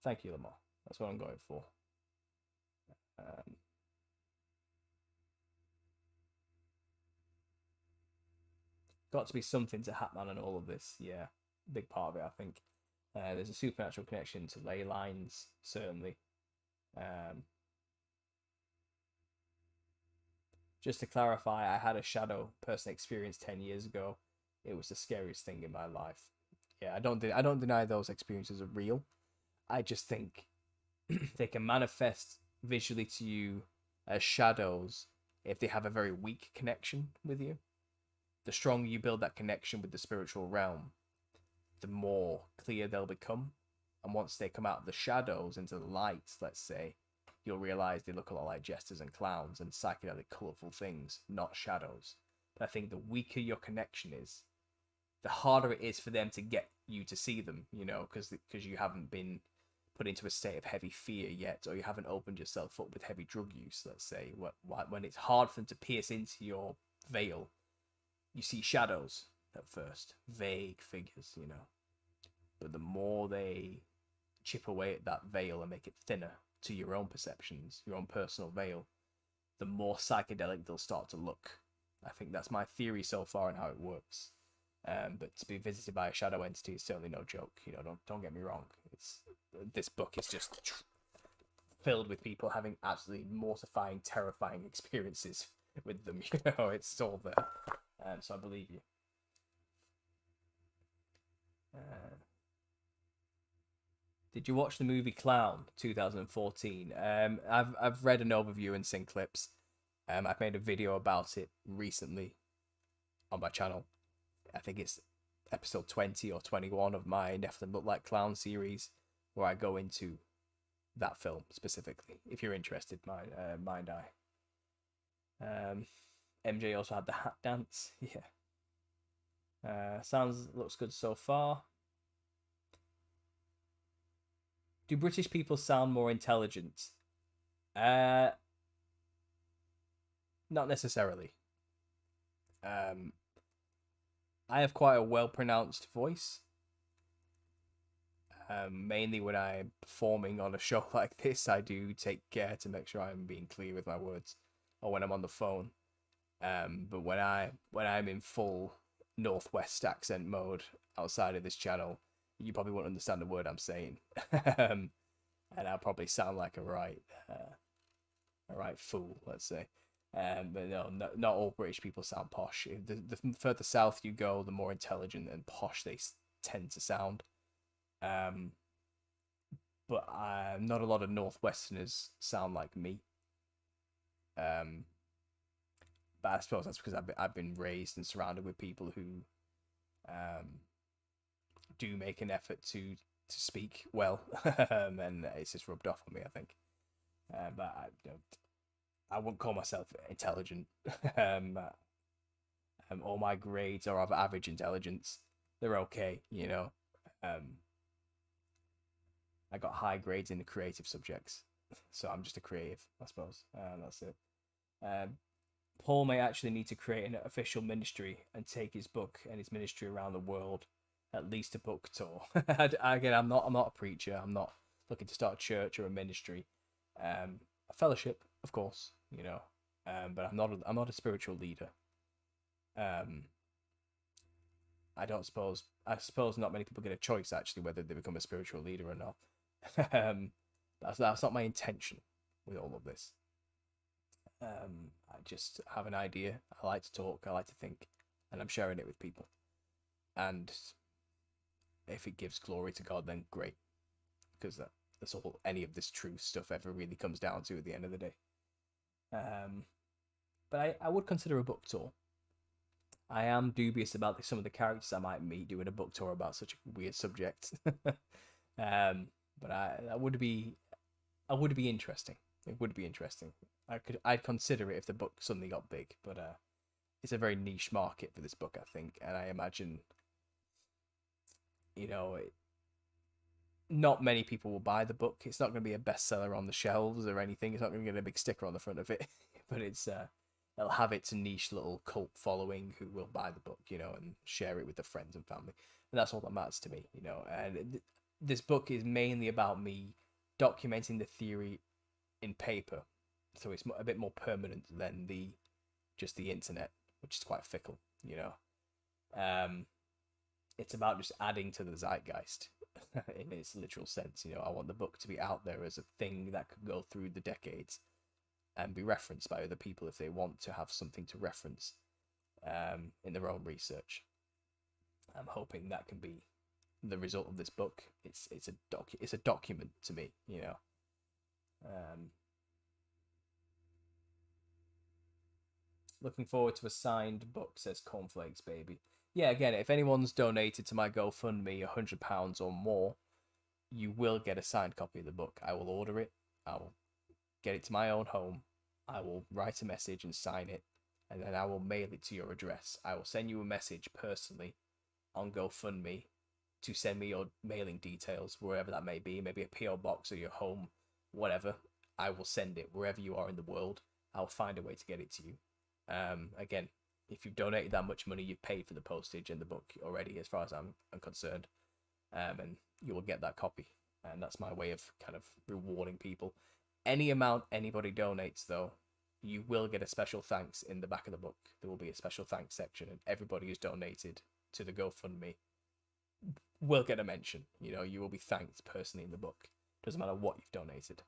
Thank you, Lamar. That's what I'm going for. Got to be something to Hatman and all of this. Yeah, big part of it, I think. There's a supernatural connection to ley lines, certainly. Just to clarify, I had a shadow person experience 10 years ago. It was the scariest thing in my life. Yeah, I don't deny those experiences are real. I just think they can manifest visually to you as shadows if they have a very weak connection with you. The stronger you build that connection with the spiritual realm, the more clear they'll become. And once they come out of the shadows into the light, let's say, you'll realize they look a lot like jesters and clowns and psychedelic, colourful things, not shadows. But I think the weaker your connection is, the harder it is for them to get you to see them, because you haven't been put into a state of heavy fear yet, or you haven't opened yourself up with heavy drug use, let's say, when it's hard for them to pierce into your veil, you see shadows at first, vague figures, you know. But the more they chip away at that veil and make it thinner to your own perceptions, your own personal veil, the more psychedelic they'll start to look. I think that's my theory so far on how it works. But to be visited by a shadow entity is certainly no joke. You know, don't get me wrong. This book is just filled with people having absolutely mortifying, terrifying experiences with them. You know, it's all there. So I believe you. Did you watch the movie Clown 2014? I've read an overview and seen clips. I've made a video about it recently on my channel. I think it's episode 20 or 21 of my Nephilim Look Like Clown series, where I go into that film specifically. If you're interested, Mind Eye. MJ also had the hat dance. Yeah. Looks good so far. Do British people sound more intelligent? Not necessarily. I have quite a well-pronounced voice. Mainly when I'm performing on a show like this, I do take care to make sure I'm being clear with my words, or when I'm on the phone. But when I'm in full Northwest accent mode outside of this channel, you probably won't understand the word I'm saying, and I'll probably sound like a right fool, let's say. But no, not all British people sound posh. The further south you go, the more intelligent and posh they tend to sound. But not a lot of Northwesterners sound like me. But I suppose that's because I've been raised and surrounded with people who do make an effort to speak well, and it's just rubbed off on me, I think. But I wouldn't call myself intelligent. All my grades are of average intelligence. They're okay, you know. I got high grades in the creative subjects, so I'm just a creative, I suppose. That's it. Paul may actually need to create an official ministry and take his book and his ministry around the world, at least a book tour. Again, I'm not a preacher. I'm not looking to start a church or a ministry. A fellowship, of course, you know. But I'm not a spiritual leader. I suppose not many people get a choice actually whether they become a spiritual leader or not. That's not my intention with all of this. I just have an idea. I like to talk. I like to think, and I'm sharing it with people. And if it gives glory to God, then great, because that's all any of this truth stuff ever really comes down to at the end of the day. But I would consider a book tour. I am dubious about some of the characters I might meet doing a book tour about such a weird subject. But I would be interesting. It would be interesting. I'd consider it if the book suddenly got big, but it's a very niche market for this book, I think, and I imagine, you know, not many people will buy the book. It's not going to be a bestseller on the shelves or anything. It's not going to get a big sticker on the front of it, but it'll have its niche little cult following who will buy the book, you know, and share it with their friends and family, and that's all that matters to me, you know. And this book is mainly about me documenting the theory in paper, so it's a bit more permanent than just the internet, which is quite fickle, you know. It's about just adding to the zeitgeist in its literal sense, you know. I want the book to be out there as a thing that could go through the decades and be referenced by other people if they want to have something to reference in their own research. I'm hoping that can be the result of this book. It's a document to me, you know. Looking forward to a signed book, says Cornflakes Baby. Yeah, again, if anyone's donated to my GoFundMe £100 or more, you will get a signed copy of the book. I will order it. I will get it to my own home. I will write a message and sign it, and then I will mail it to your address. I will send you a message personally on GoFundMe to send me your mailing details, wherever that may be, maybe a PO box or your home, whatever, I will send it wherever you are in the world. I'll find a way to get it to you. Again, if you've donated that much money, you've paid for the postage and the book already, as far as I'm concerned, and you will get that copy. And that's my way of kind of rewarding people. Any amount anybody donates, though, you will get a special thanks in the back of the book. There will be a special thanks section, and everybody who's donated to the GoFundMe will get a mention. You will be thanked personally in the book. Doesn't matter what you've donated.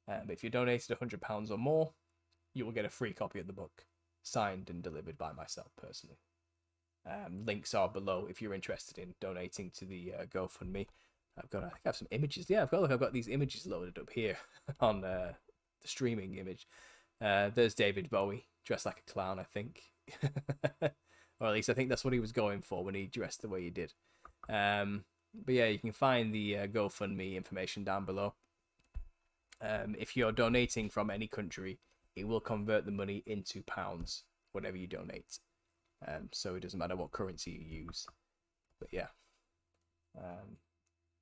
But if you donated £100 or more, you will get a free copy of the book, signed and delivered by myself personally. Links are below if you're interested in donating to the GoFundMe. I think I have some images. Yeah, I've got these images loaded up here on the streaming image. There's David Bowie dressed like a clown, I think, or at least I think that's what he was going for when he dressed the way he did. But yeah, you can find the GoFundMe information down below. If you're donating from any country, it will convert the money into pounds whenever you donate. So it doesn't matter what currency you use. But yeah.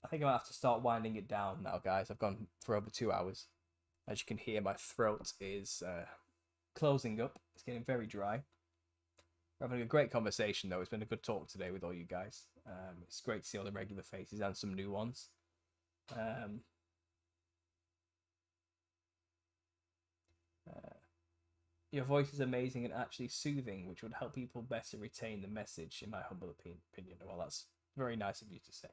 I think I might have to start winding it down now, guys. I've gone for over 2 hours. As you can hear, my throat is closing up. It's getting very dry. We're having a great conversation, though. It's been a good talk today with all you guys. It's great to see all the regular faces and some new ones. Your voice is amazing and actually soothing, which would help people better retain the message, in my humble opinion. Well, that's very nice of you to say.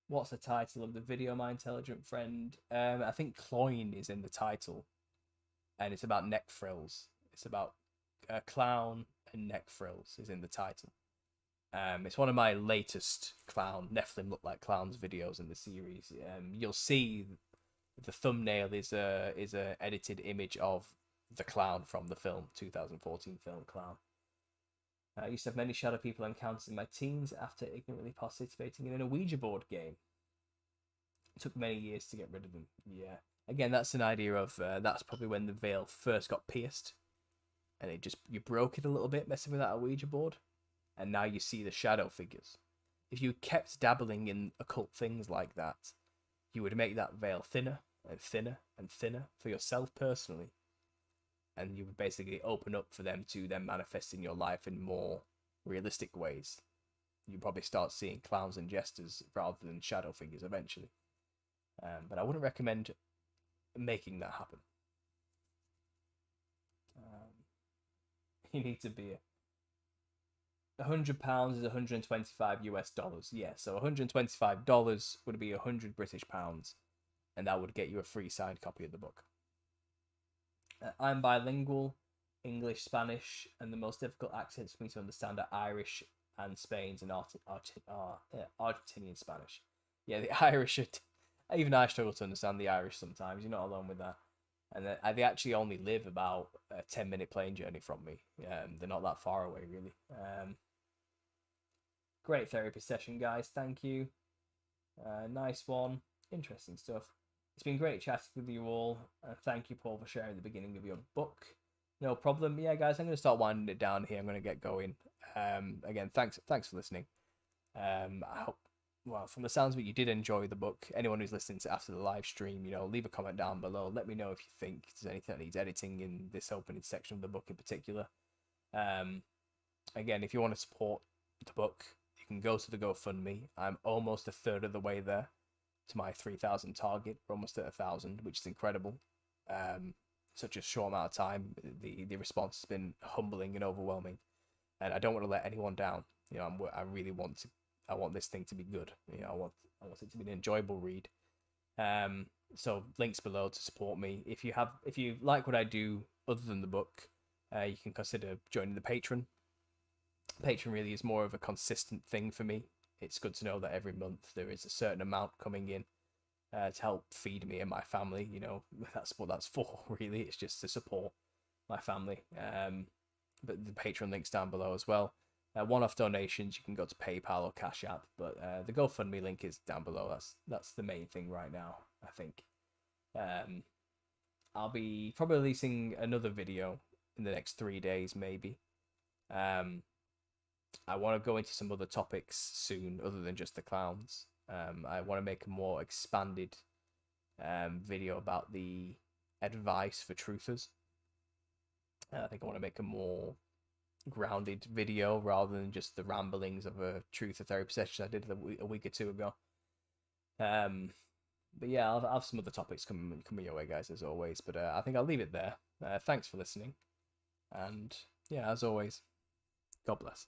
What's the title of the video, my intelligent friend? I think Cloyne is in the title, and it's about neck frills. It's about a clown and neck frills is in the title. It's one of my latest clown Nephilim look like clowns videos in the series. You'll see the thumbnail is a edited image of the clown from the film 2014 film Clown. I used to have many shadow people encounters in my teens after ignorantly participating in a Ouija board game. It took many years to get rid of them. Yeah. Again, that's an idea of that's probably when the veil first got pierced, and you broke it a little bit messing with that Ouija board, and now you see the shadow figures. If you kept dabbling in occult things like that, you would make that veil thinner and thinner and thinner for yourself personally. And you would basically open up for them to then manifest in your life in more realistic ways. You probably start seeing clowns and jesters rather than shadow figures eventually. But I wouldn't recommend making that happen. You need to be £100 is 125 US dollars. Yeah, so $125 would be 100 British pounds, and that would get you a free signed copy of the book. I'm bilingual, English, Spanish, and the most difficult accents for me to understand are Irish and Spain's and Argentinian Spanish. Yeah, the Irish, even I struggle to understand the Irish sometimes. You're not alone with that. And they actually only live about a 10-minute plane journey from me. They're not that far away, really. Great therapy session, guys. Thank you. Nice one. Interesting stuff. It's been great chatting with you all. Thank you, Paul, for sharing the beginning of your book. No problem. Yeah, guys, I'm going to start winding it down here. I'm going to get going. Again, thanks for listening. I hope, well, from the sounds of it, you did enjoy the book. Anyone who's listening to after the live stream, leave a comment down below. Let me know if you think there's anything that needs editing in this opening section of the book in particular. Again, if you want to support the book, you can go to the GoFundMe. I'm almost a third of the way there to my 3,000 target. We're almost at 1,000, which is incredible. Such a short amount of time. The response has been humbling and overwhelming, and I don't want to let anyone down. I really want to. I want this thing to be good. I want it to be an enjoyable read. So links below to support me. If you like what I do other than the book, you can consider joining the Patreon. Patreon really is more of a consistent thing for me. It's good to know that every month there is a certain amount coming in to help feed me and my family. That's what that's for, really. It's just to support my family. But the Patreon link's down below as well. One-off donations, you can go to PayPal or Cash App, but the GoFundMe link is down below. That's the main thing right now, I think. I'll be probably releasing another video in the next 3 days, maybe. I want to go into some other topics soon, other than just the clowns. I want to make a more expanded video about the advice for truthers. I think I want to make a more grounded video rather than just the ramblings of a truth or therapy session I did a week or two ago. But yeah, I'll have some other topics coming your way, guys, as always. But I think I'll leave it there. Thanks for listening, and yeah, as always, God bless.